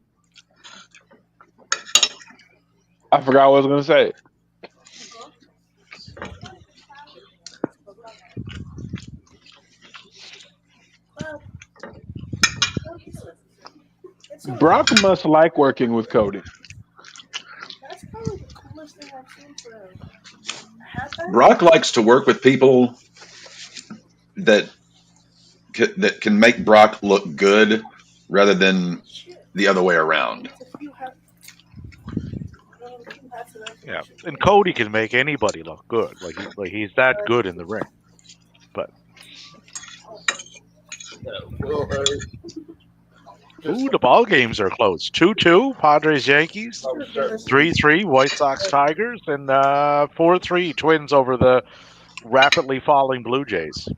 forgot what I was gonna say. Brock must like working with Cody. That's probably the coolest thing I've seen for him. Brock likes to work with people that can make Brock look good rather than the other way around. Yeah, and Cody can make anybody look good. Like he's that good in the ring. But ooh, the ball games are close. 2-2, Padres Yankees. 3-3, White Sox Tigers, and 4-3 Twins over the rapidly falling Blue Jays.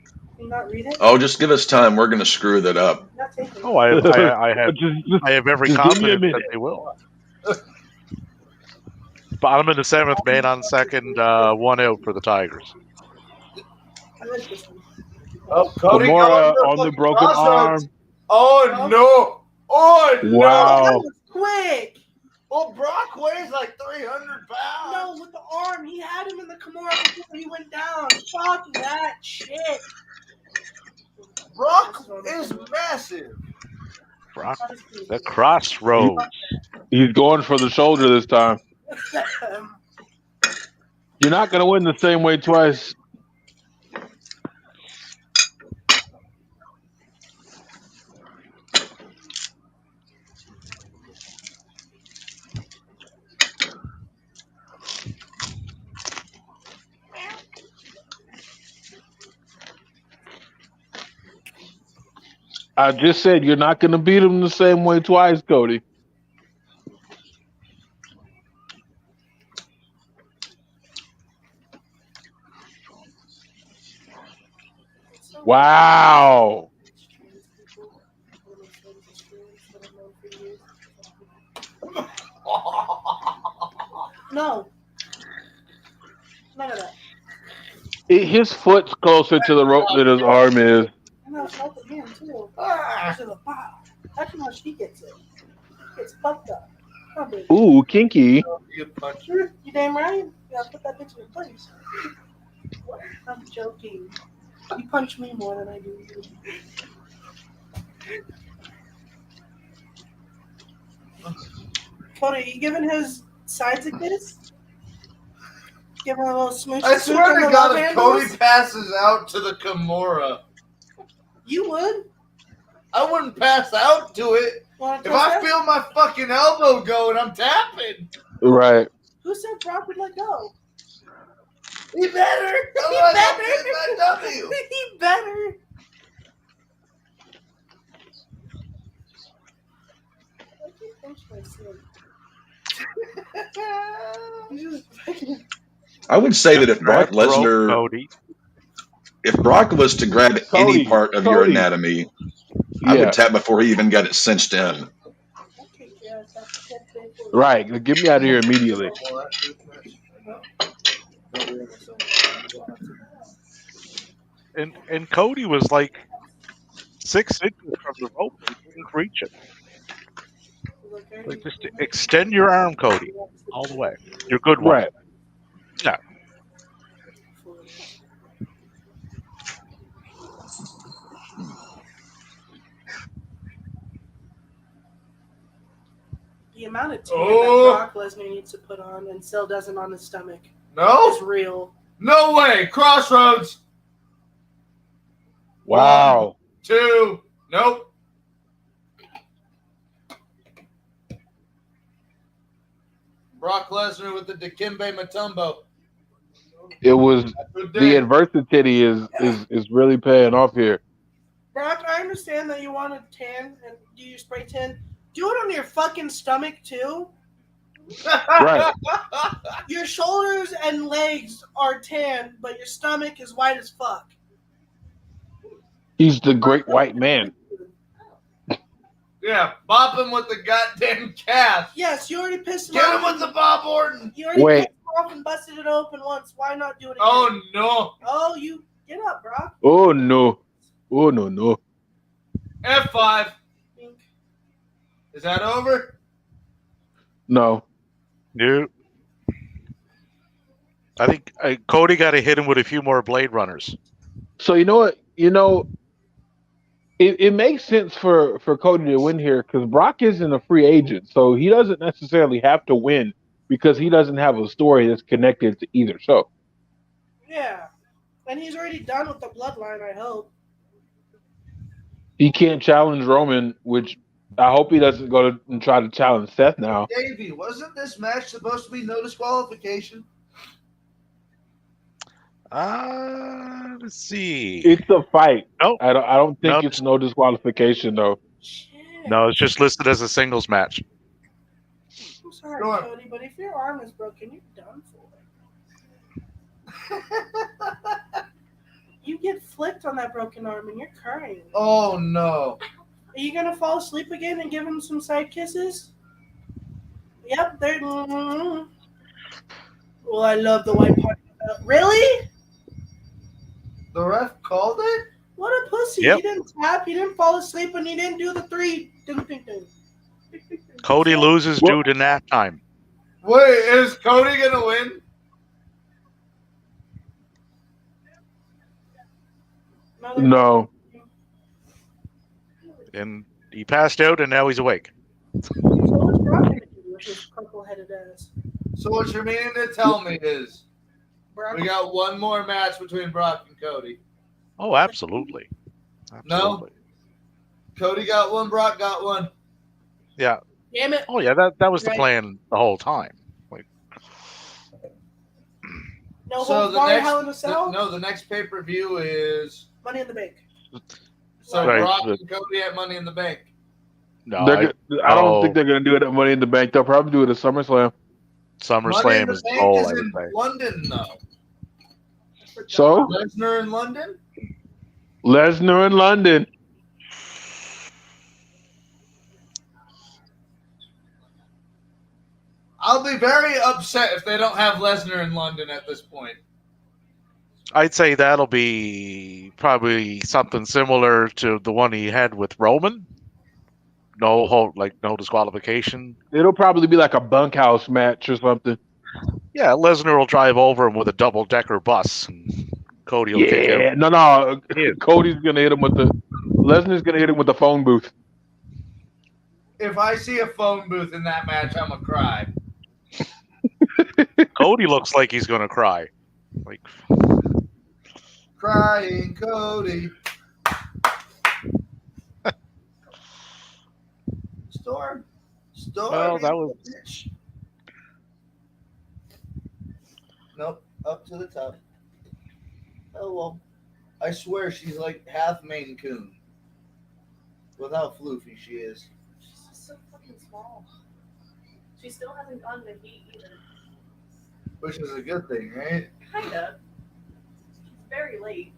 Oh, just give us time. We're going to screw that up. Oh, I have every just give me a confidence that minute. they will. Bottom of the 7th, man on second, 1 out for the Tigers. Oh, Cody Kimura going on the fucking broken crossroads. arm. Oh no! Oh no! Wow. That was quick. Well, Brock weighs like 300 pounds. No, with the arm. He had him in the Kimura before he went down. Fuck that shit. Brock is massive. Brock, the crossroads. He's going for the shoulder this time. You're not gonna win the same way twice. I just said you're not going to beat him the same way twice, Cody. Wow. No. None of that. His foot's closer to the rope than his arm is. And I was helping him too. That's how she gets it. It's fucked up. Huh, baby? Ooh, kinky. You punch. You damn right. You gotta put that bitch in place. I'm joking. You punch me more than I do you. Cody, you giving his sides a kiss? Give him a little smooch. I swear to God, if Cody passes out to the Kimura, you would. I wouldn't pass out to it. If I feel my fucking elbow going, I'm tapping. Right. Who said Brock would let go? He better. He Otherwise, better. I'm getting my W. He better. I would say that if Brock Broke Lesnar, Cody. if Brock was to grab any Cody, part of your Cody. anatomy, I would tap before he even got it cinched in. Right. Get me out of here immediately. And Cody was like 6 inches from the rope. He couldn't reach it. Like, just extend your arm, Cody, all the way. You're good one. Right. Yeah. The amount of tan Oh. that Brock Lesnar needs to put on and still doesn't on his stomach No? is real. No way. Crossroads. Wow. 2. Nope. Brock Lesnar with the Dikembe Mutombo. It was Good the day. adversity is really paying off here. Brock, I understand that you want to tan and do your spray tan. Do it on your fucking stomach too. Right. Your shoulders and legs are tan, but your stomach is white as fuck. He's the great white man. Yeah, bop him with the goddamn calf. Yes, you already pissed him Get off. him with the Bob Orton. You already Wait. pissed him off and busted it open once. Why not do it again? Oh, no. Oh, you get up, Brock. Oh no. Oh no. F5. Is that over? No. Dude. I think Cody got to hit him with a few more Blade Runners. So you know what? It makes sense for Cody to win here because Brock isn't a free agent, so he doesn't necessarily have to win because he doesn't have a story that's connected to either show. Yeah. And he's already done with the bloodline, I hope. He can't challenge Roman, which I hope he doesn't go to and try to challenge Seth now. Davey, wasn't this match supposed to be no disqualification? Let's see. It's a fight. Nope. I don't think Nope. it's no disqualification though. Shit. No, it's just listed as a singles match. I'm sorry, Go on. Cody, but if your arm is broken, you're done for. You get flicked on that broken arm and you're crying. Oh, no. Are you gonna fall asleep again and give him some side kisses? Yep, they're. Well, I love the white part. Really? The ref called it? What a pussy! Yep. He didn't tap. He didn't fall asleep, and he didn't do the 3. Ding, ding, ding. Cody loses due to nap time. Wait, is Cody going to win? No. And he passed out, and now he's awake. So what's Brock gonna do with his purple-headed ass? So what you're meaning to tell me is Brock, we got one more match between Brock and Cody. Oh, absolutely. Absolutely. Cody got one, Brock got one. Yeah. damn it! Oh, yeah, that was the Right. plan the whole time. Like, No So holds the barred, next, Hell in a Cell. the next pay-per-view is Money in the Bank. so Right. Brock and Cody at Money in the Bank. no, I don't think they're gonna do it at Money in the Bank. They'll probably do it at SummerSlam. Money in SummerSlam the is Bank goal, is I would in say. London, though. So Lesnar in London? Lesnar in London. I'll be very upset if they don't have Lesnar in London at this point. I'd say that'll be probably something similar to the one he had with Roman. No disqualification. It'll probably be like a bunkhouse match or something. Yeah, Lesnar will drive over him with a double-decker bus, and Cody will kick Yeah, out. no. Yeah. Cody's gonna hit him with the. Lesnar's gonna hit him with the phone booth. If I see a phone booth in that match, I'm going to cry. Cody looks like he's going to cry. Like, Crying Cody. Storm. well, that was Bitch. Nope, up to the top. Oh, well. I swear she's like half Maine Coon. With how floofy she is. She's just so fucking small. She still hasn't gone to heat either. Which is a good thing, right? Kinda. She's very late.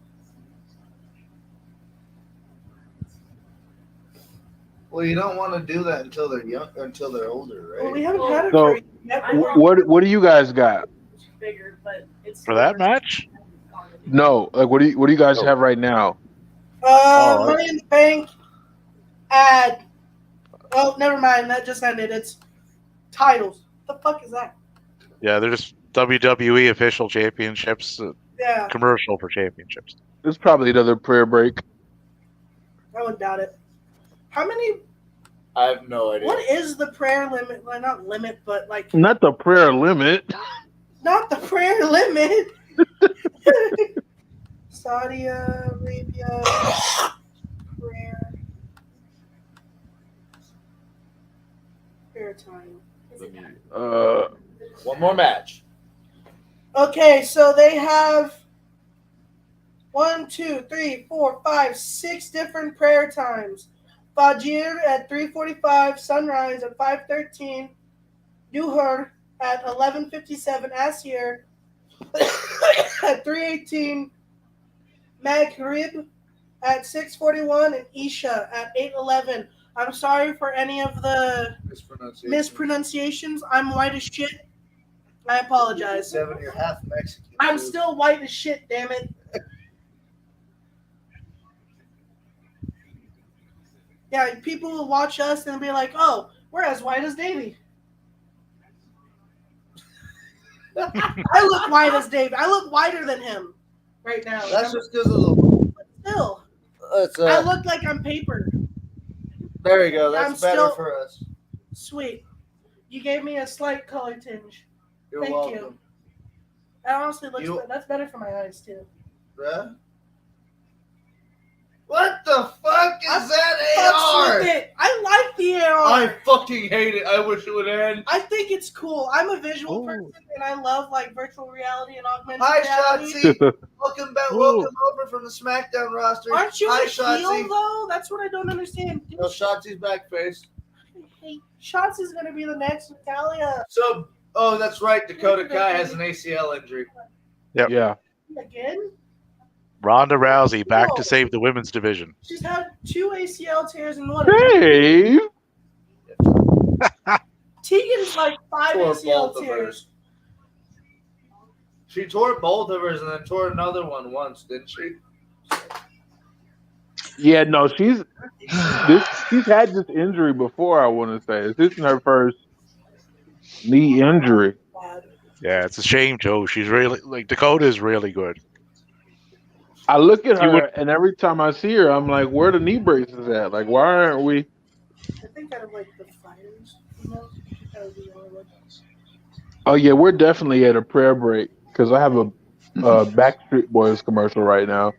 Well, you don't want to do that until they're young, until they're older, right? Well, we haven't had it So- for yet. I know. What do you guys got? She's bigger, but it's for that match. No, like what do you guys have right now? Oh, Money in the Bank. Ad. Oh, never mind. That just ended. It's titles. What the fuck is that? Yeah, they're just WWE official championships, Yeah, commercial for championships. It's probably another prayer break. I would doubt it. How many I have no idea. What is the prayer limit? Well, not limit, but like Not the prayer limit. not the prayer limit. Saudi Arabia prayer time. One more match. Okay, so they have 6 different prayer times. Fajr at 3:45, sunrise at 5:13, Duhur at 11:57, Asir at 3:18, Maghrib at 6:41, and Isha at 8:11. I'm sorry for any of the mispronunciations. I'm white as shit. I apologize. You're half Mexican. I'm still white as shit, damn it. Yeah, people will watch us and be like, oh, we're as white as Davey. I look white as Davey. I look whiter than him right now. That's just because of the. Still. That's, I look like I'm paper. There you go. That's I'm better still- for us. Sweet. You gave me a slight color tinge. You're Thank welcome. you. That honestly looks You- that's better for my eyes, too. Bruh? What the fuck is I'm that Fucks AR? with it. I like the AR. I fucking hate it. I wish it would end. I think it's cool. I'm a visual Ooh. person, and I love like virtual reality and augmented Hi, reality. Shotzi. Welcome back. Welcome over from the SmackDown roster. Aren't you Hi, a heel Shotzi. though? That's what I don't understand. No, Shotzi's back face. Hey, Shots is gonna be the next Natalia So, oh, that's right. Dakota Kai has an ACL injury. Yeah. again. Ronda Rousey back to save the women's division. She's had 2 ACL tears in one. Dave. Tegan's like 5 Tore ACL both of tears. hers. She tore both of hers and then tore another one once, didn't she? Yeah, no, she's had this injury before. I want to say this isn't her first knee injury. Yeah, it's a shame, Joe. She's really Dakota is really good. I look at You her, would- and every time I see her, I'm like, "Where are the knee braces at? Like, why aren't we?" I think out of like the fighters, you know, that would be the only one. Oh yeah, we're definitely at a prayer break because I have a Backstreet Boys commercial right now.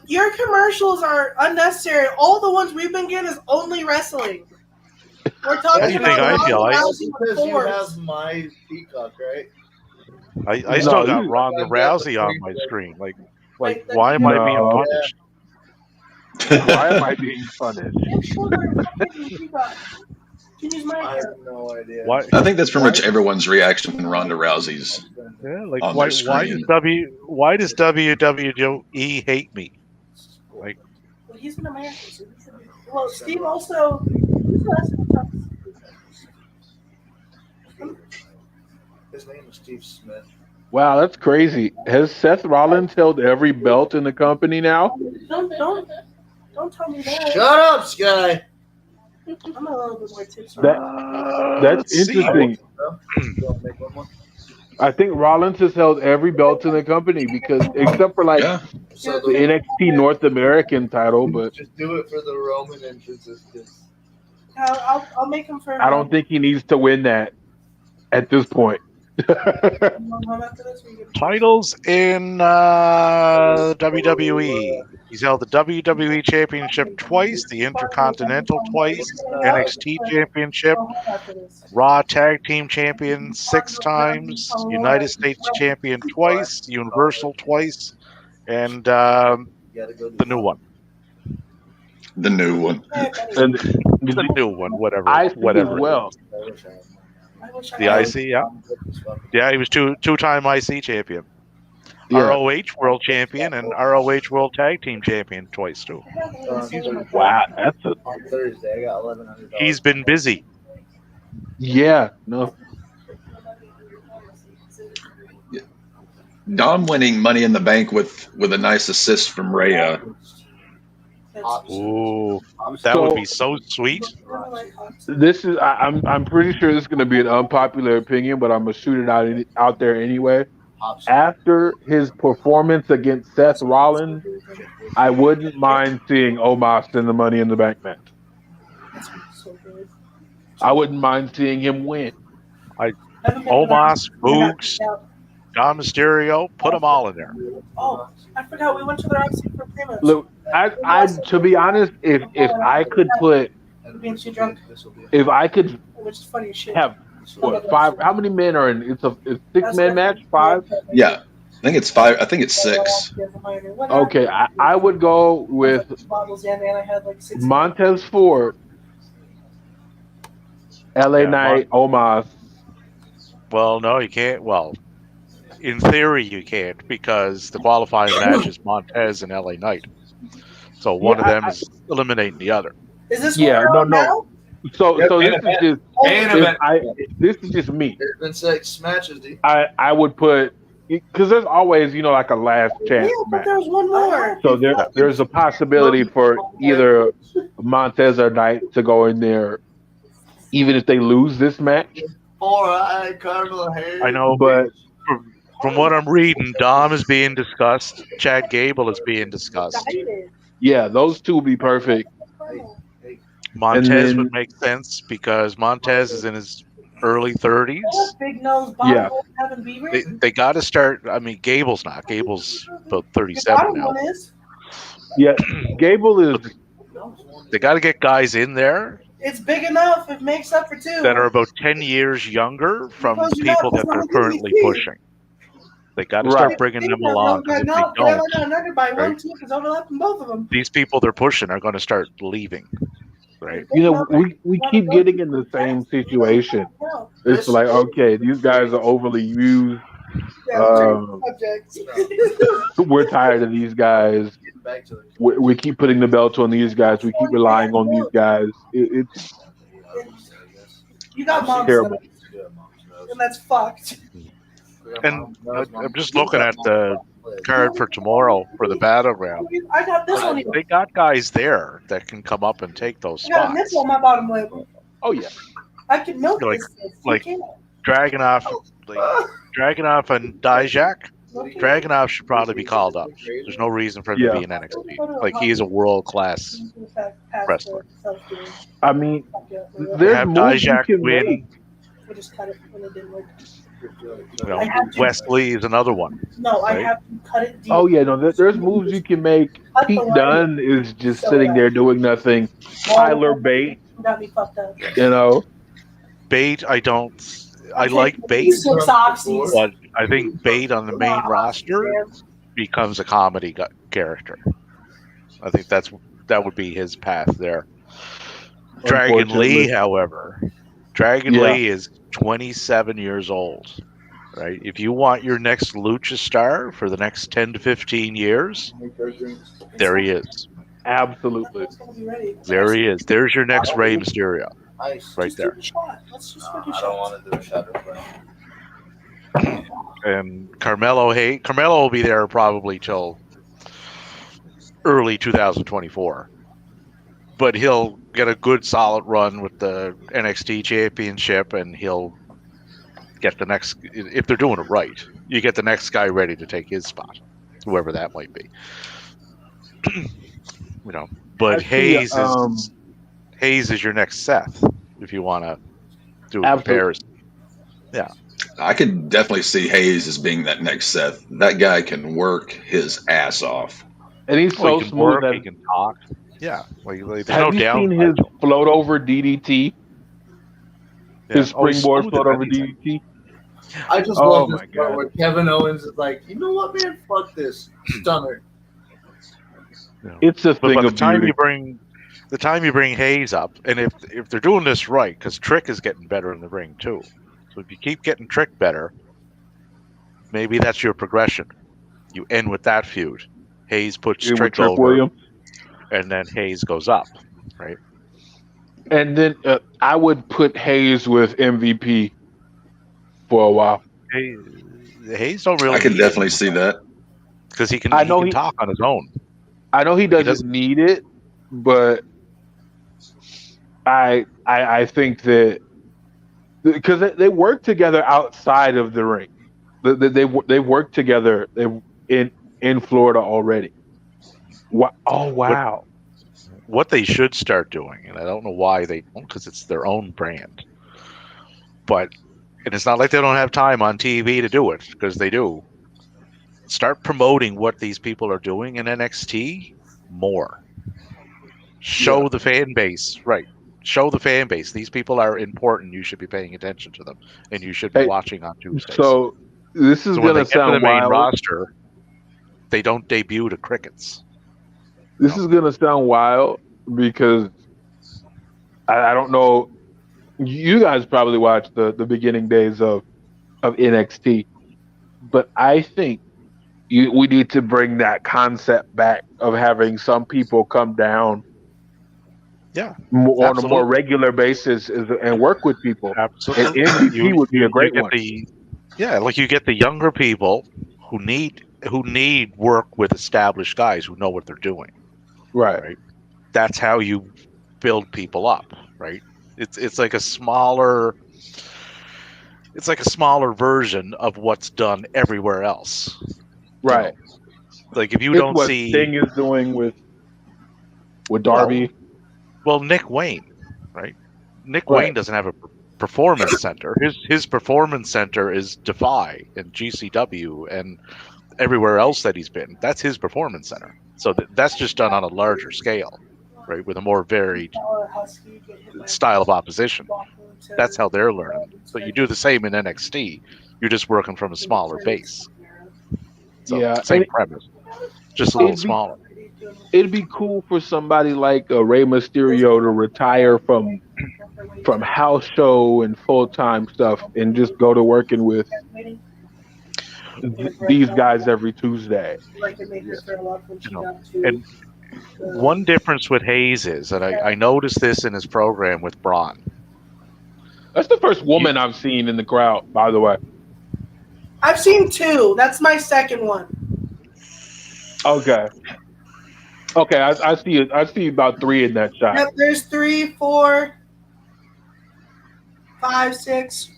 Your commercials are unnecessary. All the ones we've been getting is only wrestling. We're talking How do you about think I feel? Ronda I- Rousey with Because you Forbes. have my peacock, right? I still got you- Ronda Rousey on my screen. Like why am No. I being punished? Why am I being punished? I'm sure they're fucking Peacock. Can use my I have no idea. Why? I think that's pretty much everyone's reaction when Ronda Rousey's. Yeah, like On why their why does WWE hate me? Like Well, he's an American, so he should be. Well, Steve also. Who's the last one? His name is Steve Smith. Wow, that's crazy. Has Seth Rollins held every belt in the company now? Don't tell me that. Shut up, Sky. I'm a little bit more tipsy. That's let's see. interesting. You want to make one more? I think Rollins has held every belt in the company because, except for like Yeah. So the NXT North American title, but just do it for the Roman entrances. 'Cause I'll make him for. I don't think he needs to win that at this point. titles in WWE. He's held the WWE Championship twice, the Intercontinental twice, NXT Championship, Raw Tag Team Champion 6 times, United States Champion twice, Universal twice, and you gotta go the new one. The new one. And The new one, whatever. I think as whatever. well. The IC, yeah. Yeah, he was two-time IC champion. Yeah. ROH World Champion and ROH World Tag Team Champion twice, too. Wow, that's a On Thursday, I got $1,100. He's been busy. yeah. No, Dom winning Money in the Bank with a nice assist from Rhea. Ooh, that would be so sweet. this is. I'm pretty sure this is going to be an unpopular opinion, but I'm gonna shoot it out there anyway. After his performance against Seth Rollins, I wouldn't mind seeing Omos in the Money in the Bank match. so good. I wouldn't mind seeing him win. Haven't been Omos, to that. I got Boogs, kicked out. Don Mysterio, put them all in there. Oh, I forgot we went to the RC for promos. Look, I to be honest, if I could put, Being too drunk, if I could which is funny as shit. have what 5? How many men are in? It's a 6-man match. 5. Yeah, I think it's 5. I think it's 6. Okay, I would go with Montez Ford, LA Knight, Omos. Well, no, you can't. Well, in theory, you can't because the qualifying match is Montez and LA Knight. So one of them is eliminating the other. Is this Yeah, what we're on no. now? So this is just Main event. this is just me. There's been 6 matches, dude. I would put, because there's always like a last chance Yeah, but match. there's one more. So there's a possibility for either Montez or Knight to go in there, even if they lose this match. All right, Carmelo Hayes. I know, But from what I'm reading, Dom is being discussed. Chad Gable is being discussed. yeah, those two would be perfect. Montez then- would make sense because Montez is in his early 30s. Big nose, Yeah. having beavers. They got to start. I mean, Gable's not. Gable's about The 37 bottom now. one is. Yeah, Gable is. They got to get guys in there It's big enough. It makes up for 2. that are about 10 years younger from Because you know, people that that's they're not currently easy. pushing. They got to Right. start bringing them along because if they don't, by one right? team is overlapping both of them. these people they're pushing are going to start leaving, right? We keep getting in the same situation. It's like, okay, these guys are overly used. We're tired of these guys. Getting back to the We keep putting the belts on these guys. We keep relying on these guys. It's You got mom's terrible. and that's fucked. And I'm just looking at the card for tomorrow for the battleground. I got this one. They got guys there that can come up and take those I got a spots. nipple on my bottom lip. oh yeah. I can milk Like- this. like- Dragunov and Dijak. Dragunov should probably be called up. There's no reason for him to be in NXT. Like, he is a world-class wrestler. I mean, there's Have moves you Dijak can win. make. We just cut it when it didn't work. You know, Wesley is another one. No, I Right. have to cut it deep. Oh yeah, no. There's moves you can make. Pete Dunne is just sitting there doing nothing. Tyler Bate, Got me fucked up. Bate, I like Bate, 6 oxys. but I think Bate on the main roster becomes a comedy character. I think that would be his path there. Dragon Lee, however, Lee is 27 years old, right? If you want your next lucha star for the next 10 to 15 years, there he is. Absolutely. There he is. There's your next Rey Mysterio, ice. right there. Let's just go do I don't want to do a shot of flame. And Carmelo will be there probably till early 2024. But he'll get a good solid run with the NXT championship, and he'll get the next, if they're doing it right, you get the next guy ready to take his spot, whoever that might be. But Hayes is your next Seth, if you want to do a comparison. Yeah. I could definitely see Hayes as being that next Seth. That guy can work his ass off. And he's so he can smooth work, that he can talk. Yeah. There's have no you doubt. seen his float over DDT? His springboard float over anything. DDT? I just Oh love my this part God. where Kevin Owens is like, you know what, man? Fuck this. Stunner. It's a But thing by the of time beauty. you bring Hayes up, and if they're doing this right, because Trick is getting better in the ring too. So if you keep getting Trick better, maybe that's your progression. You end with that feud. Hayes puts In with Trick Trick over, Williams. and then Hayes goes up, right? And then I would put Hayes with MVP for a while. Hayes don't really. I can definitely see that. because he can talk on his own. I know he doesn't need it, but I think that because they work together outside of the ring, they work together in Florida already. Oh wow! what they should start doing, and I don't know why they don't, because it's their own brand. But and it's not like they don't have time on TV to do it, because they do. Start promoting what these people are doing in NXT more. Show the fan base, right? Show the fan base. These people are important. You should be paying attention to them, and you should be watching on Tuesdays. So this is So when gonna they get to the sound main wild. roster, they don't debut to crickets. This is gonna sound wild because I don't know. You guys probably watched the beginning days of NXT, but I think we need to bring that concept back of having some people come down, on a more regular basis and work with people. Absolutely, And MVP would be a great one. Like you get the younger people who need work with established guys who know what they're doing. Right. That's how you build people up, right? It's like a smaller version of what's done everywhere else. Right. Like if you it's don't what see Sting is doing with Darby. Well, Nick Wayne, right? Nick Wayne doesn't have a performance center. His performance center is Defy and GCW and everywhere else that he's been. That's his performance center. So that's just done on a larger scale, right? With a more varied style of opposition. That's how they're learning. So you do the same in NXT. You're just working from a smaller base. So same premise, just a little smaller. It'd be cool for somebody like Rey Mysterio to retire from house show and full-time stuff and just go to working with these guys every Tuesday. And one difference with Hayes is, and I noticed this in his program with Braun. That's the first woman I've seen in the crowd, by the way. I've seen 2. That's my second one. Okay, I see about 3 in that shot. Yep, there's 3, 4, 5, 6.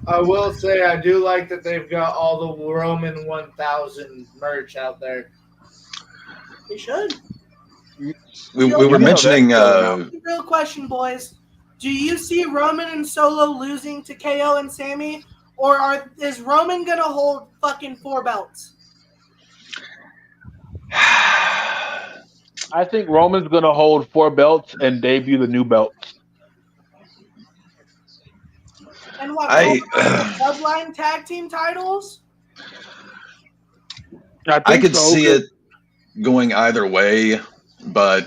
I will say I do like that they've got all the Roman 1000 merch out there. They should. We were mentioning. Real question, boys. Do you see Roman and Solo losing to KO and Sammy? Or is Roman going to hold fucking 4 belts? I think Roman's going to hold 4 belts and debut the new belts. And what? Bloodline tag team titles? I could see it going either way, but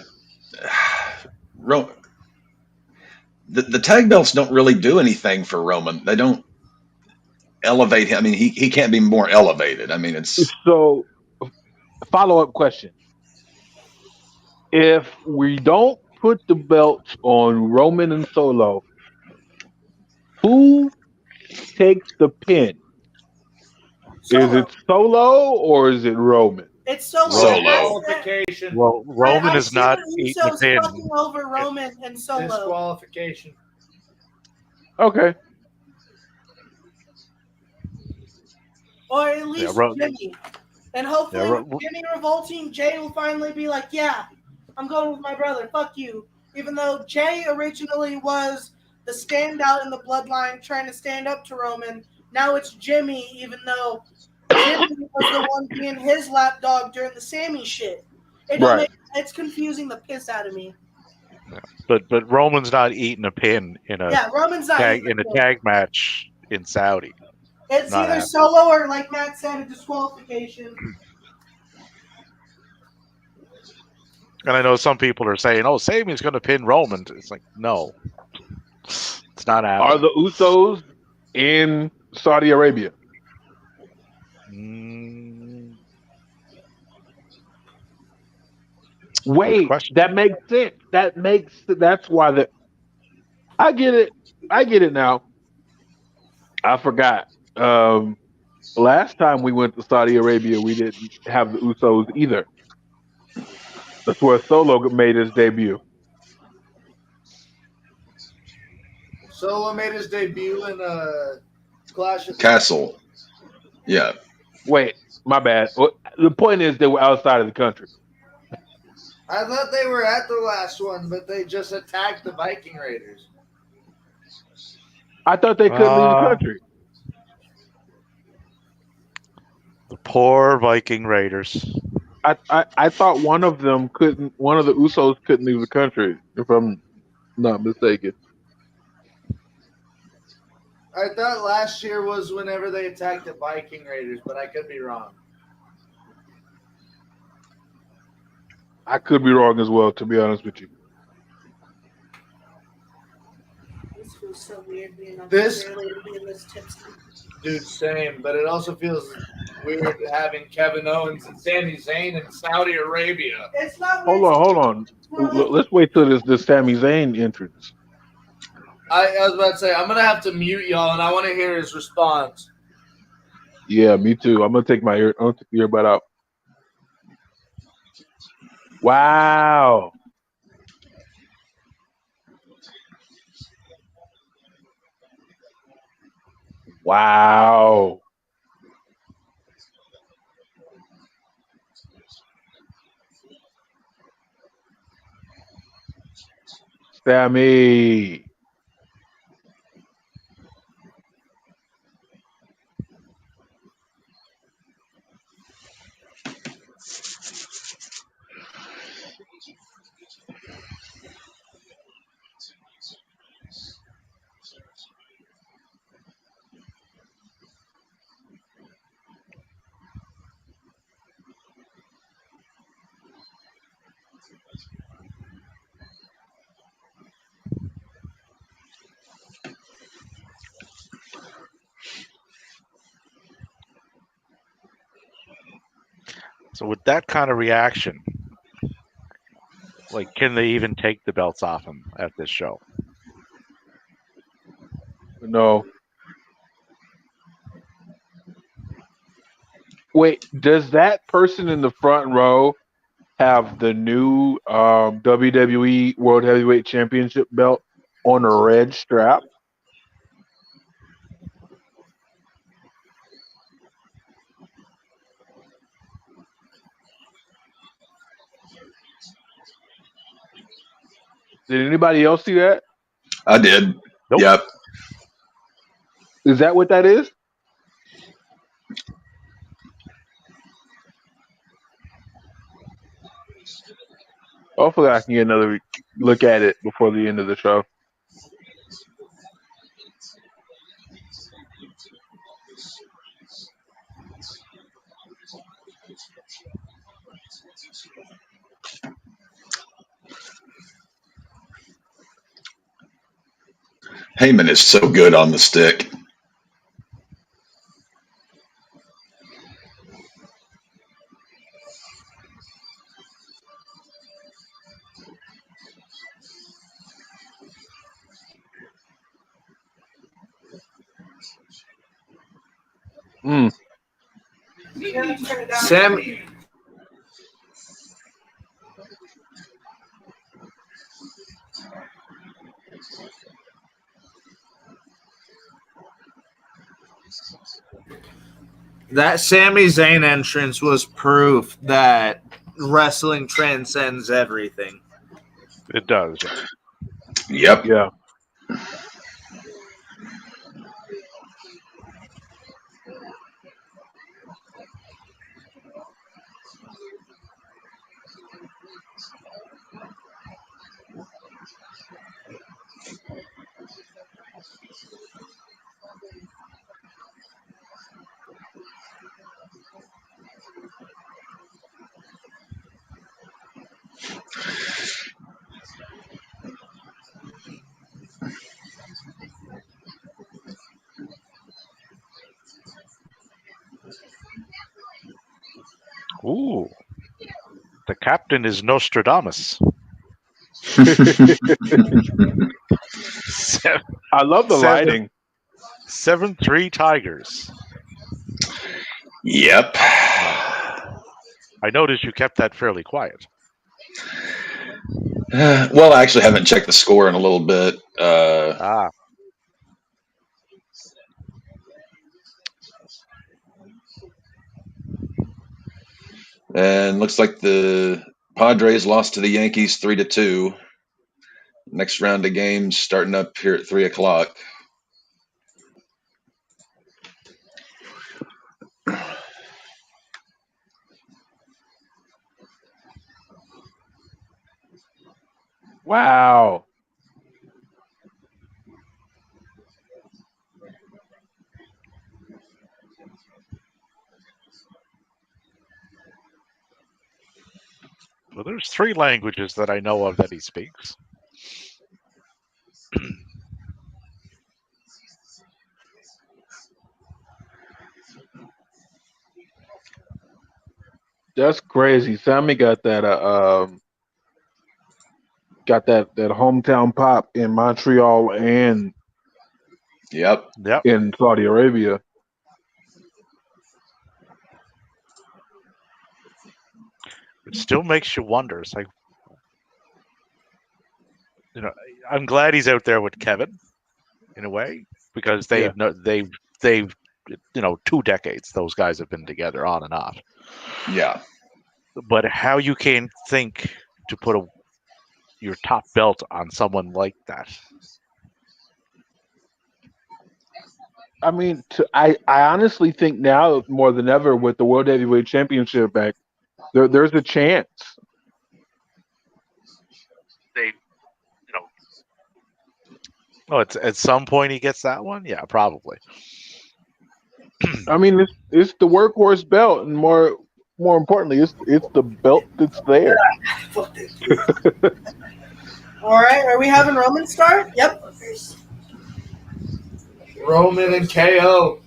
the tag belts don't really do anything for Roman. They don't elevate him. I mean, he can't be more elevated. I mean, it's so. Follow-up question: if we don't put the belts on Roman and Solo, who takes the pin? Solo. Is it Solo or is it Roman? It's Solo. Disqualification. Well, Roman is not eating the pin. Fucking over Roman and Solo. Disqualification. Okay. Or at least Jimmy. And hopefully Jimmy revolting, Jay will finally be like, yeah, I'm going with my brother. Fuck you. Even though Jay originally was the standout in the bloodline trying to stand up to Roman, now it's Jimmy, even though Jimmy was the one being his lapdog during the Sammy shit. It's confusing the piss out of me. But Roman's not eating a pin in a tag match in Saudi. It's not either Solo or, like Matt said, a disqualification. And I know some people are saying, "Oh, Sammy's going to pin Roman." It's like, no, it's not happening. Are the Usos in Saudi Arabia? Wait, that makes sense. That's why I get it now. I forgot. Last time we went to Saudi Arabia, we didn't have the Usos either. That's where Solo made his debut. Solo made his debut in Clash of Castle. Yeah. Wait, my bad. The point is they were outside of the country. I thought they were at the last one, but they just attacked the Viking Raiders. I thought they couldn't leave the country. The poor Viking Raiders. I thought one of them couldn't. One of the Usos couldn't leave the country, if I'm not mistaken. I thought last year was whenever they attacked the Viking Raiders, but I could be wrong. I could be wrong as well, to be honest with you. This feels so weird being on This- being this tipsy. Dude, same. But it also feels weird having Kevin Owens and Sami Zayn in Saudi Arabia. It's not Hold weird. on. Let's wait till this Sami Zayn entrance. I was about to say, I'm going to have to mute y'all, and I want to hear his response. Yeah, me too. I'm gonna take my earbud out. Wow. Wow. Sammy. So with that kind of reaction, like, can they even take the belts off him at this show? No. Wait, does that person in the front row have the new WWE World Heavyweight Championship belt on a red strap? Did anybody else see that? I did. Nope. Yep. Is that what that is? Hopefully I can get another look at it before the end of the show. Heyman is so good on the stick. Mm. Sammy. That Sami Zayn entrance was proof that wrestling transcends everything. It does. Yep. Yeah. Ooh. The captain is Nostradamus. I love the lighting. 7-3 Tigers. Yep. I noticed you kept that fairly quiet. Well, I actually haven't checked the score in a little bit. And looks like the Padres lost to the Yankees 3-2. Next round of games starting up here at 3:00. Wow. Well, there's 3 languages that I know of that he speaks. That's crazy. Sammy got that that hometown pop in Montreal and Yep. Yep. in Saudi Arabia. It still makes you wonder. It's like, I'm glad he's out there with Kevin in a way, because they've 2 decades those guys have been together on and off. Yeah. But how you can think to put your top belt on someone like that? I mean, I honestly think now more than ever with the World Heavyweight Championship back, there's a chance. Oh, it's at some point he gets that one. Yeah, probably. I mean, it's the workhorse belt, and more importantly, it's the belt that's there. All right, are we having Roman start? Yep. Roman and KO.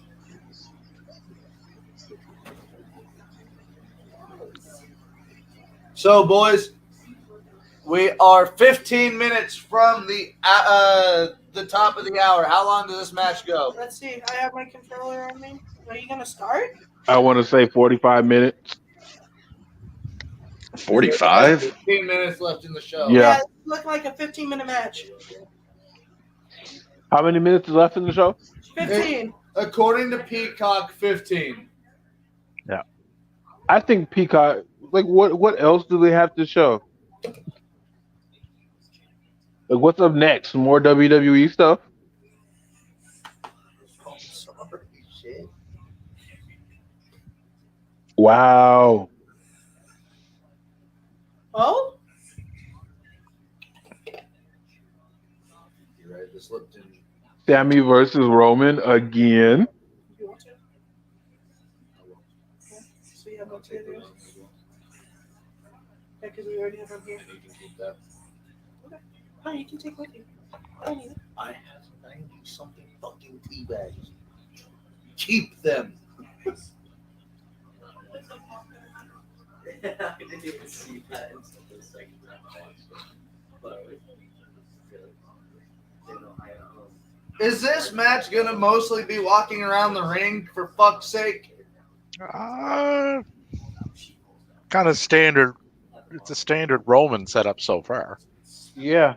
So, boys, we are 15 minutes from the top of the hour. How long does this match go? Let's see. I have my controller on me. Are you gonna start? I want to say 45 minutes. 45? 15 minutes left in the show. Yeah. It looked like a 15-minute match. How many minutes is left in the show? 15. According to Peacock, 15. Yeah. I think Peacock. Like, what else do they have to show? Like, what's up next? More WWE stuff? Oh, sorry. Shit. Wow. Oh? You're right. This looked in. Sammy versus Roman again. You want to? Okay. So you have no two videos? Yeah, because we already have them here. You can keep that. Okay. Oh, you can take with you. I don't need it. I have 90-something fucking tea bags. Keep them. I didn't even see that until the second time. But Is this match gonna mostly be walking around the ring for fuck's sake? Kind of standard. It's a standard Roman setup so far. Yeah.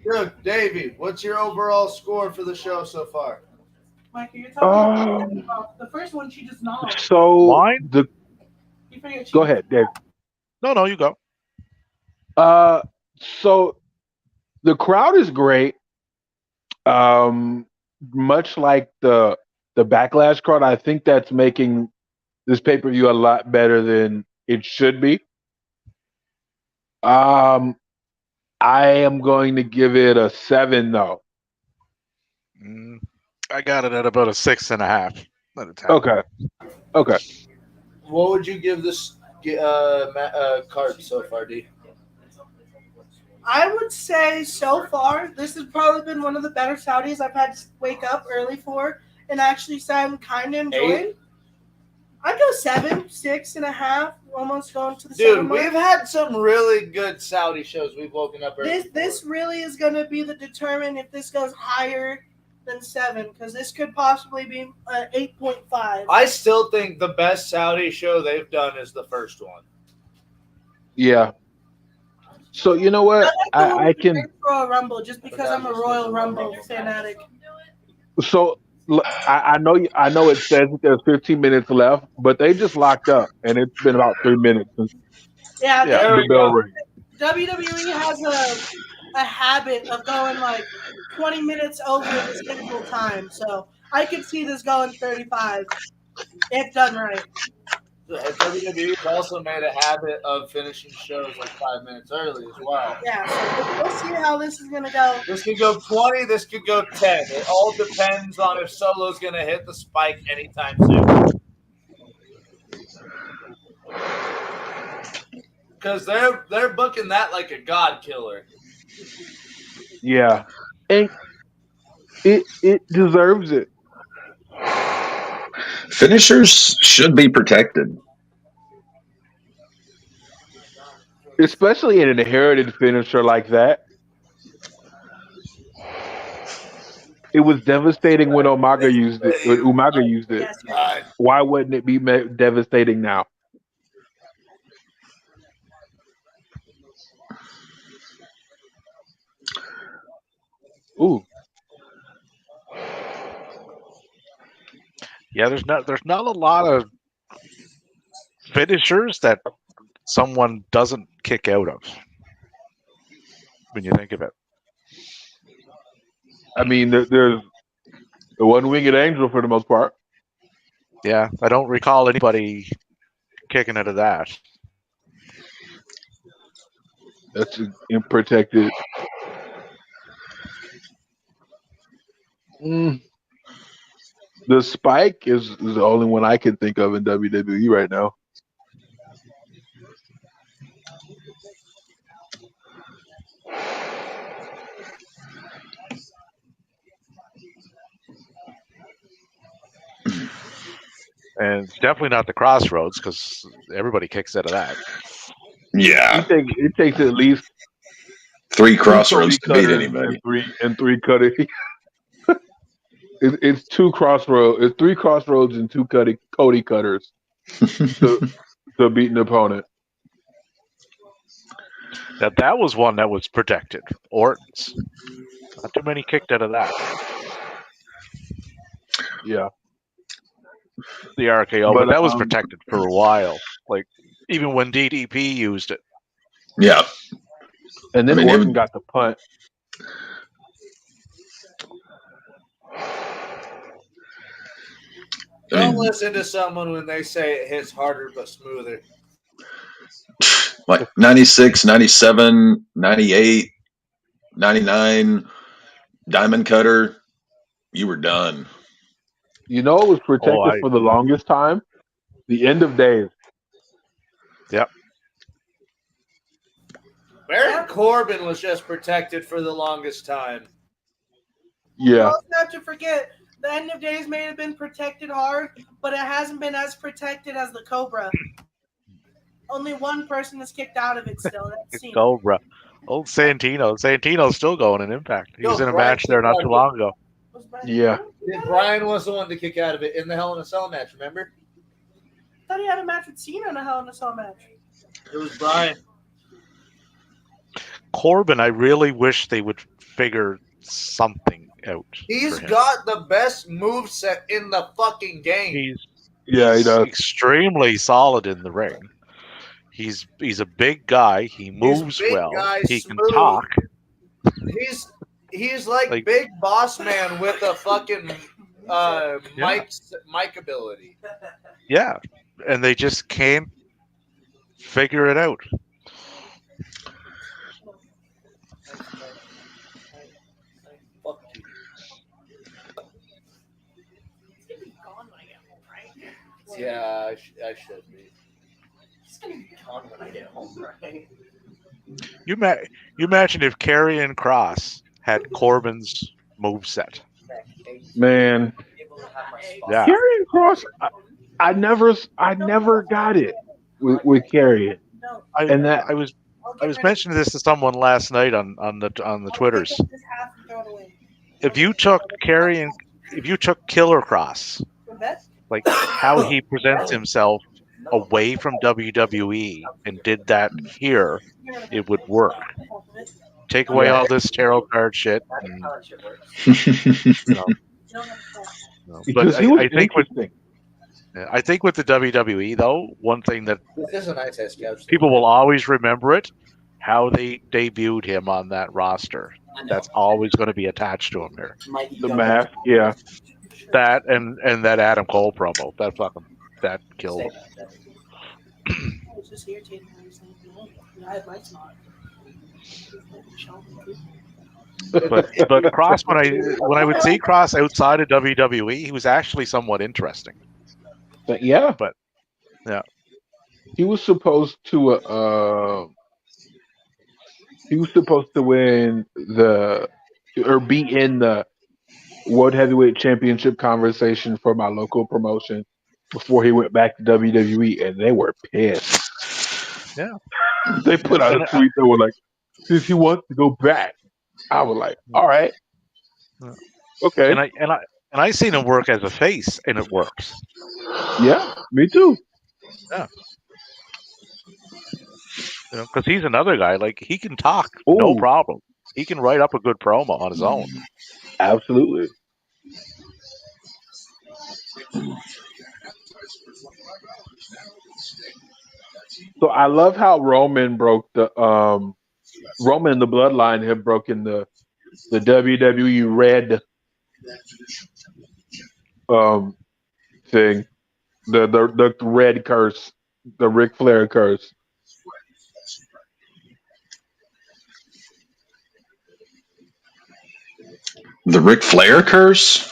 Look, Davey, what's your overall score for the show so far? Mike, you're talking about the first one she just nodded. So Mine? You figured she Go ahead, Dave. No, you go. So the crowd is great. Much like the Backlash crowd, I think that's making this pay-per-view a lot better than it should be. I am going to give it a 7, though. I got it at about a 6.5 out of 10. Okay. What would you give this card so far, D? I would say so far, this has probably been one of the better Saudis I've had to wake up early for and actually I'm kind of enjoying. I'd go 7, 6.5, almost going to the 7 mark. We've had some really good Saudi shows we've woken up early. This really is going to be the determine if this goes higher than 7, because this could possibly be 8.5. I still think the best Saudi show they've done is the first one. Yeah. So you know what? I can Royal Rumble just because I'm a Royal Rumble fanatic. So I know it says that there's 15 minutes left, but they just locked up, and it's been about 3 minutes since Yeah, Yeah. There the we bell go. rang. WWE has a habit of going like 20 minutes over the scheduled time, so I could see this going 35 if done right. WWE's also made a habit of finishing shows like 5 minutes early as well. Yeah, so we'll see how this is gonna go. This could go 20, this could go 10. It all depends on if Solo's going to hit the spike anytime soon. Because they're booking that like a god killer. Yeah, and it deserves it. Finishers should be protected. Especially in an inherited finisher like that. It was devastating when Umaga used it. When Umaga used it. Yes, yes. Why wouldn't it be devastating now? Ooh, Yeah, there's not a lot of finishers that someone doesn't kick out of when you think of it. I mean, there's the one-winged angel for the most part. Yeah, I don't recall anybody kicking out of that. That's unprotected. Mm. The spike is the only one I can think of in WWE right now. And it's definitely not the crossroads because everybody kicks out of that. Yeah, It takes at least 3 two crossroads Cody to beat cutters anybody. and three cutting. It's two crossroads. It's 3 crossroads and 2 Cody cutters to beat an opponent. That was one that was protected. Orton's. Not too many kicked out of that. Yeah, The RKO, but that was um, protected for a while. Like even when DDP used it. Yeah, and then I mean, Orton got the punt. Don't listen to someone when they say it hits harder but smoother. like 96, 97, 98, 99, Diamond Cutter, you were done. You know, it was protected I- for the longest time. The end of days. Yep. Baron Corbin was just protected for the longest time. You Yeah, also have to forget the end of days may have been protected hard, but it hasn't been as protected as the Cobra. Only one person is kicked out of it still. That's It's Cena. Cobra. Old Santino. Santino's still going in Impact. He was in a match there not too long ago. Was Brian Yeah. Cena? Brian was the one to kick out of it in the Hell in a Cell match, remember? I thought he had a match with Cena in a Hell in a Cell match. It was Brian. Corbin, I really wish they would figure something out. He's for him. got the best moveset in the fucking game. he does. Extremely solid in the ring. He's a big guy. He moves big well. guy, He can smooth. talk. He's like Big Boss Man with a fucking mic ability. Yeah, and they just can't figure it out. Fuck you. He's gonna be gone when I get home, right? Yeah, I should be. He's gonna be gone when I get home, right? You imagine if Karrion Kross had Corbin's moveset. Man, Yeah. Karrion Kross, I never got it with Karrion. No. And that I was I'll get I was rid of mentioning this to someone last night on the I'll Twitters. take this half and throw it away. If you took Killer Cross, For bet? like how he presents himself away from WWE and did that here, it would work. Take away all this tarot card shit. And, How that shit works. you know, You don't have to bet. because he was I think with interesting. I think with the WWE though, one thing that This is a nice ass couch. people will always remember it, how they debuted him on that roster. That's always going to be attached to him here. The mask, yeah. That and that Adam Cole promo, that killed him. I was just irritated when you saying I had my spot. But Cross, when I would see Cross outside of WWE, he was actually somewhat interesting. But yeah, Yeah. he was supposed to win or be in the World Heavyweight Championship conversation for my local promotion before he went back to WWE, and they were pissed. Yeah. They put out a tweet that was like, "Since he wants to go back," I was like, "All right, okay." And I seen him work as a face, and it works. Yeah, me too. Yeah. Because he's another guy. Like he can talk, no problem. He can write up a good promo on his own. Absolutely. So I love how Roman broke the Roman and the Bloodline have broken the WWE red thing, the red curse, the Ric Flair curse. The Ric Flair curse?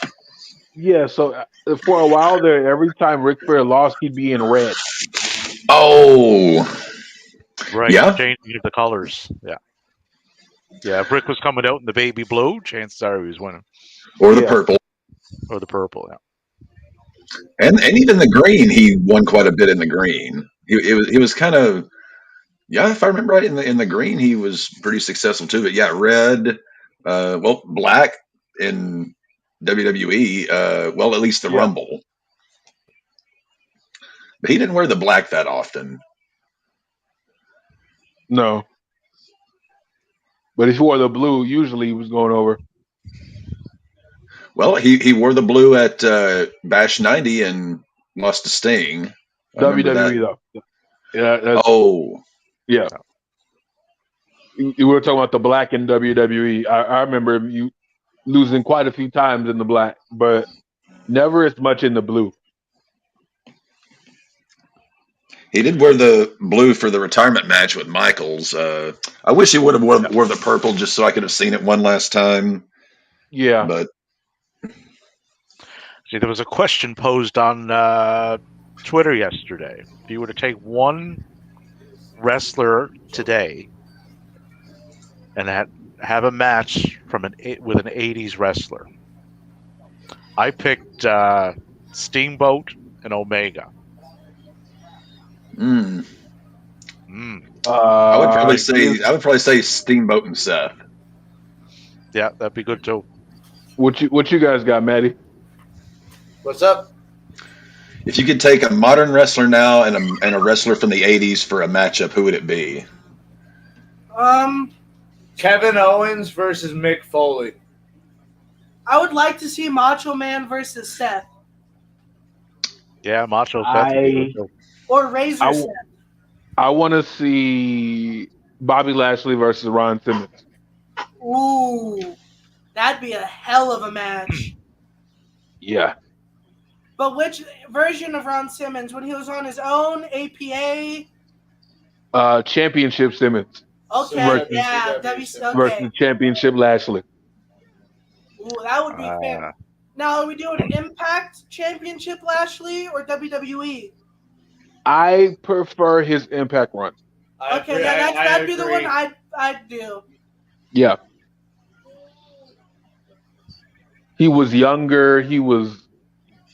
Yeah, so for a while there, every time Ric Flair lost, he'd be in red. Oh, Right. yeah. Changing the colors. Yeah. Yeah. If Rick was coming out in the baby blue, chances are he was winning. Or the purple. Or the purple, yeah. And even the green, he won quite a bit in the green. He was kind of, yeah, if I remember right, in the green he was pretty successful too. But yeah, red, black in WWE, at least the Rumble. But he didn't wear the black that often. No. But if he wore the blue, usually he was going over. Well, he wore the blue at Bash 90 and lost to Sting. I remember WWE that. though. Yeah. Yeah. You were talking about the black in WWE. I remember you losing quite a few times in the black, but never as much in the blue. He did wear the blue for the retirement match with Michaels. I wish he would have wore the purple just so I could have seen it one last time. Yeah. But see, there was a question posed on Twitter yesterday. If you were to take one wrestler today and have a match with an 80s wrestler, I picked Steamboat and Omega. I would probably say Steamboat and Seth. Yeah, that'd be good too. What you guys got, Maddie? What's up? If you could take a modern wrestler now and a wrestler from the '80s for a matchup, who would it be? Kevin Owens versus Mick Foley. I would like to see Macho Man versus Seth. Yeah, Macho Seth. Or Razor Seth. I want to see Bobby Lashley versus Ron Simmons. Ooh, that'd be a hell of a match. Yeah. But which version of Ron Simmons? When he was on his own, APA? Championship Simmons. Okay, versus Championship Lashley. Ooh, that would be fair. Now, are we doing Impact Championship Lashley or WWE? I prefer his Impact run. Okay, that'd be the one I'd do. Yeah. He was younger. He was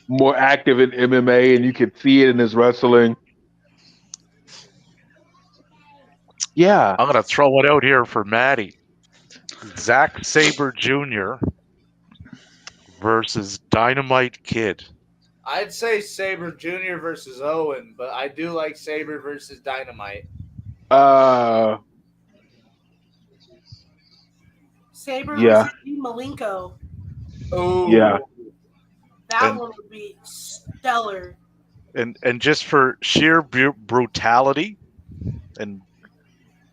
more active in MMA, and you could see it in his wrestling. Yeah. I'm going to throw it out here for Maddie. Zack Sabre Jr. versus Dynamite Kid. I'd say Sabre Jr. versus Owen, but I do like Sabre versus Dynamite. Sabre versus Dean Malenko. Oh. Yeah. That one would be stellar. And just for sheer brutality, and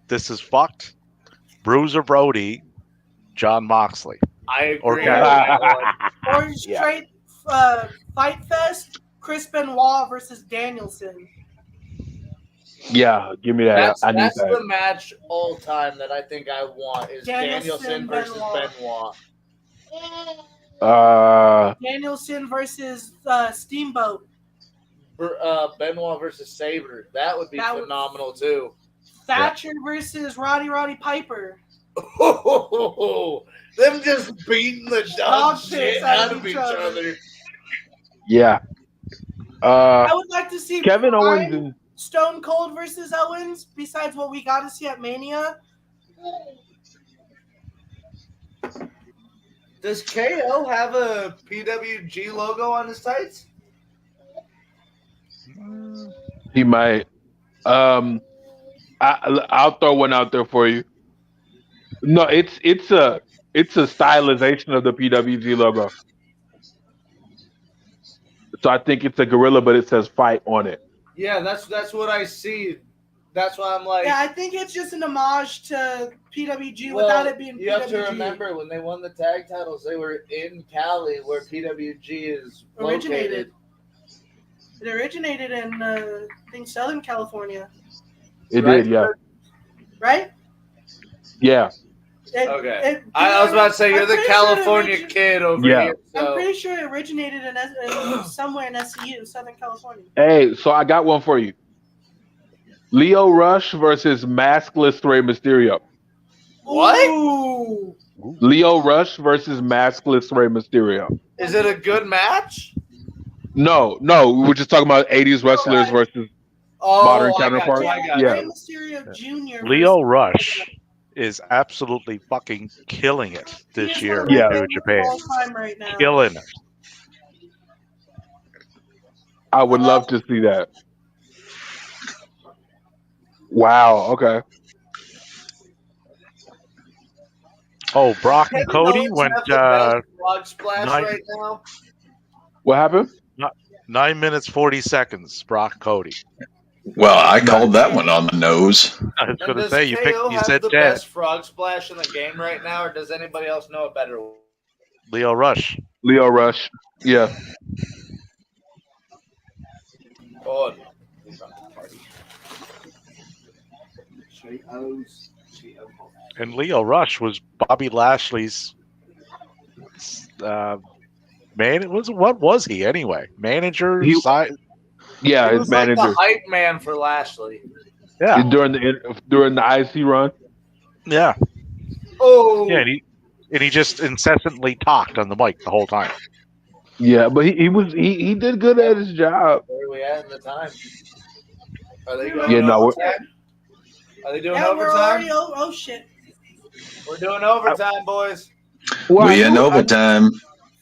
this is fucked. Bruiser Brody, John Moxley. I Or agree. Or straight Fight Fest, Chris Benoit versus Danielson. Yeah, give me that. I need That's that. the match all time that I think I want is Danielson versus Benoit. Danielson versus Steamboat. Benoit versus Sabre. That would be phenomenal too. Thatcher versus Roddy Piper. Them just beating the dog shit out of each other. Yeah. I would like to see Kevin Owens and Stone Cold versus Owens, besides what we got to see at Mania. Does KO have a PWG logo on his tights? he might. I'll throw one out there for you. No, it's a stylization of the PWG logo. So I think it's a gorilla, but it says "fight" on it. Yeah, that's what I see. That's why I'm like. Yeah, I think it's just an homage to PWG without it being PWG. You have to remember when they won the tag titles, they were in Cali, where PWG is located. It originated in I think Southern California. It did, yeah. Right? Yeah. Okay. I was about to say you're the California kid over here. So. I'm pretty sure it originated in somewhere in SCU, Southern California. Hey, so I got one for you. Lio Rush versus maskless Rey Mysterio. What? Ooh. Lio Rush versus maskless Rey Mysterio. Is it a good match? No. We were just talking about 80s wrestlers versus modern counterparts. Yeah. Rey Mysterio Jr. Lio Rush is absolutely fucking killing it this year in New Japan. Right now. Killing it. I would love to see that. Wow, okay. Oh, Brock and Cody went frog splash right now. What happened? 9 minutes 40 seconds, Brock Cody. Well, I called that one on the nose. I was going to say you said the Chad. best frog splash in the game right now, or does anybody else know a better one? Lio Rush. Yeah. Oh, and Lio Rush was Bobby Lashley's man. What was he anyway? Manager? His manager. Like the hype man for Lashley. Yeah. During the IC run. Yeah. Oh. Yeah, and he just incessantly talked on the mic the whole time. Yeah, but he did good at his job. Where are we at in the time? Are they going? Are they doing overtime? Oh shit! We're doing overtime, boys. We in overtime.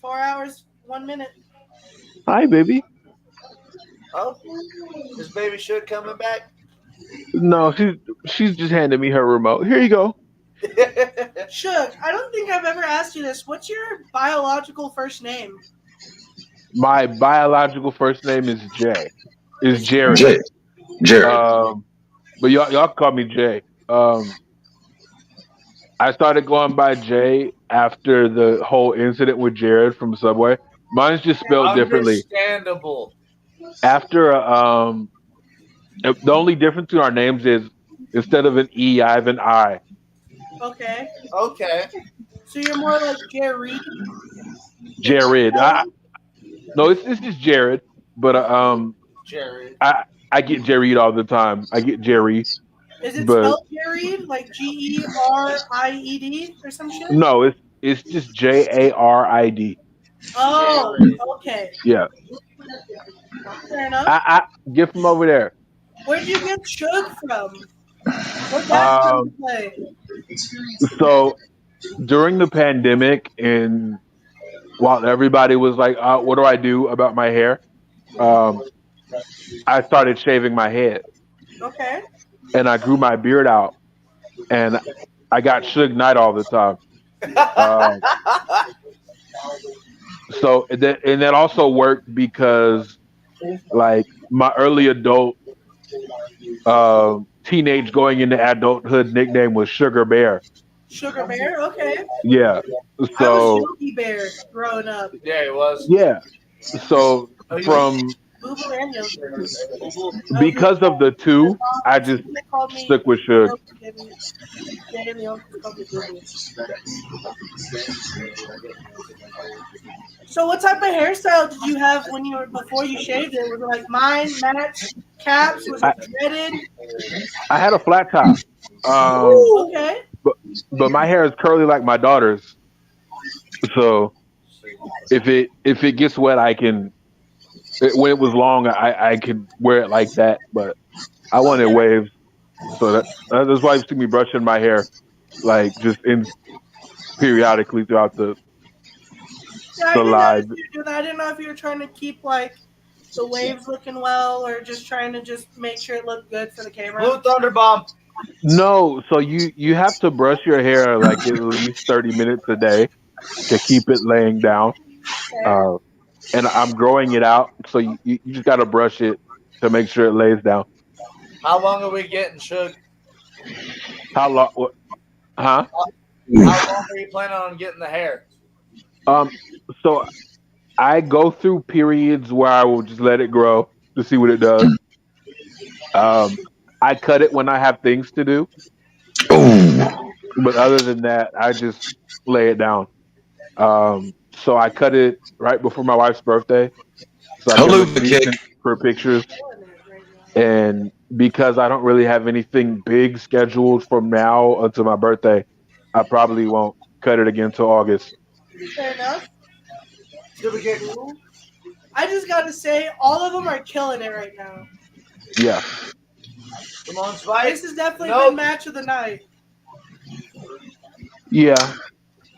4 hours, 1 minute. Hi, baby. Oh, is Baby Shook coming back? No, she's just handed me her remote. Here you go. Shook, I don't think I've ever asked you this. What's your biological first name? My biological first name is Jay. Is Jared. Jared. But y'all call me Jay. I started going by Jay after the whole incident with Jared from Subway. Mine's just spelled differently. Understandable. After the only difference between our names is instead of an E, I have an I. Okay. So you're more like Jerry. Jared. No, it's just Jared. But Jared. I get Jared all the time. I get Jerry. Is it spelled Jared, like Geried or some shit? No, it's just Jarid. Oh, okay. Yeah. Fair enough. I get from over there. Where'd you get Chug from? What that play? So during the pandemic, and while everybody was like, "What do I do about my hair?" I started shaving my head. Okay. And I grew my beard out, and I got Suge Knight all the time. So and that also worked because like my early adult teenage going into adulthood nickname was Sugar Bear. Sugar Bear. Okay. Yeah. I was So Yogi Bear growing up. Yeah, it was. yeah. So Oh, you from Boo Boo and Yogi. because of the two, I just They called me stuck with Sugar. Yogi. They and the uncles called me Boo Boo. So, what type of hairstyle did you have when you were before you shaved it? Was it like mine, Matt's, Caps? Was it dreaded? I had a flat top. Okay. But my hair is curly like my daughter's. So if it gets wet, when it was long, I could wear it like that. But I wanted waves, so that's why you see me brushing my hair like just in periodically throughout Yeah, I the did live. notice you do that. I didn't know if you were trying to keep like the waves looking well, or just trying to just make sure it looked good for the camera. Blue Thunder Bomb. No, so you have to brush your hair like at least 30 minutes a day to keep it laying down. Okay. And I'm growing it out, so you just got to brush it to make sure it lays down. How long are we getting, Suge? How long? Huh? How long are you planning on getting the hair? So I go through periods where I will just let it grow to see what it does. I cut it when I have things to do, but other than that, I just lay it down. So I cut it right before my wife's birthday, so I can Hello, look the kick. decent for pictures. And because I don't really have anything big scheduled from now until my birthday, I probably won't cut it again till August. Fair enough. Super kick. I just gotta say, all of them are killing it right now. Yeah. Come on, Spike. This has definitely Nope. been match of the night. Yeah.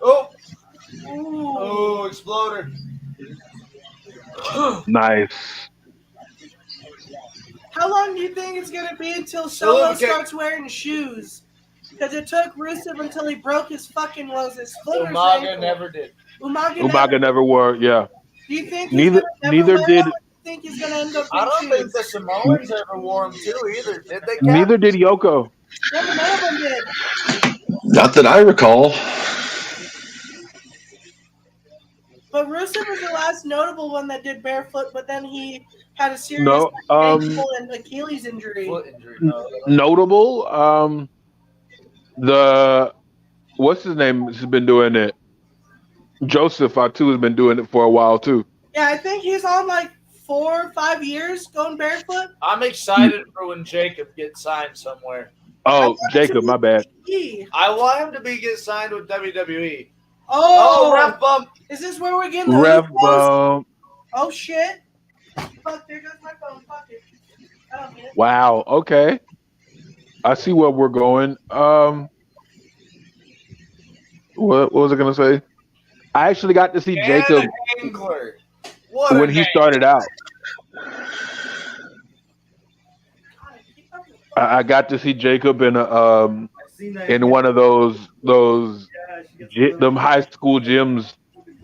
Oh, Ooh. oh, exploder. Nice. How long do you think it's gonna be until Solo Salute, okay. starts wearing shoes? Because it took Rusev until he broke his fucking his foot. Umaga never did. Umaga never wore. Yeah. Do you think Neither did. Do you think he's gonna end up? I don't shoes? think the Samoans ever wore them too either. Did they? Cap? Neither did Yoko. Yeah, but none of them did. Not that I recall. But Rusev was the last notable one that did barefoot, but then he had a serious No. ankle and Achilles injury. Foot injury. No. Notable. The what's his name has been doing it. Joseph too has been doing it for a while too. Yeah, I think he's on like 4 or 5 years going barefoot. I'm excited for when Jacob gets signed somewhere. Oh, Jacob, my bad. I want him to get signed with WWE. Oh, ref bump. Is this where we're getting the Ref loopholes? bump. Oh shit! Fuck, there goes my phone. Fuck it. I don't get it. Wow. Okay. I see where we're going. What was I gonna say? I actually got to see Jacob Angler. when he started out. I got to see Jacob in one of those them high school gyms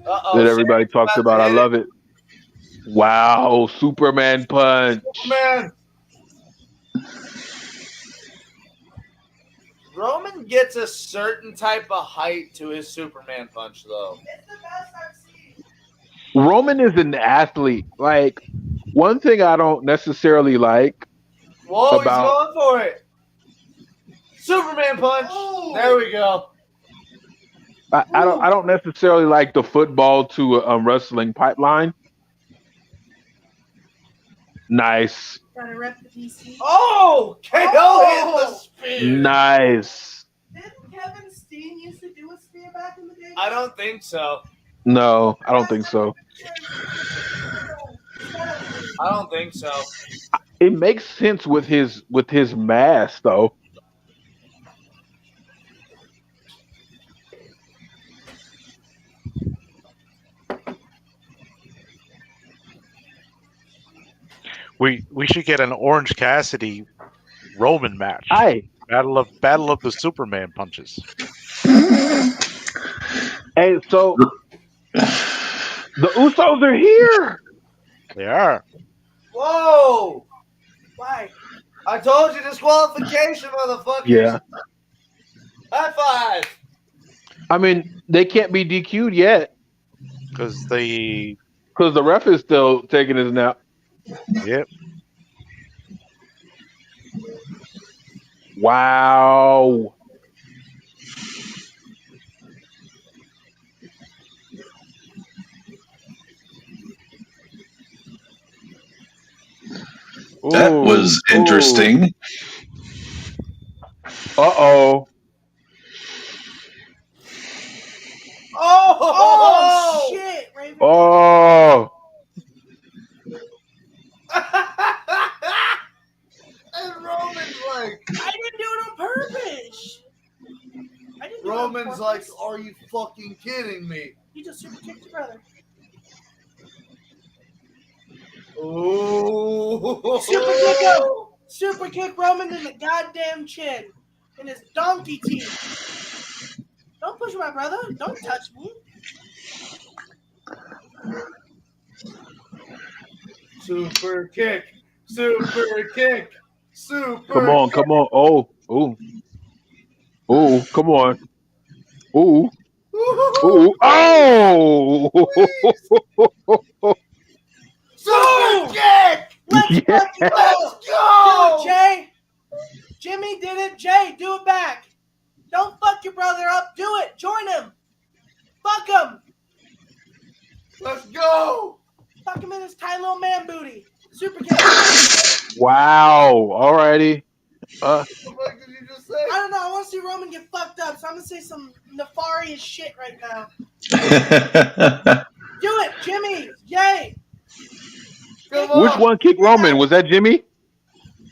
that everybody talks about. I love it. Wow, Superman punch. Man. Roman gets a certain type of height to his Superman punch, though. It's the best I've seen. Roman is an athlete. Like, one thing I don't necessarily like. Whoa, he's going for it. Superman punch. Oh. There we go. I don't necessarily like the football to a wrestling pipeline. Nice. Trying to rep the DC. Oh, KO hit the spear. Nice. Didn't Kevin Steen used to do a spear back in the day? I don't think so. No, I don't think so. I don't think so. It makes sense with his mask, though. We should get an Orange Cassidy Roman match. Aye. Battle of the Superman punches. Hey, so The Usos are here. They are. Whoa! Why? I told you disqualification, motherfuckers. Yeah. High five. I mean, they can't be DQ'd yet Because they. because the ref is still taking his nap. Yep. Wow. That was interesting. Uh-oh. Oh, shit, Raven. Oh. And Roman's like, I didn't do it on purpose. I didn't do Roman's it on like, purpose. are you fucking kidding me? You just super kicked your brother. Ooh. Super kick him. Super kick Roman in the goddamn chin. In his donkey teeth. Don't push my brother. Don't touch me. Super kick. Super kick. Super Come on, kick. come on. Oh. Ooh. Ooh, come on. Ooh. Ooh. Oh. Super kick. Let's Yeah. fucking go. Let's go. Do it, Jay. Jimmy did it. Jay, do it back. Don't fuck your brother up. Do it. Join him. Fuck him. Let's go. Fuck him in his tight little man booty. Super kick. Wow. Alrighty. What the fuck did you just say? I don't know. I want to see Roman get fucked up, so I'm going to say some nefarious shit right now. Do it, Jimmy. Yay. Come on. Which one kicked Roman? Was that Jimmy?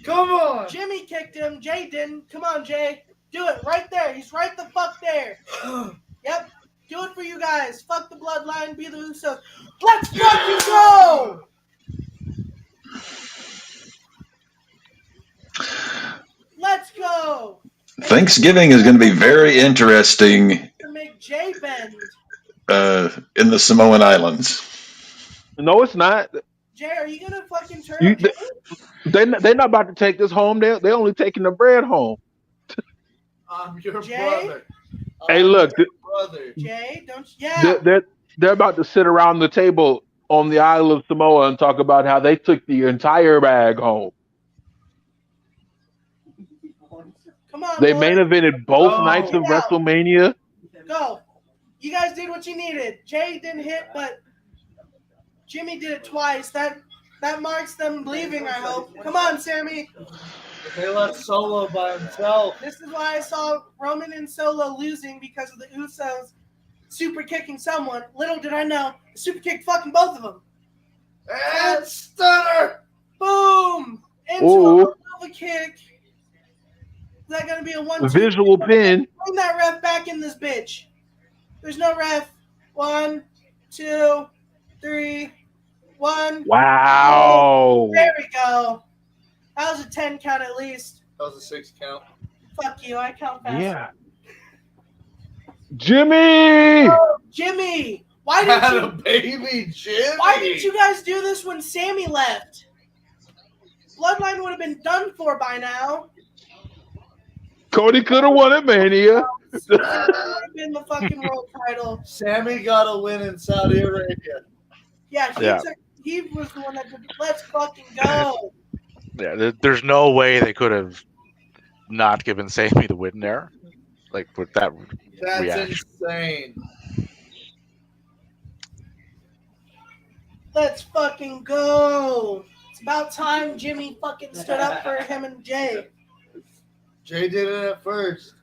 Come on. Jimmy kicked him. Jay didn't. Come on, Jay. Do it right there. He's right the fuck there. Yep. Do it for you guys. Fuck the bloodline. Be the Usos. Let's fucking go. Let's go. Thanksgiving is going to be very interesting To make Jay bend. in the Samoan Islands. No, it's not. Jay, are you gonna fucking turn? You- on Jimmy? They're not about to take this home. They're only taking the bread home. I'm your Jay? brother. Hey, I'm look. your brother. Jay, don't. Yeah. They're about to sit around the table on the Isle of Samoa and talk about how they took the entire bag home. Come on, They boys. main evented both Oh. nights of Yeah. WrestleMania. Go. You guys did what you needed. Jay didn't hit, but Jimmy did it twice. That marks them leaving, I hope. Come on, Sammy. They left Solo by himself. This is why I saw Roman and Solo losing because of the Usos super kicking someone. Little did I know, the super kicked fucking both of them. And stunner. Boom! Into Ooh. a Nova kick. Is that going to be a 1-2? Visual pin. Bring that ref back in this bitch. There's no ref. 1, 2, 3, 1. Wow. There we go. That was a 10 count at least. That was a 6 count. Fuck you. I count fast. Yeah. Jimmy! Jimmy, why Had a didn't you? baby Jimmy. Why didn't you guys do this when Sammy left? Bloodline would have been done for by now. Cody could have won at Mania. Would have been the fucking world title. Sammy got a win in Saudi Arabia. Yeah, he was the one that did. Let's fucking go. Yeah, there's no way they could have not given Sammy the win there. Like with that That's reaction. insane. Let's fucking go. It's about time Jimmy fucking stood up for him and Jay. Jay did it at first.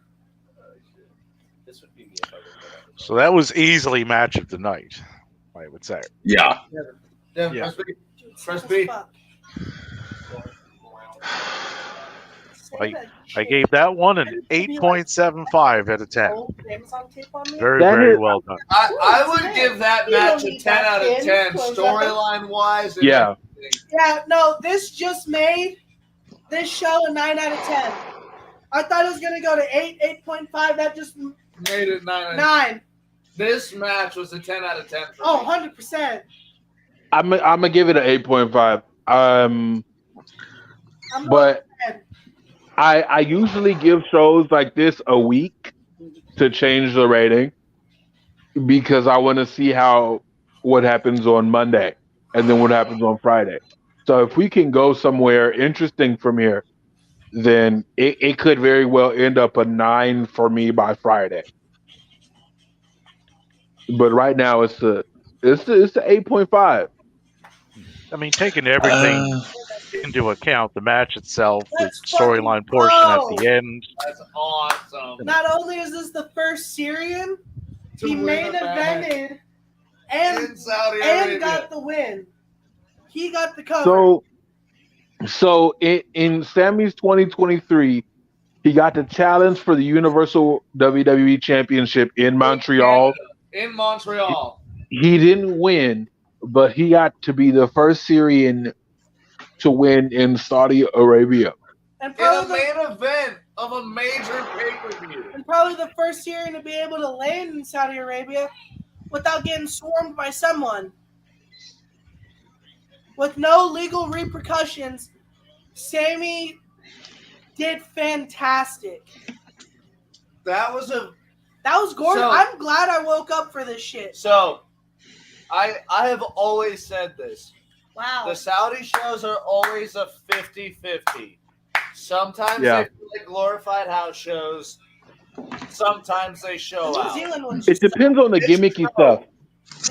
This would be me if I were there. So that was easily match of the night, I would say. Yeah. Then Yeah. press B. Dude, Press sad B. as fuck. Say that I shit. gave that one an 8.75 out of 10. Old Amazon tape on me? Very, That very is- well done. I would give that You match don't a need 10 that out of pin. 10 Close storyline wise. and Yeah. everything. Yeah, no, this just made this show a 9 out of 10. I thought it was going to go to 8, 8.5. That just Made it 9 out of 10. 9. This match was a 10 out of 10 for Oh, me. 100%. I'm gonna give it an 8.5. I'm going But 10. I usually give shows like this a week to change the rating because I want to see what happens on Monday and then what happens on Friday. So if we can go somewhere interesting from here, then it could very well end up a 9 for me by Friday. But right now it's a 8.5. I mean, taking everything Uh, into account, the match itself, the Let's fucking storyline portion at go. the end. That's awesome. Not only is this the first Syrian, To he win main a match evented in Saudi and Arabia. got the win. He got the cover. So in Sammy's 2023, he got the challenge for the Universal WWE Championship in Montreal. In Montreal. He didn't win, but he got to be the first Syrian to win in Saudi Arabia. And In a probably, main event of a major pay-per-view. and probably the first Syrian to be able to land in Saudi Arabia without getting swarmed by someone. With no legal repercussions, Sammy did fantastic. That was gorgeous. So- I'm glad I woke up for this shit. so. I have always said this. Wow. The Saudi shows are always a 50-50. Sometimes Yeah. they feel like glorified house shows. Sometimes they show The New out. Zealand ones It just depends on the gimmicky stuff.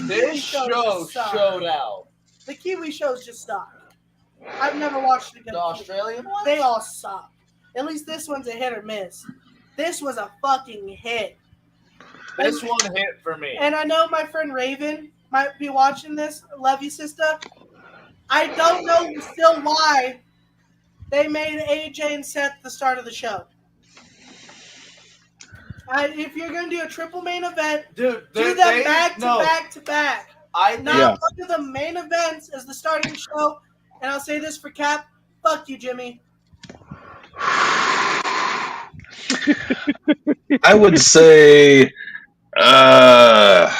This show showed out. The Kiwi shows just suck. I've never watched a good The Australian ones? They all suck. At least this one's a hit or miss. This was a fucking hit. This one hit for me. And I know my friend Raven might be watching this. Love you, sister. I don't know still why they made AJ and Seth the start of the show. If you're going to do a triple main event, Dude, do them back to back. I Not Yeah. one of the main events as the starting show. And I'll say this for Cap. Fuck you, Jimmy. I would say I'm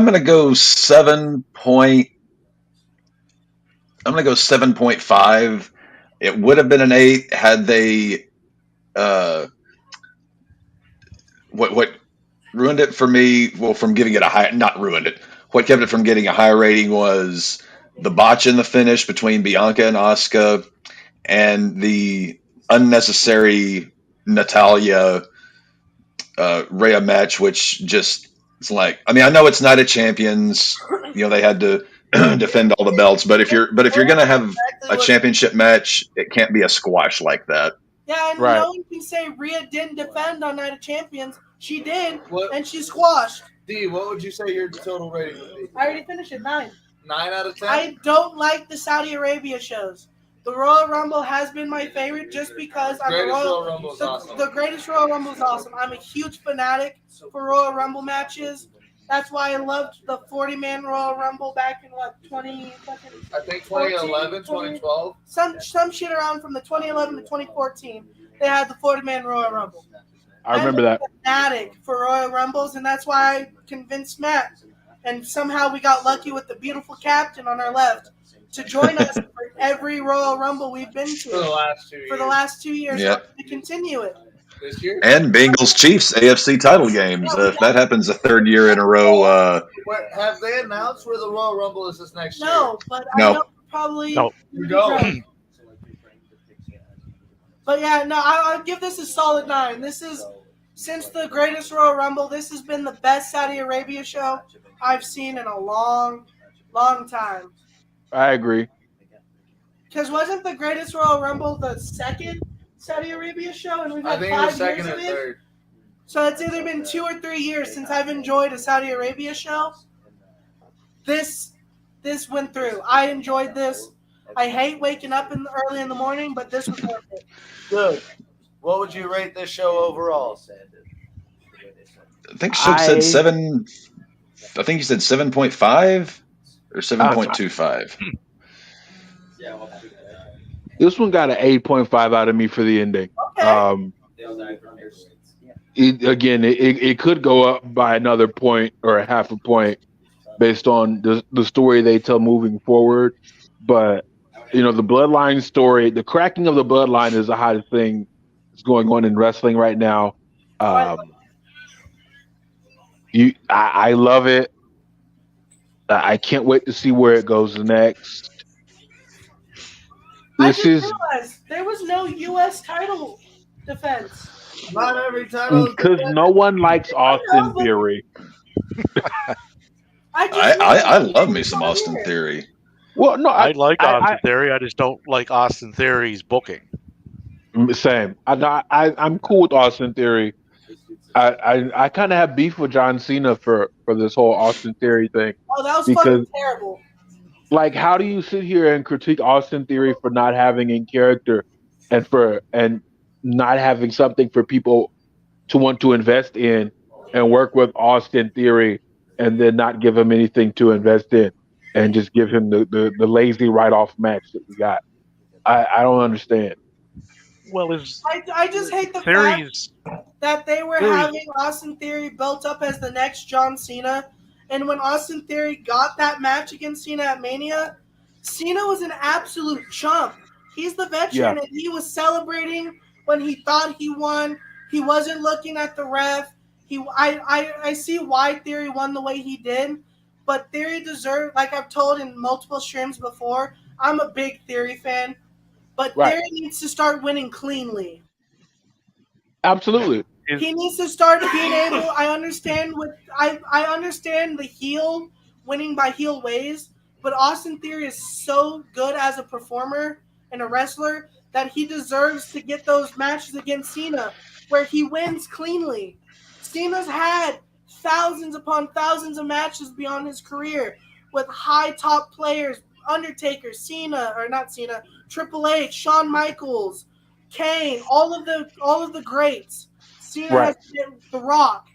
gonna go 7.5. It would have been an 8 had they what ruined it for me, well, from giving it a high, not ruined it. What kept it from getting a high rating was the botch in the finish between Bianca and Asuka and the unnecessary Natalia Rhea match, which just, it's like, I mean, I know it's Night of Champions, they had to defend all the belts, but if you're gonna have a championship match, it can't be a squash like that. Yeah, and Right. no one can say Rhea didn't defend on Night of Champions. She did, What? and she squashed. D, what would you say your total rating would be? I already finished it, 9. 9 out of 10? I don't like the Saudi Arabia shows. The Royal Rumble has been my favorite just because I'm Greatest a Royal Rumble is awesome. The greatest Royal Rumble is awesome. I'm a huge fanatic for Royal Rumble matches. That's why I loved the 40-man Royal Rumble back in, 20... I think 2011, 2012. Some shit around from the 2011 to 2014. They had the 40-man Royal Rumble. I remember that. I'm a fanatic for Royal Rumbles, and that's why I convinced Matt. And somehow we got lucky with the beautiful captain on our left to join us for every Royal Rumble we've been to For the last 2 years. for the last 2 years. Yep. To continue it. This year? And Bengals Chiefs AFC title games. If that happens a third year in a row, Have they announced where the Royal Rumble is this next year? No, but No. I know probably. No. You don't. But yeah, no, I'll give this a solid 9. This is, since the greatest Royal Rumble, this has been the best Saudi Arabia show I've seen in a long, long time. I agree. Because wasn't the greatest Royal Rumble the second Saudi Arabia show? And we've I had think it was 5 second years or of it? third. So it's either been 2 or 3 years since I've enjoyed a Saudi Arabia show. This went through. I enjoyed this. I hate waking up early in the morning, but this was worth it. Good. What would you rate this show overall? I think Shook said 7. I think he said 7.5 or 7.25. This one got an 8.5 out of me for the ending. Okay. it could go up by another point or a half a point based on the story they tell moving forward. But the bloodline story, the cracking of the bloodline is the hottest thing that's going on in wrestling right now. Um, I love it. I can't wait to see where it goes next. I This just is realized there was no U.S. title defense. Not every title is because no one likes I know, Austin but Theory. I just I realized love me it's some not Austin here. Theory. Well, no, I like Austin I Theory. I just don't like Austin Theory's booking. same. I'm cool with Austin Theory. I kind of have beef with John Cena for this whole Austin Theory thing Oh, that was fucking because, terrible. like, how do you sit here and critique Austin Theory for not having in character and not having something for people to want to invest in and work with Austin Theory and then not give him anything to invest in and just give him the lazy write off match that we got? I don't understand. Well, his I just hate the fact Theory's that they were Theory- having Austin Theory built up as the next John Cena. And when Austin Theory got that match against Cena at Mania, Cena was an absolute chump. He's the veteran, Yeah. and he was celebrating when he thought he won. He wasn't looking at the ref. I see why Theory won the way he did, but Theory deserved, like I've told in multiple streams before, I'm a big Theory fan, but Right. Theory needs to start winning cleanly. Absolutely. He needs to start being able. I understand the heel winning by heel ways, but Austin Theory is so good as a performer and a wrestler that he deserves to get those matches against Cena where he wins cleanly. Cena's had thousands upon thousands of matches beyond his career with high top players: Undertaker, Triple H, Shawn Michaels, Kane, all of the greats. Cena has been The Rock.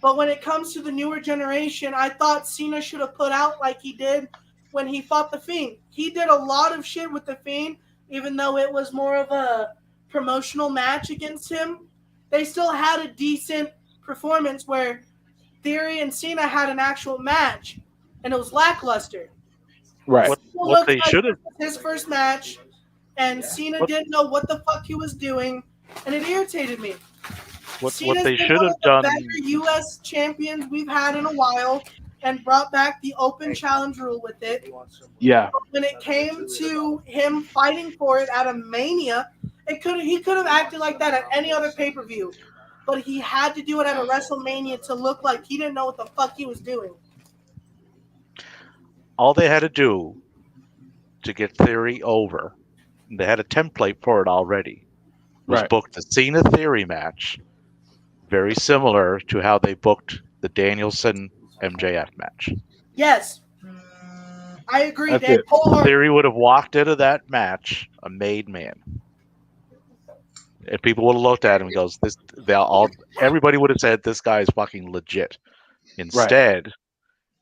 But when it comes to the newer generation, I thought Cena should have put out like he did when he fought The Fiend. He did a lot of shit with The Fiend, even though it was more of a promotional match against him. They still had a decent performance where Theory and Cena had an actual match, and it was lackluster. Right. What they should have His first match, and Cena didn't know what the fuck he was doing, and it irritated me. what Cena's they been should one have of the done. better U.S. champions we've had in a while, and brought back the open challenge rule with it. Yeah. When it came to him fighting for it at a Mania, he could have acted like that at any other pay-per-view, but he had to do it at a WrestleMania to look like he didn't know what the fuck he was doing. All they had to do to get Theory over, they had a template for it already, was book the Cena Theory match, very similar to how they booked the Danielson MJF match. Yes, I agree. That's Dave. it. Theory would have walked into that match a made man, and people would have looked at him and goes, everybody would have said this guy is fucking legit. Instead,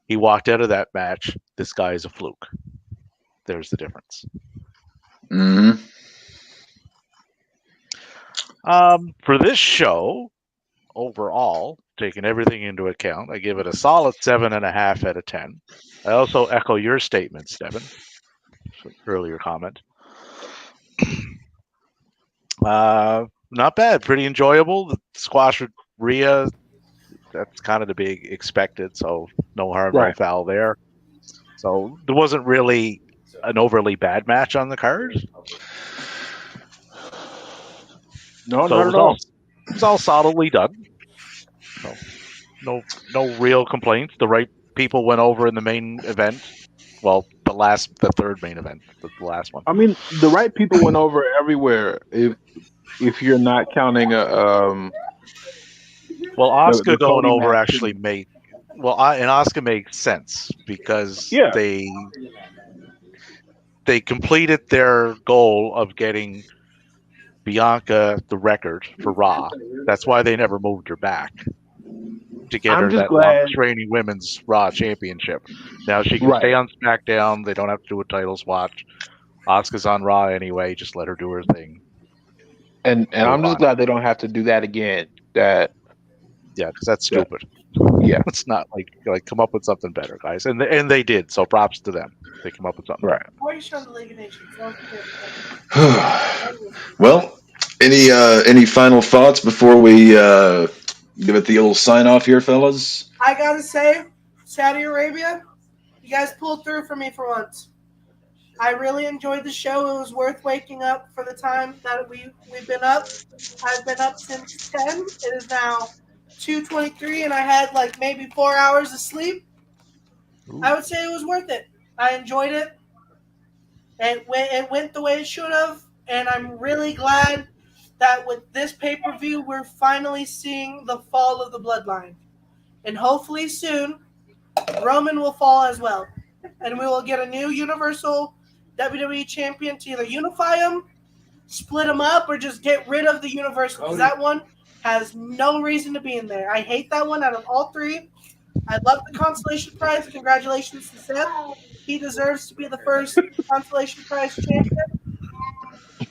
he walked out of that match, this guy is a fluke. There's the difference. Mm-hmm. For this show, overall, taking everything into account, I give it a solid 7.5 out of 10. I also echo your statement, Steven, earlier comment. Not bad, pretty enjoyable. The squash with Rhea, that's kind of to be expected, so no harm, no foul there. So there wasn't really an overly bad match on the card. No, So not at all. It was all solidly done. So no real complaints. The right people went over in the main event. Well, the third main event, the last one. I mean, the right people went over everywhere. If you're not counting well, Asuka going over match. actually made and Asuka makes sense because they completed their goal of getting Bianca the record for Raw. That's why they never moved her back to get her that longest reigning women's Raw championship. Now she can stay on SmackDown. They don't have to do a title swatch. Asuka's on Raw anyway. Just let her do her thing. And I'm just glad they don't have to do that again. that. Yeah, because that's Yeah. stupid. Yeah. It's not like come up with something better, guys, and they did. So props to them. They come up with something Right. better. Why are you showing the League of Nations? That was the Well, any final thoughts before we give it the little sign off here, fellas? I gotta say, Saudi Arabia, you guys pulled through for me for once. I really enjoyed the show. It was worth waking up for the time that we've been up. I've been up since 10. It is now 2:23, and I had like maybe 4 hours of sleep. Ooh. I would say it was worth it. I enjoyed it. It went the way it should have, and I'm really glad that with this pay-per-view, we're finally seeing the fall of the bloodline. And hopefully soon, Roman will fall as well. And we will get a new Universal WWE Champion to either unify them, split them up, or just get rid of the Universal. Because that one has no reason to be in there. I hate that one out of all three. I love the consolation prize. Congratulations to Seth. He deserves to be the first consolation prize champion.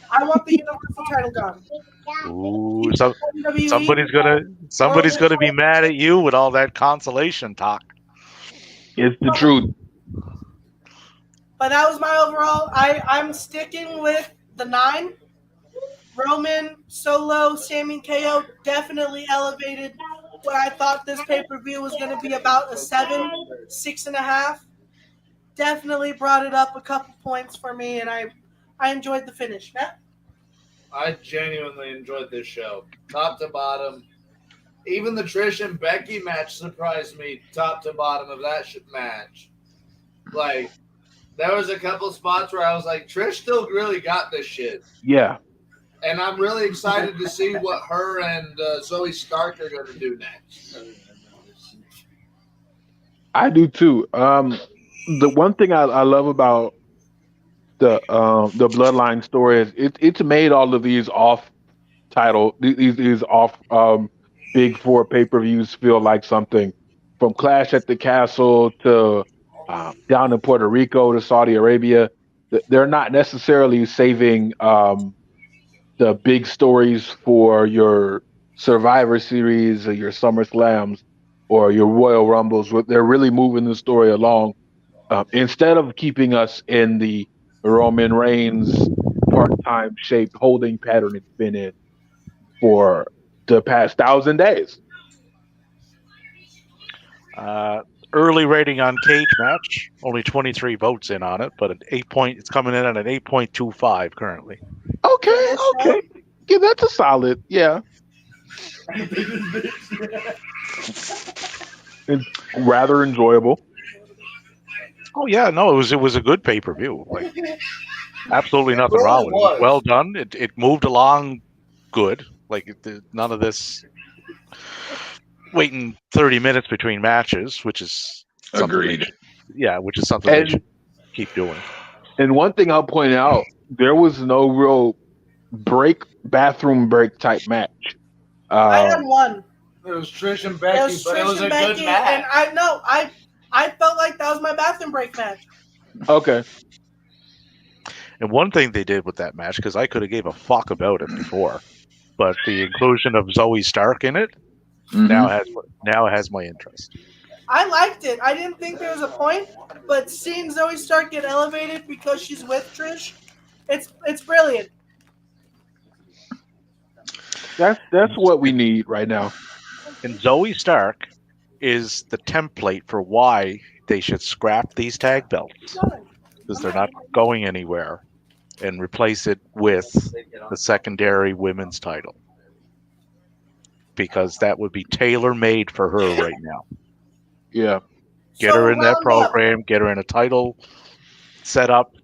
I want the Universal title gone. Ooh, WWE somebody's gonna be mad at you with all that consolation talk. It's the truth. But that was my overall. I'm sticking with the 9. Roman, Solo, Sami, and KO definitely elevated what I thought this pay-per-view was going to be about a 7, 6.5. Definitely brought it up a couple points for me, and I enjoyed the finish. Matt? I genuinely enjoyed this show, top to bottom. Even the Trish and Becky match surprised me, top to bottom of that match. Like, there was a couple spots where I was like, Trish still really got this shit. Yeah. And I'm really excited to see what her and Zoe Stark are going to do next. I do too. The one thing I love about the Bloodline story is it's made all of these off these off big four pay-per-views feel like something, from Clash at the Castle to down in Puerto Rico to Saudi Arabia. They're not necessarily saving the big stories for your Survivor Series or your SummerSlams or your Royal Rumbles. They're really moving the story along. Instead of keeping us in the Roman Reigns part-time shaped holding pattern it's been in for the past 1,000 days. Early rating on Cage Match, only 23 votes in on it, but it's coming in at an 8.25 currently. Okay. Yeah, that's a solid. Yeah. It's rather enjoyable. Oh yeah, no, it was a good pay-per-view. Like, absolutely nothing wrong with it. It was well done. It moved along good. Like, none of this waiting 30 minutes between matches, which is Agreed. Which is something they should keep doing. And one thing I'll point out, there was no real bathroom break type match. I had one. It was Trish and Becky, but it was a good match. And I felt like that was my bathroom break match. Okay. And one thing they did with that match, because I could have gave a fuck about it before, but the inclusion of Zoe Stark in it now has my interest. I liked it. I didn't think there was a point, but seeing Zoe Stark get elevated because she's with Trish, it's brilliant. That's what we need right now. And Zoe Stark is the template for why they should scrap these tag belts, because they're not going anywhere, and replace it with the secondary women's title, because that would be tailor-made for her right now. Yeah. Get her in that program, get her in a title set up,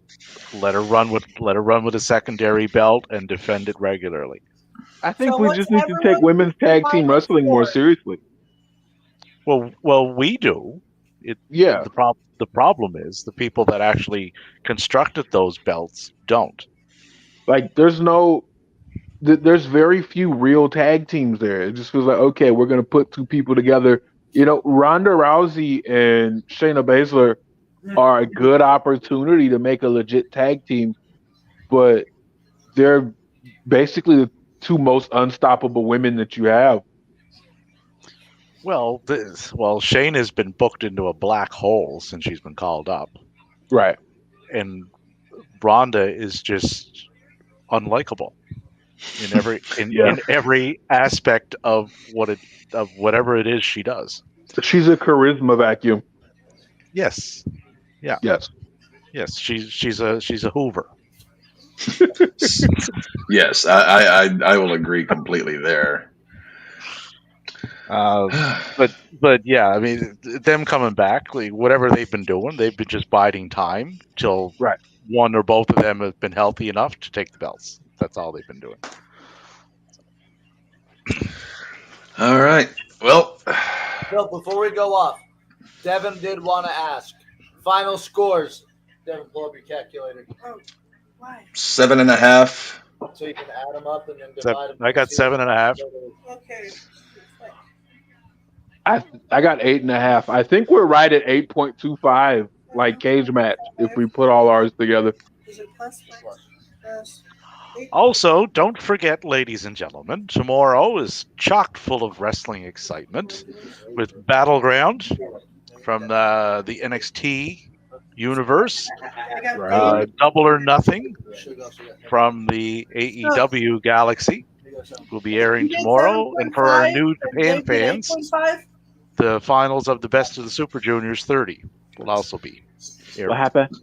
let her run with a secondary belt and defend it regularly. I think we just need to take women's tag team wrestling more seriously. Well, we do. Yeah. The problem is the people that actually constructed those belts don't. Like, there's very few real tag teams there. It just feels like, okay, we're going to put two people together. You know, Ronda Rousey and Shayna Baszler are a good opportunity to make a legit tag team, but they're basically the two most unstoppable women that you have Well, Shane has been booked into a black hole since she's been called up, Right. and Rhonda is just unlikable in every Yeah. in every aspect of whatever it is she does. She's a charisma vacuum. Yes, Yes. yes, she's a Hoover. Yes, I will agree completely there. But yeah, I mean, them coming back, like whatever they've been doing, they've been just biding time till Right. one or both of them have been healthy enough to take the belts. That's all they've been doing. All right. Well, So before we go off, Devin did want to ask final scores. Devin, pull up your calculator Oh, why? 7.5. so you can add them up and then divide them. I got 7.5. Okay. I got 8.5. I think we're right at 8.25, like cage match, if we put all ours together. Is it plus minus? Also, don't forget, ladies and gentlemen, tomorrow is chock full of wrestling excitement with Battleground from the NXT universe, Double or Nothing from the AEW Galaxy will be airing tomorrow, and for our New Japan fans, 8.5? the finals of the Best of the Super Juniors 30 will also be airing. What happened?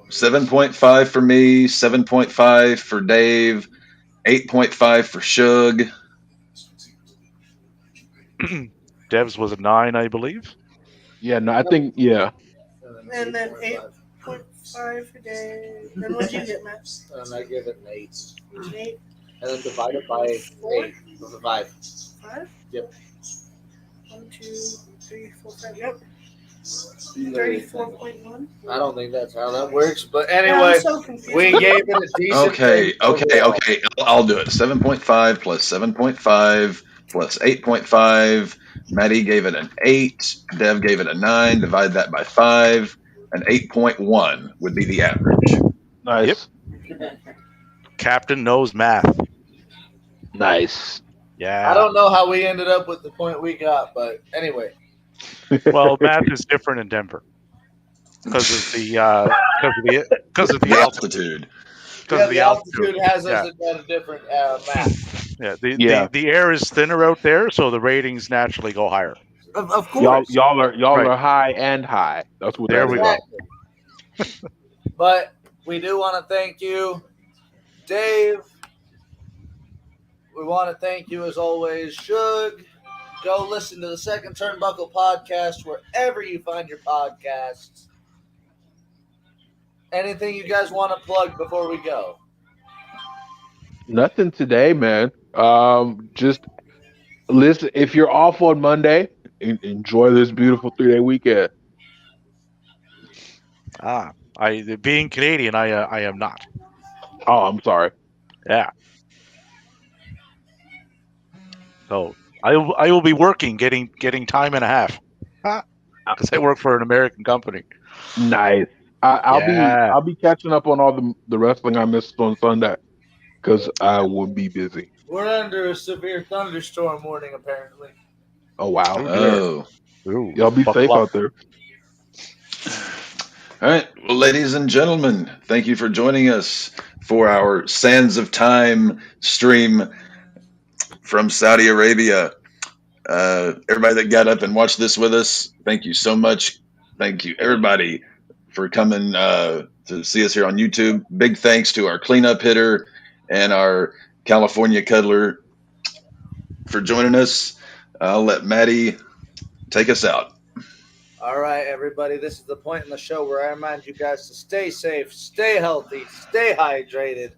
7.5 for me, 7.5 for Dave, 8.5 for Shug. Dev's was a 9, I believe. Yeah, no, I think, yeah. And then 8.5 for Dave. Then what'd you get, Matt? And I give it an 8. An 8? And then divide it by 8. With a 5. 5? Yep. 1, 2, 3, 4, 5. Yep. 34.1. I don't think that's how that works, but Yeah, anyway, I'm so confused. we gave it a decent. Okay. overall. I'll do it. 7.5 plus 7.5 plus 8.5. Maddie gave it an 8. Dev gave it a 9. Divide that by 5. An 8.1 would be the average. Nice. Yep. Captain knows math. Nice. Yeah. I don't know how we ended up with the point we got, but anyway. Well, math is different in Denver because of the Altitude. Because of the altitude. has us at a different map. Yeah, the air is thinner out there, so the ratings naturally go higher. Of course. Y'all Right. are high and high. That's what There that we is. go. But we do want to thank you, Dave. We want to thank you as always, Shug. Go listen to the Second Turnbuckle podcast wherever you find your podcasts. Anything you guys want to plug before we go? Nothing today, man. Just listen. If you're off on Monday, enjoy this beautiful 3-day weekend. Being Canadian, I am not. Oh, I'm sorry. Yeah. So I will be working, getting time and a half, because I work for an American company. Nice. I'll be catching up on all the wrestling I missed on Sunday because I will be busy. We're under a severe thunderstorm warning, apparently. Oh wow. Oh. Ooh, Y'all be safe out there. All right. Well, ladies and gentlemen, thank you for joining us for our Sands of Time stream from Saudi Arabia. Everybody that got up and watched this with us, thank you so much. Thank you, everybody, for coming to see us here on YouTube. Big thanks to our cleanup hitter and our California cuddler for joining us. I'll let Maddie take us out. All right, everybody. This is the point in the show where I remind you guys to stay safe, stay healthy, stay hydrated,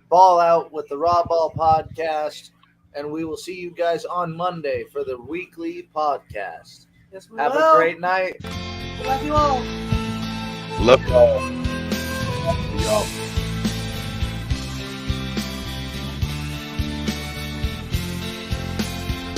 ball out with the RAWBall podcast, and we will see you guys on Monday for the weekly podcast. Yes, we Have will. a great night. Love you all. Love y'all.